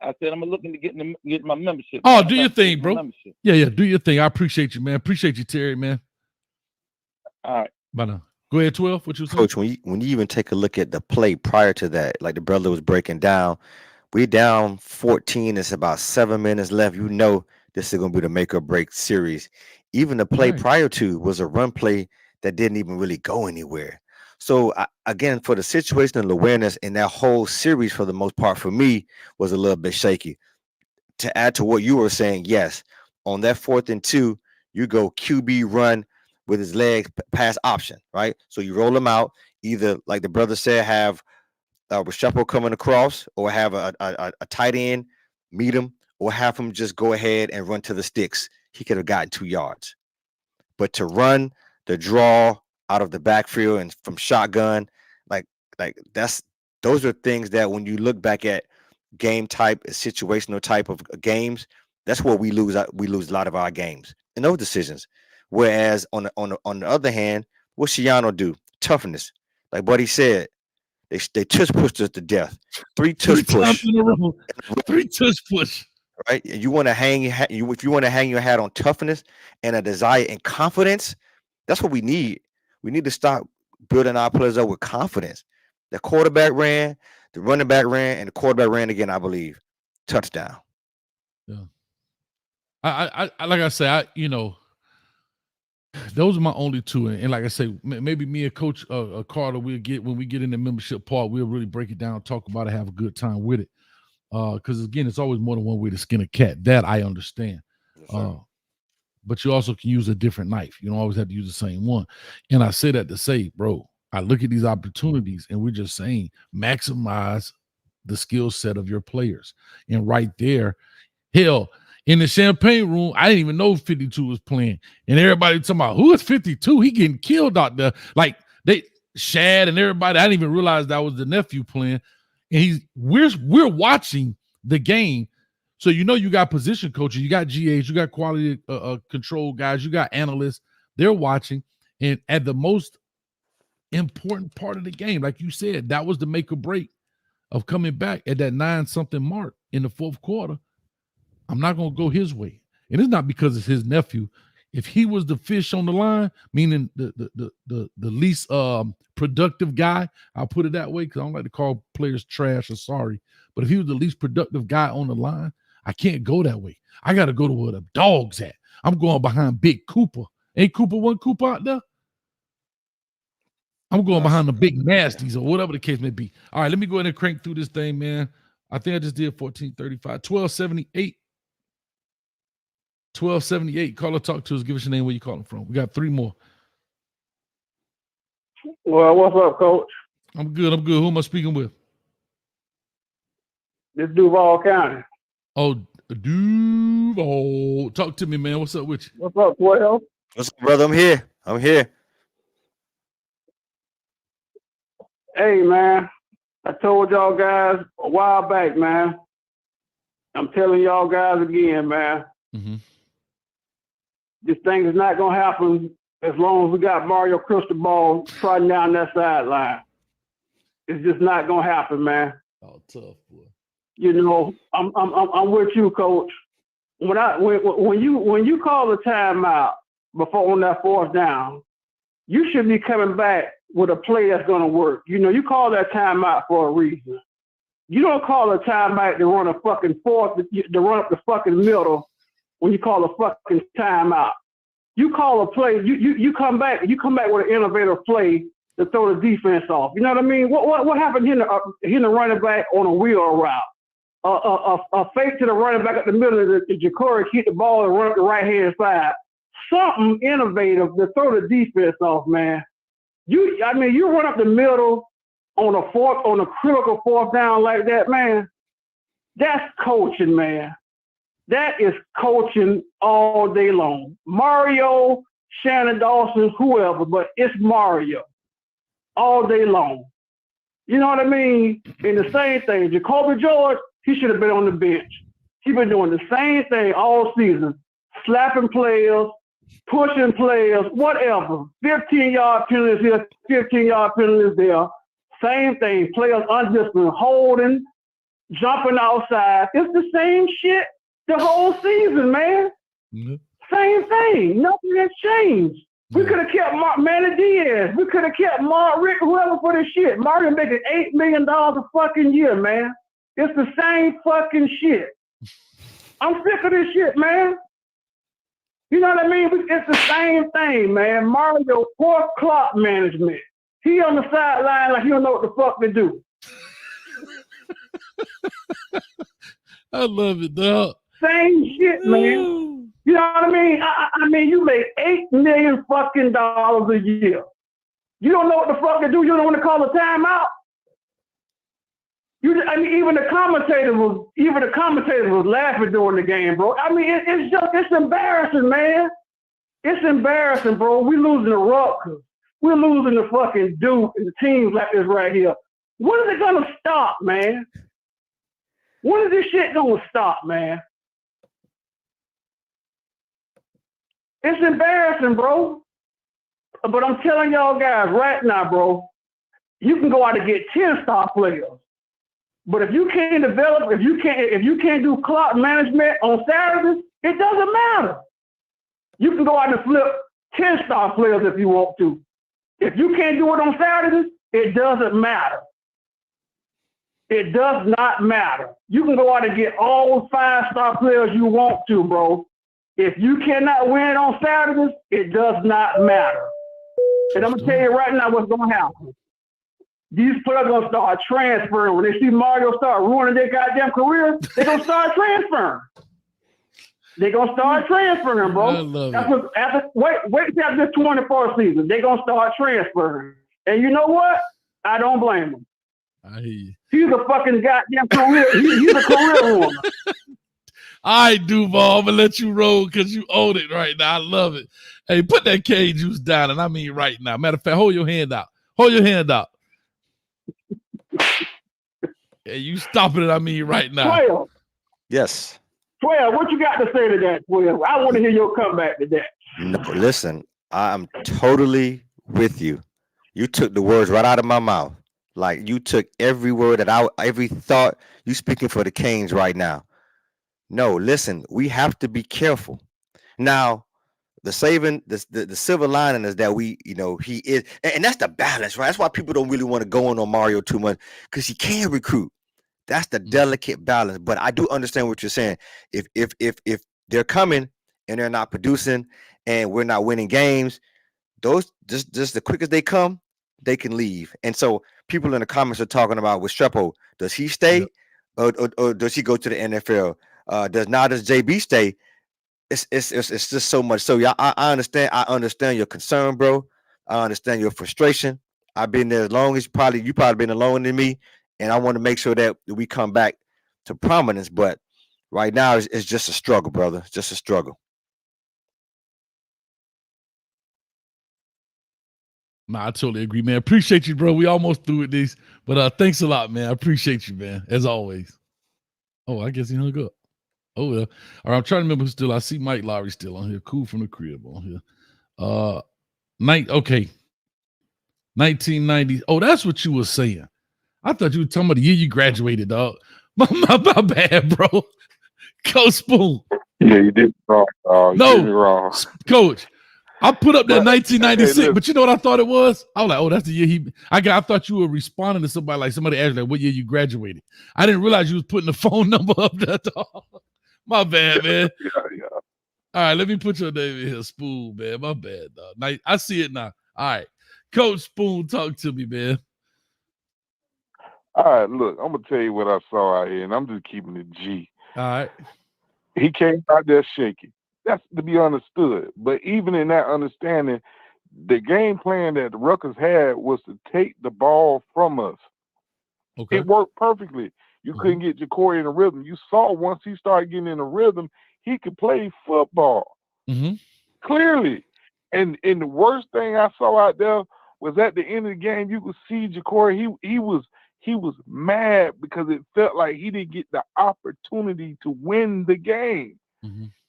I said I'm looking to get my membership. Oh, do your thing, bro. Yeah, do your thing. I appreciate you, man. Appreciate you, Terry, man. All right. Bye now. Go ahead, 12. What you saying? Coach, when you even take a look at the play prior to that, like the brother was breaking down, we down 14. It's about 7 minutes left. You know this is going to be the make or break series. Even the play prior to was a run play that didn't even really go anywhere. So again, for the situational awareness in that whole series, for the most part, for me, was a little bit shaky. To add to what you were saying, yes, on that 4th and 2, you go QB run with his legs pass option, right? So you roll him out, either like the brother said, have Restrepo coming across, or have a tight end meet him, or have him just go ahead and run to the sticks. He could have gotten 2 yards. But to run the draw out of the backfield and from shotgun, like those are things that when you look back at game type, situational type of games, that's where we lose a lot of our games in those decisions. Whereas on the other hand, what Shiano do? Toughness. Like Buddy said, they tush pushed us to death. 3 tush push. 3 tush push. Right? And you want to if you want to hang your hat on toughness and a desire and confidence, that's what we need. We need to start building our players up with confidence. The quarterback ran, the running back ran, and the quarterback ran again, I believe. Touchdown. Yeah. I like I said, those are my only 2. And like I say, maybe me and Coach Carter, we'll get, when we get in the membership part, we'll really break it down, talk about it, have a good time with it. Because again, it's always more than one way to skin a cat. That I understand. Yes, but you also can use a different knife. You don't always have to use the same one. And I say that to say, bro, I look at these opportunities and we're just saying maximize the skill set of your players. And right there, hell, in the champagne room, I didn't even know 52 was playing. And everybody talking about, who is 52? He getting killed out there. Like Shad and everybody, I didn't even realize that was the nephew playing. And we're watching the game. So you got position coaches, you got GAs, you got quality control guys, you got analysts. They're watching. And at the most important part of the game, like you said, that was the make or break of coming back at that 9-something mark in the 4th quarter. I'm not going to go his way. And it's not because it's his nephew. If he was the fish on the line, meaning the least productive guy, I'll put it that way because I don't like to call players trash or sorry. But if he was the least productive guy on the line, I can't go that way. I got to go to where the dog's at. I'm going behind Big Cooper. Ain't Cooper one Cooper out there? I'm going behind the big nasties or whatever the case may be. All right, let me go ahead and crank through this thing, man. I think I just did 1435. 1278. 1278. Call or talk to us. Give us your name, where you calling from. We got 3 more. Well, what's up, Coach? I'm good. Who am I speaking with? This Duval County. Oh, Duval. Talk to me, man. What's up with you? What's up, 12? What's up, brother? I'm here. Hey, man. I told y'all guys a while back, man. I'm telling y'all guys again, man. Mm-hmm. This thing is not going to happen as long as we got Mario Cristobal trotting down that sideline. It's just not going to happen, man. Oh, tough, boy. You know, I'm with you, Coach. When you call a timeout before on that 4th down, you should be coming back with a play that's going to work. You know, you call that timeout for a reason. You don't call a timeout to run a fucking 4th, to run up the fucking middle when you call a fucking timeout. You call a play, you come back with an innovative play to throw the defense off. You know what I mean? What happened here the running back on a wheel route? A fake to the running back at the middle of the Ja'Cory, keep the ball and run up the right-hand side. Something innovative to throw the defense off, man. You run up the middle on a critical 4th down like that, man. That's coaching, man. That is coaching all day long. Mario, Shannon Dawson, whoever, but it's Mario all day long. You know what I mean? And the same thing, Jacoby George, he should have been on the bench. He's been doing the same thing all season, slapping players, pushing players, whatever. 15-yard penalties here, 15-yard penalties there. Same thing, players undisciplined, holding, jumping outside. It's the same shit the whole season, man. Mm-hmm. Same thing. Nothing has changed. We could have kept Manny Diaz. We could have kept Mark Rick, whoever for this shit. Mario making $8 million a fucking year, man. It's the same fucking shit. I'm sick of this shit, man. You know what I mean? It's the same thing, man. Mario, poor clock management. He on the sideline like he don't know what the fuck to do. I love it, dog. Same shit, man. You know what I mean? I mean, you make $8 million fucking dollars a year. You don't know what the fuck to do. You don't want to call a timeout. Even the commentator was laughing during the game, bro. I mean, it's embarrassing, man. It's embarrassing, bro. We losing to Rutgers. We're losing to fucking Duke and the teams like this right here. When is it gonna stop, man? When is this shit gonna stop, man? It's embarrassing, bro. But I'm telling y'all guys right now, bro, you can go out and get 10 star players. But if you can't develop, if you can't do clock management on Saturdays, it doesn't matter. You can go out and flip 10 star players if you want to. If you can't do it on Saturdays, it doesn't matter. It does not matter. You can go out and get all 5 star players you want to, bro. If you cannot win on Saturdays, it does not matter. And I'm going to tell you right now what's going to happen. These players are going to start transferring. When they see Mario start ruining their goddamn career, they're going to start transferring. They're going to start transferring, bro. I love it. Wait till after this 24th season. They're going to start transferring. And you know what? I don't blame them. I hear you. He's a fucking goddamn career. He's a career ruiner. All right, Duval, I'm going to let you roll because you own it right now. I love it. Hey, put that K juice down, and I mean right now. Matter of fact, hold your hand out. Hold your hand out. Hey, you stopping it, I mean right now. 12. Yes. 12, what you got to say to that, 12? I want to hear your comeback to that. No, listen, I'm totally with you. You took the words right out of my mouth. Like you took every word every thought. You speaking for the Canes right now. No, listen, we have to be careful. Now, the silver lining is that he is, and that's the balance, right? That's why people don't really want to go on Mario too much, because he can recruit. That's the delicate balance. But I do understand what you're saying. If they're coming and they're not producing and we're not winning games, those just the quick as they come, they can leave. And so people in the comments are talking about with Strepo, does he stay or does he go to the NFL? Does JB stay? It's just so much. So yeah, I understand. I understand your concern, bro. I understand your frustration. I've been there as long as you probably been longer than me, and I want to make sure that we come back to prominence. But right now, it's just a struggle, brother. It's just a struggle. Nah, I totally agree, man. Appreciate you, bro. We almost through with these, but thanks a lot, man. I appreciate you, man, as always. Oh, I guess he hung up. Oh well. All right, I'm trying to remember who's still. I see Mike Lowry still on here. Cool from the crib on here. Okay. 1990. Oh, that's what you were saying. I thought you were talking about the year you graduated, dog. My bad, bro. Coach Spoon. Yeah, you did wrong. You did me wrong. Coach. I put up that 1996, hey, but you know what I thought it was? I was like, oh, that's the year I thought you were responding to somebody, like somebody asked like what year you graduated. I didn't realize you was putting the phone number up there, dog. My bad, man. Yeah. All right, let me put your name in here, Spoon, man. My bad, dog. Now, I see it now. All right. Coach Spoon, talk to me, man. All right, look, I'm gonna tell you what I saw out here, and I'm just keeping it G. All right. He came out there shaky. That's to be understood. But even in that understanding, the game plan that the Rutgers had was to take the ball from us. Okay. It worked perfectly. You couldn't get Ja'Cory in a rhythm. You saw once he started getting in a rhythm, he could play football. Clearly. And the worst thing I saw out there was at the end of the game, you could see Ja'Cory, he was mad because it felt like he didn't get the opportunity to win the game.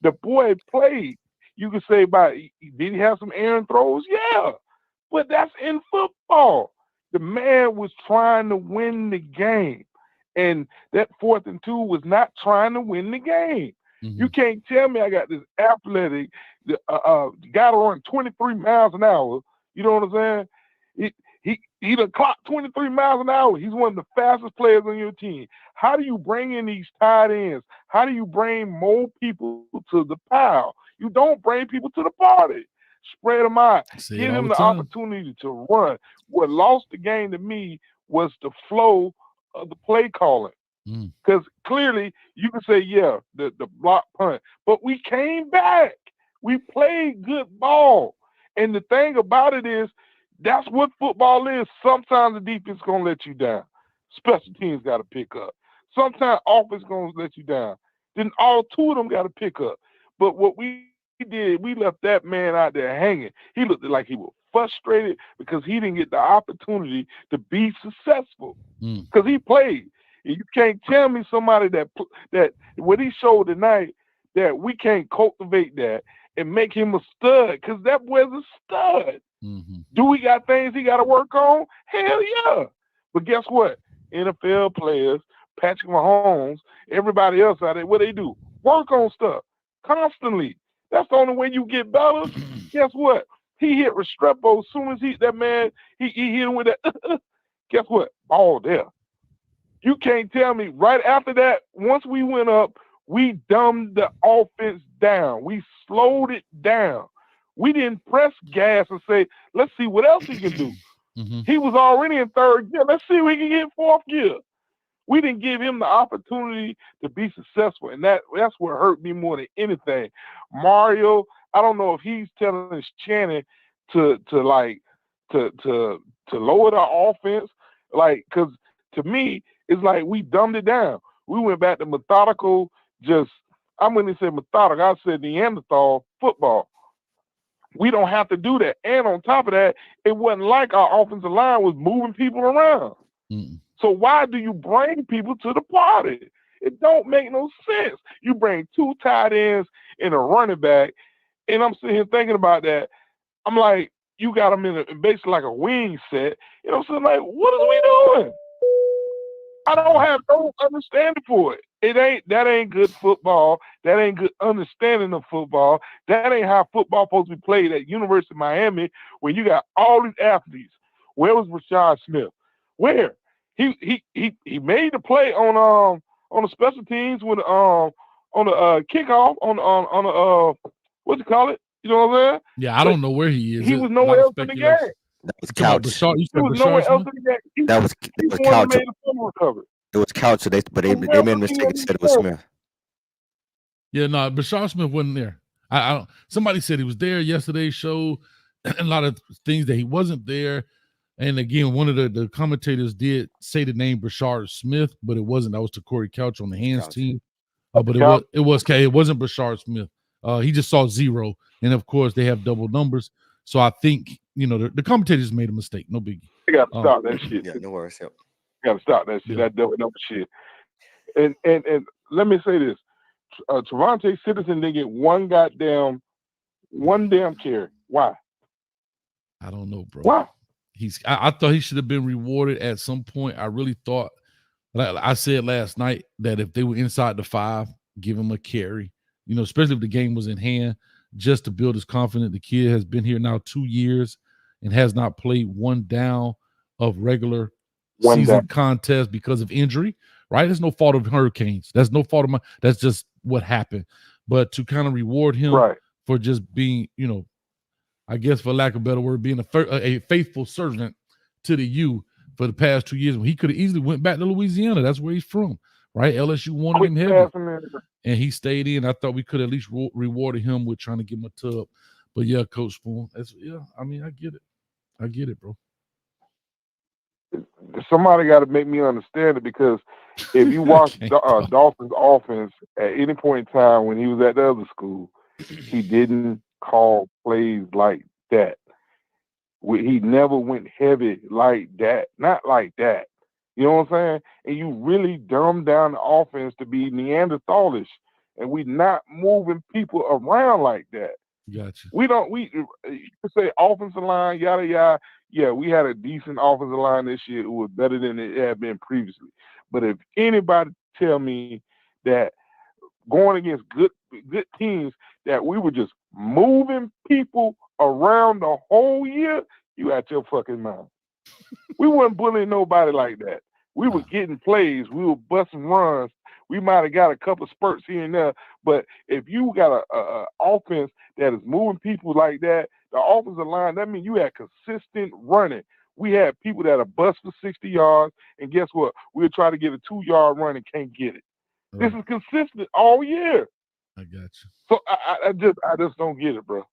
The boy played. You could say did he have some errant throws? Yeah. But that's in football. The man was trying to win the game. And that 4th and 2 was not trying to win the game. You can't tell me I got this athletic guy to run 23 miles an hour. You know what I'm saying? He done clocked 23 miles an hour. He's one of the fastest players on your team. How do you bring in these tight ends? How do you bring more people to the pile? You don't bring people to the party. Spread them out. Give them the opportunity to run. What lost the game to me was the flow of the play calling. Because clearly you can say, yeah, the block punt. But we came back. We played good ball. And the thing about it is, that's what football is. Sometimes the defense going to let you down. Special teams got to pick up. Sometimes offense going to let you down. Then all two of them got to pick up. But what we did, we left that man out there hanging. He looked like he was frustrated because he didn't get the opportunity to be successful. Because he played. And you can't tell me somebody that what he showed tonight, that we can't cultivate that and make him a stud, because that boy's a stud. Do we got things he got to work on? Hell yeah. But guess what? NFL players, Patrick Mahomes, everybody else out there, what they do? Work on stuff constantly. That's the only way you get better. Guess what? He hit Restrepo as soon as he hit him with that. Guess what? Ball there. You can't tell me right after that, once we went up, we dumbed the offense down. We slowed it down. We didn't press gas and say, let's see what else he can do. He was already in 3rd gear. Let's see if we can get 4th gear. We didn't give him the opportunity to be successful, and that's what hurt me more than anything. Mario, I don't know if he's telling Channing to lower the offense, like, because to me it's like we dumbed it down. We went back to methodical. I wouldn't say methodical. I said Neanderthal football. We don't have to do that. And on top of that, it wasn't like our offensive line was moving people around. So why do you bring people to the party? It don't make no sense. You bring 2 tight ends and a running back, and I'm sitting here thinking about that. I'm like, you got them in basically like a wing set. You know, so like, what are we doing? I don't have no understanding for it. That ain't good football. That ain't good understanding of football. That ain't how football supposed to be played at University of Miami when you got all these athletes. Where was Rashad Smith? Where? He made the play on the special teams with on the kickoff on the what you call it? You know what I'm saying? Yeah, I don't know where he is. He was nowhere else in the game. That was You talking about couch. Bashar? You He was said nowhere Bashar else Smith? in the game. That was He's the one couch. that made the fumble recovery. It was couch. But they made a mistake and said it was Smith. Yeah, no, Bashar Smith wasn't there. I don't. Somebody said he was there yesterday's show. A lot of things that he wasn't there. And again, one of the commentators did say the name Bashar Smith, but it wasn't. That was to Corey Couch on the hands team. But it wasn't Bashar Smith. He just saw 0, and of course they have double numbers. So I think the commentators made a mistake. No biggie. You got to stop that shit. Yeah, no worries. Yep. You got to stop that shit. That double number shit. And let me say this: Trevante Citizen didn't get one damn carry. Why? I don't know, bro. Why? I thought he should have been rewarded at some point. I really thought, like I said last night, that if they were inside the 5, give him a carry. Especially if the game was in hand, just to build his confidence. The kid has been here now 2 years and has not played one down of regular season contest because of injury. Right? That's no fault of Hurricanes. That's no fault of mine. That's just what happened. But to kind of reward him for just being, I guess for lack of a better word, being a faithful servant to the U for the past 2 years, when he could have easily went back to Louisiana. That's where he's from, right? LSU wanted him heavy, and he stayed in. I thought we could at least rewarded him with trying to give him a tub. But yeah, Coach Spoon, I get it, bro. Somebody got to make me understand it, because if you watch Dawson's offense at any point in time when he was at the other school, he didn't call plays like that. He never went heavy like that. Not like that. You know what I'm saying? And you really dumbed down the offense to be Neanderthalish, and we not moving people around like that. Gotcha. We you say offensive line, yada yada. Yeah, we had a decent offensive line this year. It was better than it had been previously. But if anybody tell me that going against good teams that we were just moving people around the whole year, you out your fucking mind. We weren't bullying nobody like that. We were getting plays. We were busting runs. We might have got a couple spurts here and there, but if you got a offense that is moving people like that, the offensive line, that means you had consistent running. We had people that are bust for 60 yards, and guess what? We'll try to get a 2-yard run and can't get it. This is consistent all year. I got you. So I just don't get it, bro.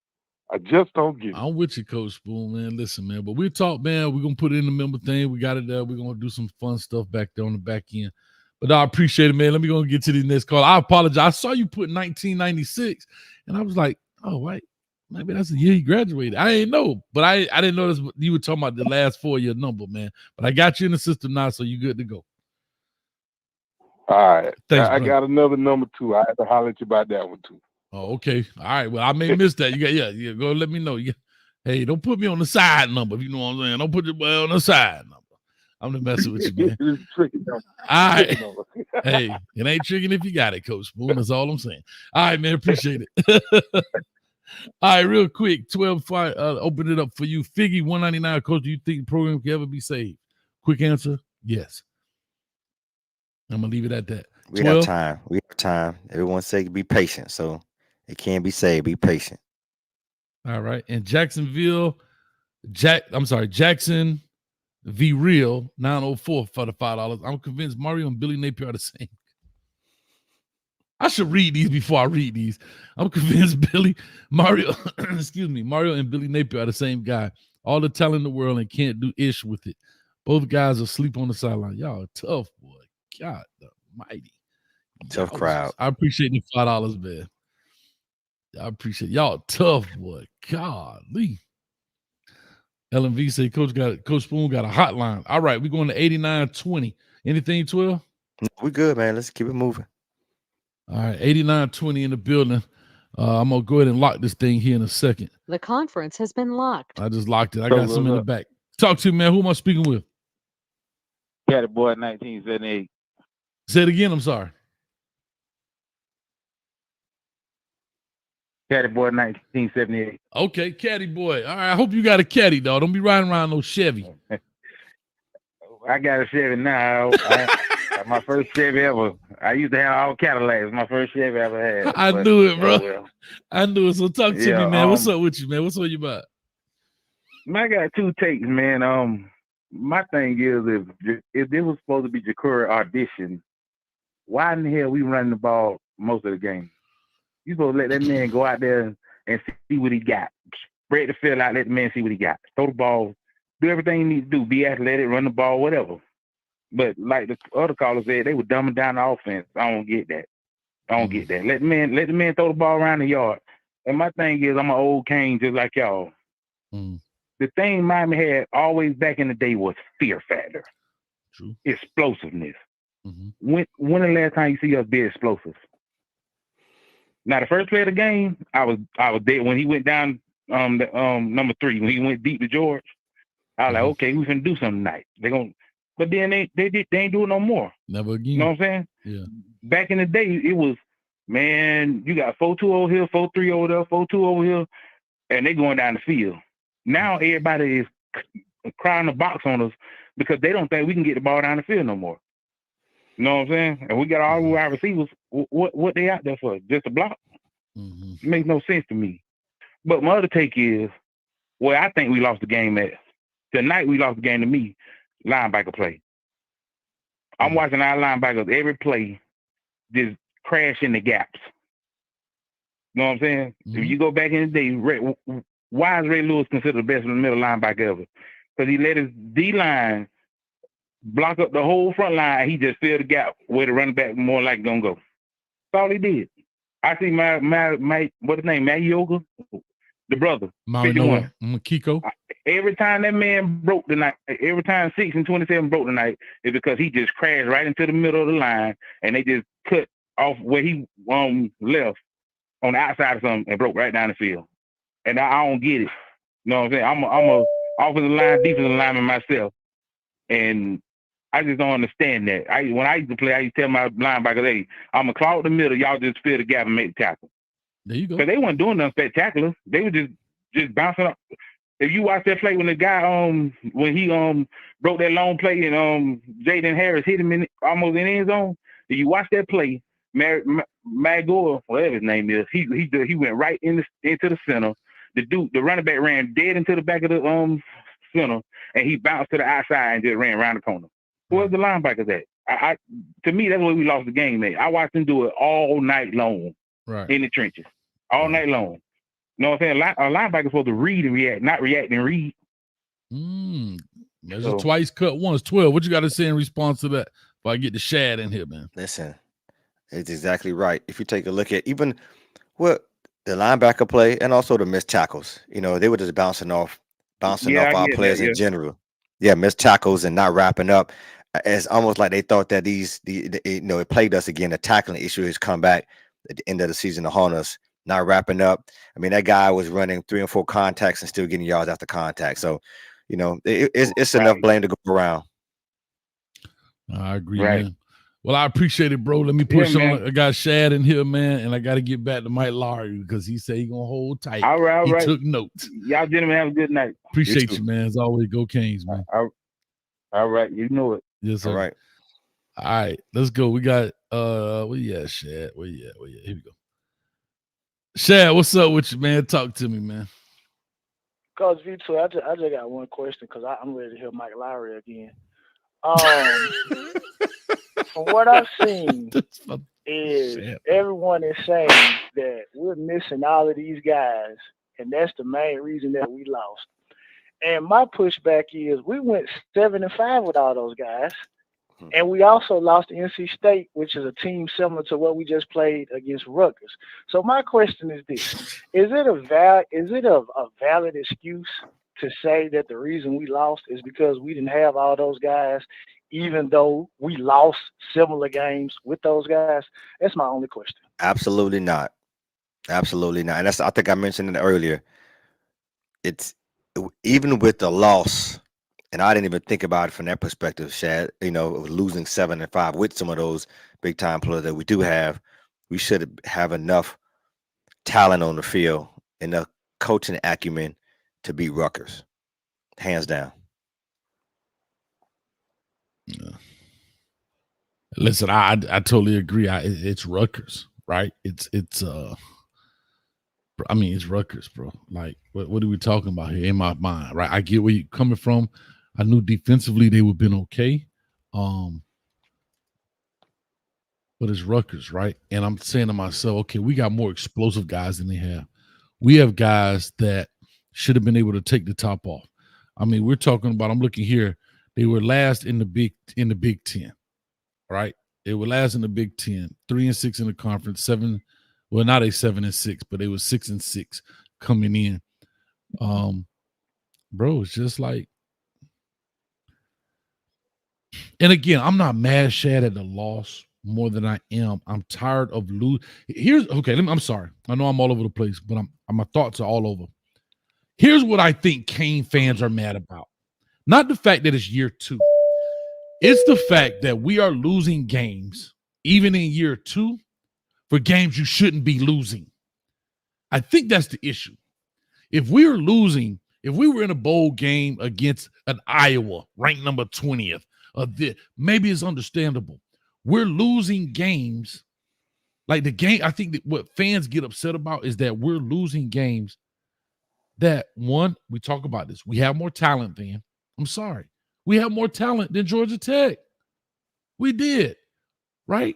I just don't get it. I'm with you, Coach Spoon, man. Listen, man, but we'll talk, man. We're going to put it in the member thing. We got it there. We're going to do some fun stuff back there on the back end. But I appreciate it, man. Let me go and get to the next call. I apologize. I saw you put 1996, and I was like, oh, wait. Maybe that's the year he graduated. I didn't know, but I didn't notice you were talking about the last 4-year number, man. But I got you in the system now, so you're good to go. All right. Thanks, I got another number 2. I had to holler at you about that one, too. Oh, okay. All right. Well, I may miss that. You got, go let me know. Hey, don't put me on the side number, if you know what I'm saying. Don't put your boy on the side number. I'm just messing with you, man. It's tricky, all right. Hey, it ain't tricking if you got it, Coach Spoon. That's all I'm saying. All right, man. Appreciate it. All right, real quick. 12, open it up for you. Figgy, 199. Coach, do you think the program can ever be saved? Quick answer, yes. I'm going to leave it at that. We have time. Everyone say be patient. So it can be saved. Be patient. All right. And Jackson V Real 904 for the $5. I'm convinced Mario and Billy Napier are the same. I should read these before I read these. I'm convinced Mario and Billy Napier are the same guy. All the talent in the world and can't do ish with it. Both guys are asleep on the sideline. Y'all are tough, boy. God almighty. Tough crowd. I appreciate the $5, man. I appreciate y'all tough, boy. Golly. LMV say Coach Spoon got a hotline. All right, we're going to 8920. Anything, 12? We good, man. Let's keep it moving. All right, 8920 in the building. I'm going to go ahead and lock this thing here in a second. The conference has been locked. I just locked it. I got some in the back. Talk to me, man. Who am I speaking with? Cat boy 1978. Say it again. I'm sorry. Caddy Boy 1978. Okay, caddy boy. All right, I hope you got a caddy, dog. Don't be riding around no Chevy. I got a Chevy now. My first Chevy ever. I used to have all Cadillacs. My first Chevy I ever had. I But, knew it, bro. well. I knew it. So talk to me, man. What's up with you, man? What's on your mind? Man, I got two takes, man. My thing is, if this was supposed to be Ja'Cory audition, why in the hell we running the ball most of the game? You supposed to let that man go out there and see what he got. Spread the field out, let the man see what he got. Throw the ball, do everything he needs to do. Be athletic, run the ball, whatever. But like the other callers said, they were dumbing down the offense. I don't get that. Let the man throw the ball around the yard. And my thing is, I'm an old cane just like y'all. The thing Miami had always back in the day was fear factor. True. Explosiveness. When the last time you see us be explosive? Now the first play of the game, I was there when he went down number 3, when he went deep to George. I was like, okay, we finna do something tonight. But then they ain't do it no more. Never again. You know what I'm saying? Yeah. Back in the day, it was, man, you got 4-2 over here, 4-3 over there, 4-2 over here, and they going down the field. Now everybody is crying the box on us because they don't think we can get the ball down the field no more. You know what I'm saying? And we got all our receivers. What they out there for? Just a block? It makes no sense to me. But my other take is, well, I think we lost the game at. Tonight we lost the game to me. Linebacker play. I'm watching our linebackers every play just crash in the gaps. You know what I'm saying? If you go back in the day, why is Ray Lewis considered the best middle linebacker ever? Because he let his D-line block up the whole front line. He just filled the gap where the running back more likely gonna go. That's all he did. I see my what's his name? Matt Yoga, the brother, 51. Kiko. Every time that man broke tonight, every time 6 and 27 broke tonight, is because he just crashed right into the middle of the line and they just cut off where he left on the outside of something and broke right down the field. And I don't get it. You know what I'm saying? I'm a offensive line, defensive lineman myself. And I just don't understand that. When I used to play, I used to tell my linebackers, hey, I'm going to clog the middle. Y'all just fill the gap and make the tackle. There you go. Because they weren't doing nothing spectacular. They were just bouncing up. If you watch that play when the guy, when he broke that long play and Jaden Harris hit him almost in the end zone, if you watch that play, Magor, whatever his name is, he went right into the center. The running back ran dead into the back of the center, and he bounced to the outside and just ran around the corner. Where's the linebackers at? To me, that's where we lost the game, man. I watched them do it all night long in the trenches, all night long. You know what I'm saying? A linebacker's supposed to read and react, not react and read. Measure twice, cut once, 12. What you got to say in response to that? If I get the Shad in here, man. Listen, it's exactly right. If you take a look at even what the linebacker play and also the missed tackles, they were just bouncing off our players in general. Yeah, missed tackles and not wrapping up. It's almost like they thought that it plagued us again. The tackling issue has come back at the end of the season to haunt us. Not wrapping up. I mean, that guy was running 3 and 4 contacts and still getting yards after contact. So, it's enough blame to go around. I agree, man. Well, I appreciate it, bro. Let me push on. I got Shad in here, man, and I got to get back to Mike Lowry because he said he's going to hold tight. All right. He took notes. Y'all gentlemen have a good night. Appreciate you, man. As always, go Canes, man. All right. You know it. Yes, sir. All right. All right. Let's go. We got, Shad. Where you at? Here we go. Shad, what's up with you, man? Talk to me, man. Coach V2, I just got one question because I'm ready to hear Mike Lowry again. From what I've seen is everyone is saying that we're missing all of these guys, and that's the main reason that we lost. And my pushback is we went 7-5 with all those guys. And we also lost to NC State, which is a team similar to what we just played against Rutgers. So my question is this: is it a valid excuse to say that the reason we lost is because we didn't have all those guys, even though we lost similar games with those guys? That's my only question. Absolutely not. Absolutely not. And I think I mentioned it earlier. It's even with the loss. And I didn't even think about it from that perspective, Shad. Losing 7-5 with some of those big time players that we do have, we should have enough talent on the field, enough coaching acumen to beat Rutgers, hands down. Listen, I totally agree. It's Rutgers, right? It's Rutgers, bro. Like, what are we talking about here? In my mind, right? I get where you're coming from. I knew defensively they would have been okay, but it's Rutgers, right? And I'm saying to myself, okay, we got more explosive guys than they have. We have guys that should have been able to take the top off. I mean, we're talking about. I'm looking here. They were last in the Big Ten, right? They were last in the Big Ten, 3-6 in the conference, 7. Well, not a 7-6, but they were 6-6 coming in. Bro, it's just like, and again, I'm not mad, Shad, at the loss more than I am. I'm tired of losing. I'm sorry. I know I'm all over the place, but my thoughts are all over. Here's what I think Cane fans are mad about. Not the fact that it's year 2. It's the fact that we are losing games, even in year 2, for games you shouldn't be losing. I think that's the issue. If we were in a bowl game against an Iowa, ranked number 20th, maybe it's understandable. We're losing games. Like the game, I think that what fans get upset about is that we're losing games that, one, we talk about this. We have more talent than, I'm sorry, we have more talent than Georgia Tech. We did, right?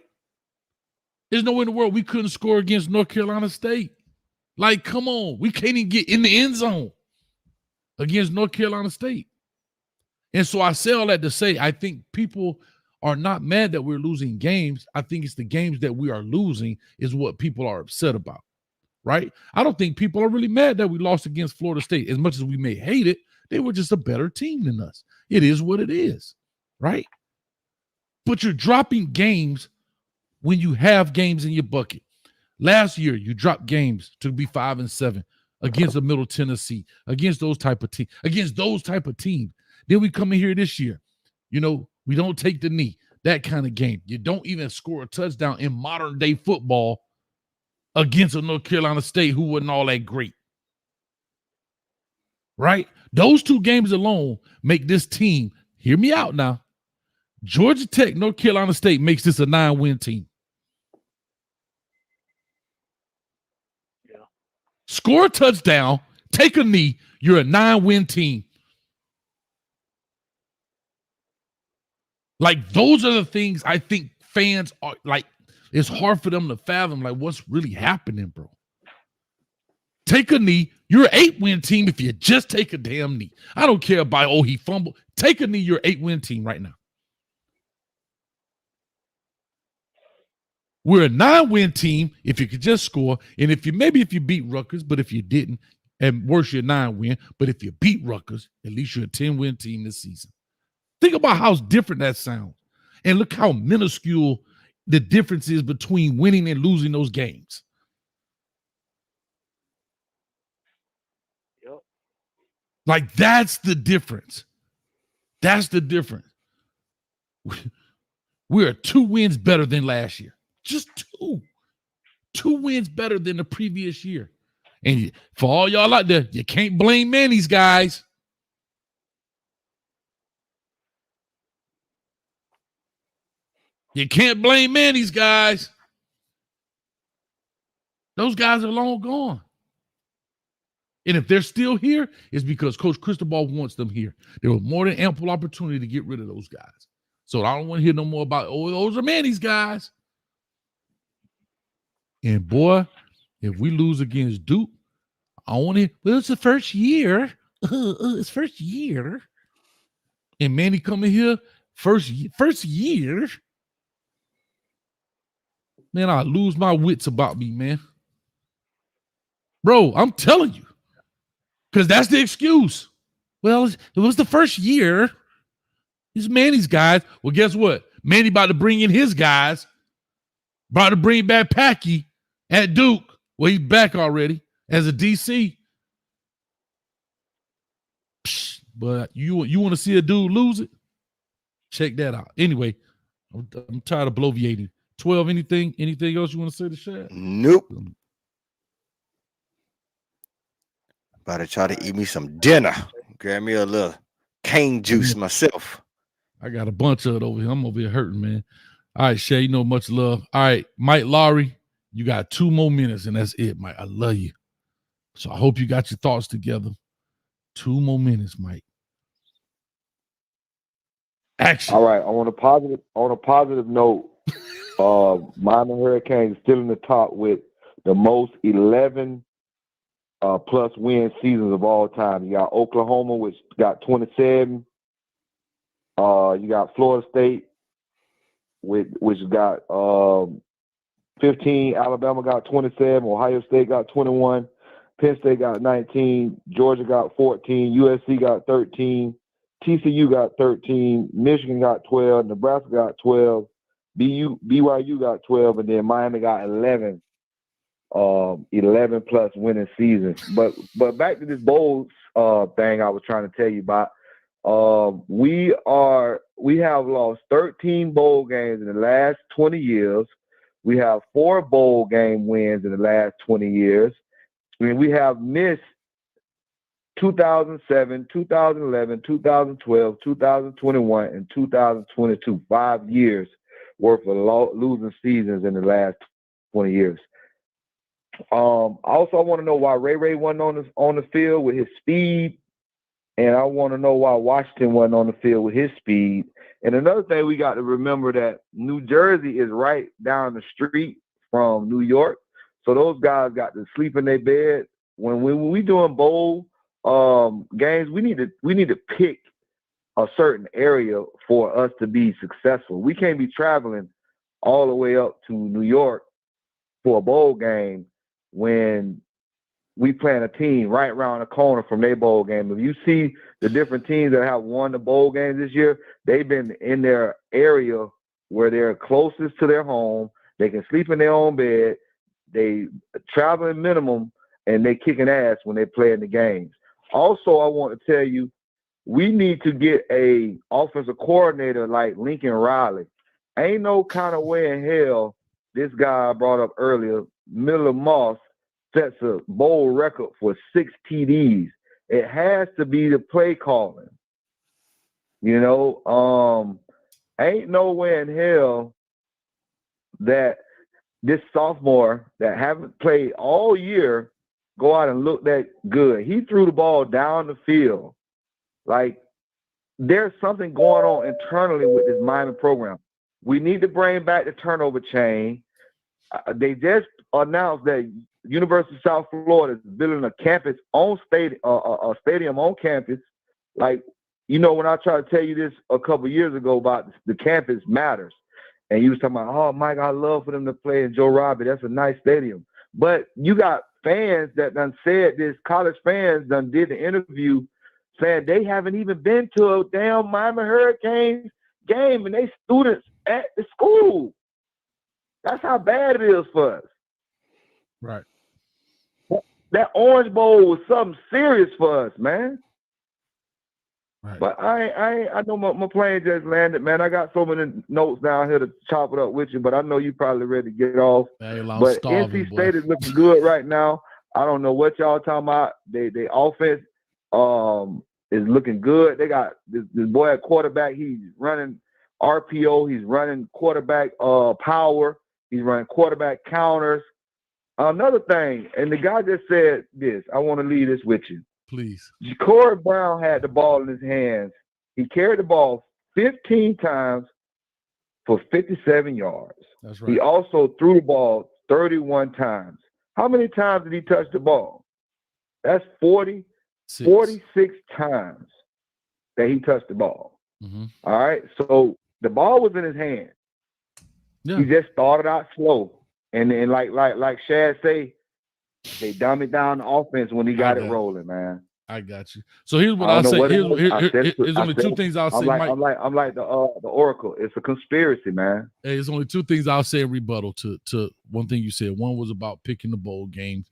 There's no way in the world we couldn't score against North Carolina State. Like, come on. We can't even get in the end zone against North Carolina State. And so I say all that to say, I think people are not mad that we're losing games. I think it's the games that we are losing is what people are upset about, right? I don't think people are really mad that we lost against Florida State. As much as we may hate it, they were just a better team than us. It is what it is, right? But you're dropping games when you have games in your bucket. Last year, you dropped games to be 5-7 against a Middle Tennessee, against those type of teams. Then we come in here this year. We don't take the knee, that kind of game. You don't even score a touchdown in modern day football against a North Carolina State who wasn't all that great. Right? Those 2 games alone make this team, hear me out now, Georgia Tech, North Carolina State makes this a 9-win team. Score a touchdown, take a knee, you're a 9-win team. Like, those are the things I think fans are like, it's hard for them to fathom, like, what's really happening, bro. Take a knee, you're an 8-win team if you just take a damn knee. I don't care about, he fumbled. Take a knee, you're an 8-win team right now. We're a 9-win team if you could just score. And if you beat Rutgers, but if you didn't, and worse, you're 9-win. But if you beat Rutgers, at least you're a 10-win team this season. Think about how different that sounds. And look how minuscule the difference is between winning and losing those games. Yep. Like, that's the difference. That's the difference. We're 2 wins better than last year. Just 2. 2 wins better than the previous year. And for all y'all out there, you can't blame Manny's guys. You can't blame Manny's guys. Those guys are long gone. And if they're still here, it's because Coach Cristobal wants them here. There was more than ample opportunity to get rid of those guys. So I don't want to hear no more about, those are Manny's guys. And boy, if we lose against Duke, I want to, it's the first year. It's first year. And Manny coming here, first year. Man, I lose my wits about me, man. Bro, I'm telling you. Because that's the excuse. Well, it was the first year. It's Manny's guys. Well, guess what? Manny about to bring in his guys. About to bring back Packy at Duke. Well, he's back already as a DC. But you want to see a dude lose it? Check that out. Anyway, I'm tired of bloviating. 12, anything else you want to say to Shad? Nope. About to try to eat me some dinner. Grab me a little cane juice myself. I got a bunch of it over here. I'm over here hurting, man. All right, Shay, you know much love. All right, Mike Lowry, you got 2 more minutes, and that's it, Mike. I love you. So I hope you got your thoughts together. 2 more minutes, Mike. Action. All right. On a positive note, Miami Hurricanes still in the top with the most 11 plus win seasons of all time. You got Oklahoma, which got 27. You got Florida State, which got 15. Alabama got 27. Ohio State got 21. Penn State got 19. Georgia got 14. USC got 13. TCU got 13. Michigan got 12. Nebraska got 12. BYU got 12. And then Miami got 11. 11 plus winning seasons. But back to this bowl thing I was trying to tell you about. We have lost 13 bowl games in the last 20 years. We have 4 bowl game wins in the last 20 years. I mean, we have missed 2007, 2011, 2012, 2021, and 2022. 5 years worth of losing seasons in the last 20 years. Also, I want to know why Ray wasn't on the field with his speed, and I want to know why Washington wasn't on the field with his speed. And another thing we got to remember that New Jersey is right down the street from New York, so those guys got to sleep in their bed. When we doing bowl games, we need to pick a certain area for us to be successful. We can't be traveling all the way up to New York for a bowl game when we playing a team right around the corner from their bowl game. If you see the different teams that have won the bowl games this year, they've been in their area where they're closest to their home. They can sleep in their own bed. They traveling minimum, and they kicking ass when they play in the games. Also, I want to tell you, we need to get a offensive coordinator like Lincoln Riley. Ain't no kind of way in hell this guy I brought up earlier, Miller Moss, sets a bowl record for 6 TDs. It has to be the play calling. You know, ain't no way in hell that this sophomore that haven't played all year go out and look that good. He threw the ball down the field. Like, there's something going on internally with this Miami program. We need to bring back the turnover chain. They just announced that University of South Florida is building a campus on a stadium on campus. Like, you know, when I tried to tell you this a couple of years ago about the campus matters, and you was talking about, oh, Mike, I love for them to play in Joe Robbie. That's a nice stadium. But you got fans that done said this, college fans done did the interview saying they haven't even been to a damn Miami Hurricanes game, and they students at the school. That's how bad it is for us. Right. That Orange Bowl was something serious for us, man. Right. But I know my plane just landed, man. I got so many notes down here to chop it up with you, but I know you probably ready to get off. Hey, but NC State is looking good right now. I don't know what y'all talking about. They offense is looking good. They got this boy at quarterback. He's running RPO. He's running quarterback power. He's running quarterback counters. Another thing, and the guy just said this. I want to leave this with you. Please. Corey Brown had the ball in his hands. He carried the ball 15 times for 57 yards. That's right. He also threw the ball 31 times. How many times did he touch the ball? That's 46 times that he touched the ball. Mm-hmm. All right. So the ball was in his hand. Yeah. He just started out slow. And then like Shad say, they dumb it down the offense when he got it rolling, man. I got you. So here's what I'll say. Here's only 2 things I'll say. I'm like the Oracle. It's a conspiracy, man. Hey, there's only 2 things I'll say in rebuttal to one thing you said. One was about picking the bowl games.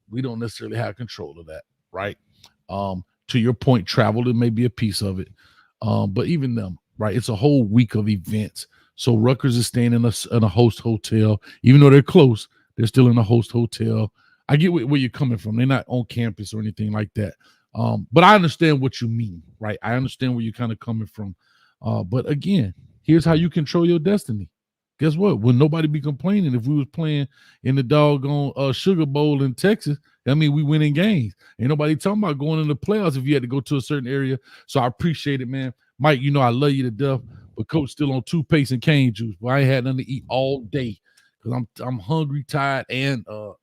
We don't necessarily have control of that, right? To your point, travel, it may be a piece of it. But even them, right? It's a whole week of events. So Rutgers is staying in a host hotel. Even though they're close, they're still in a host hotel. I get where you're coming from. They're not on campus or anything like that. But I understand what you mean, right? I understand where you're kind of coming from. But again, here's how you control your destiny. Guess what? Will nobody be complaining if we was playing in the doggone Sugar Bowl in Texas? I mean, we winning games. Ain't nobody talking about going in the playoffs if you had to go to a certain area. So I appreciate it, man. Mike, you know I love you to death, but Coach still on toothpaste and cane juice. But I ain't had nothing to eat all day because I'm hungry, tired, and got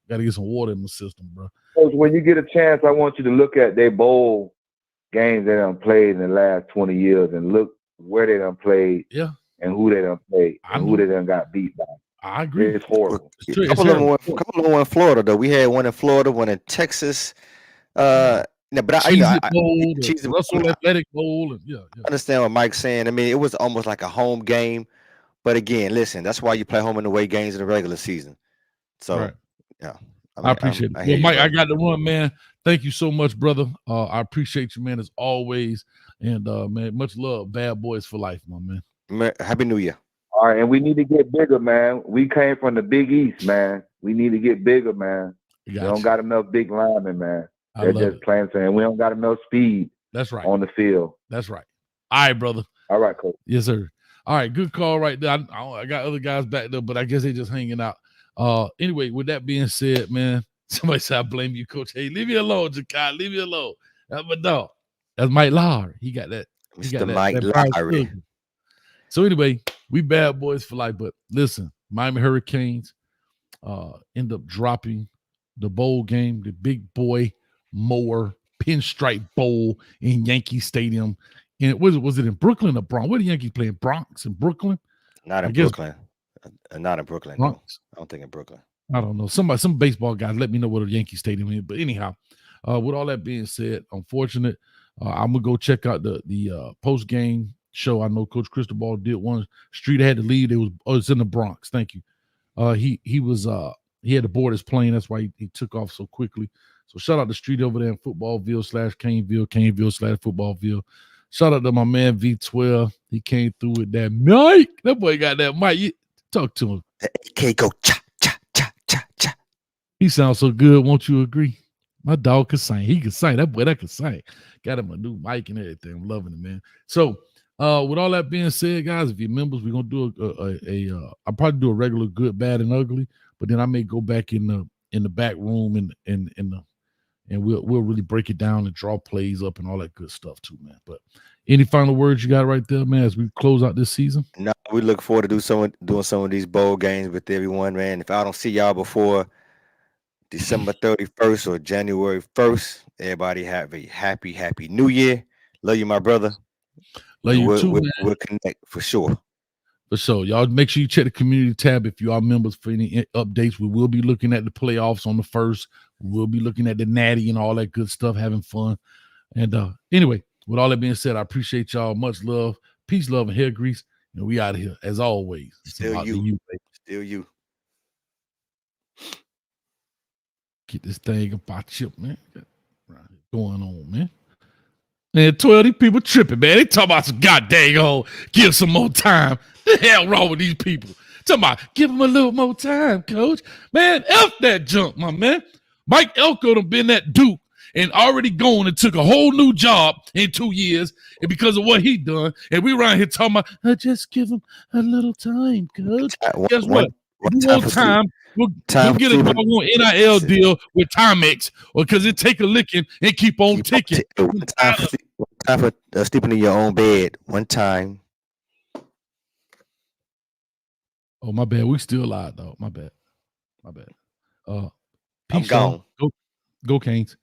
to get some water in my system, bro. Coach, when you get a chance, I want you to look at their bowl games they done played in the last 20 years and look where they done played. Yeah. And who they done played and who they done got beat by. I agree. It's horrible. A couple of them were in Florida, though. We had one in Florida, one in Texas. But Cheez-It Russell Athletic Bowl. And I understand what Mike's saying. I mean, it was almost like a home game. But again, listen, that's why you play home and away games in the regular season. So, right. Yeah. I appreciate it. Well, Mike, I got to run, man. Thank you so much, brother. I appreciate you, man, as always. And, man, much love. Bad boys for life, my man. Happy New Year. All right, and we need to get bigger, man. We came from the Big East, man. We need to get bigger, man. We don't got enough big linemen, man. They're just playing, and we don't got enough speed. That's right. On the field. That's right. All right, brother. All right, Coach. Yes, sir. All right, good call right there. I got other guys back there, but I guess they just hanging out. Anyway, with that being said, man, somebody said I blame you, Coach. Hey, leave me alone, Jakai. Leave me alone. That's my dog. That's Mike Lowry. He got that. Mr. Mike Lowry. So anyway, we bad boys for life. But listen, Miami Hurricanes end up dropping the bowl game, the big boy mower pinstripe bowl in Yankee Stadium. And it was it in Brooklyn or Bronx? Where the Yankees playing? Bronx in Brooklyn? Not in Brooklyn. Not in Brooklyn. No. I don't think in Brooklyn. I don't know. Some baseball guys let me know what a Yankee Stadium is. But anyhow, with all that being said, unfortunate. I'm gonna go check out the post game show. I know Coach Cristobal did one. Street had to leave. It's in the Bronx. Thank you. He had to board his plane. That's why he took off so quickly. So shout out to Street over there in Footballville/Caneville, Caneville/Footballville. Shout out to my man V12. He came through with that mic. That boy got that mic. Talk to him. The AK go cha cha cha cha cha. He sounds so good. Won't you agree? My dog could sing. He could sing. That boy that could sing. Got him a new mic and everything. I'm loving it, man. So, with all that being said, guys, if you're members, we're gonna do I'll probably do a regular good, bad, and ugly, but then I may go back in the back room and we'll really break it down and draw plays up and all that good stuff too, man. But any final words you got right there, man, as we close out this season? No, we look forward to doing some of these bowl games with everyone, man. If I don't see y'all before December 31st or January 1st, everybody have a happy New Year. Love you, my brother. Love you too, man. We'll connect for sure. For sure. Y'all make sure you check the community tab if you are members for any updates. We will be looking at the playoffs on the 1st. We'll be looking at the natty and all that good stuff, having fun. And anyway, with all that being said, I appreciate y'all. Much love. Peace, love, and hair grease. And we out of here, as always. Still you. Still you. Get this thing about you, man. Going on, man. And 12, these people tripping, man. They talking about some goddamn give some more time. The hell wrong with these people? Talking about give them a little more time, coach. Man, F that junk, my man. Mike Elko done been that Duke and already gone and took a whole new job in 2 years and because of what he done. And we around here talking about, just give him a little time, coach. Guess what? If you want time, we'll get a doggone NIL deal with Timex or because it take a licking and keep on ticking. Time for sleeping in your own bed. One time. Oh, my bad. We still live, though. My bad. I'm gone. Go Canes.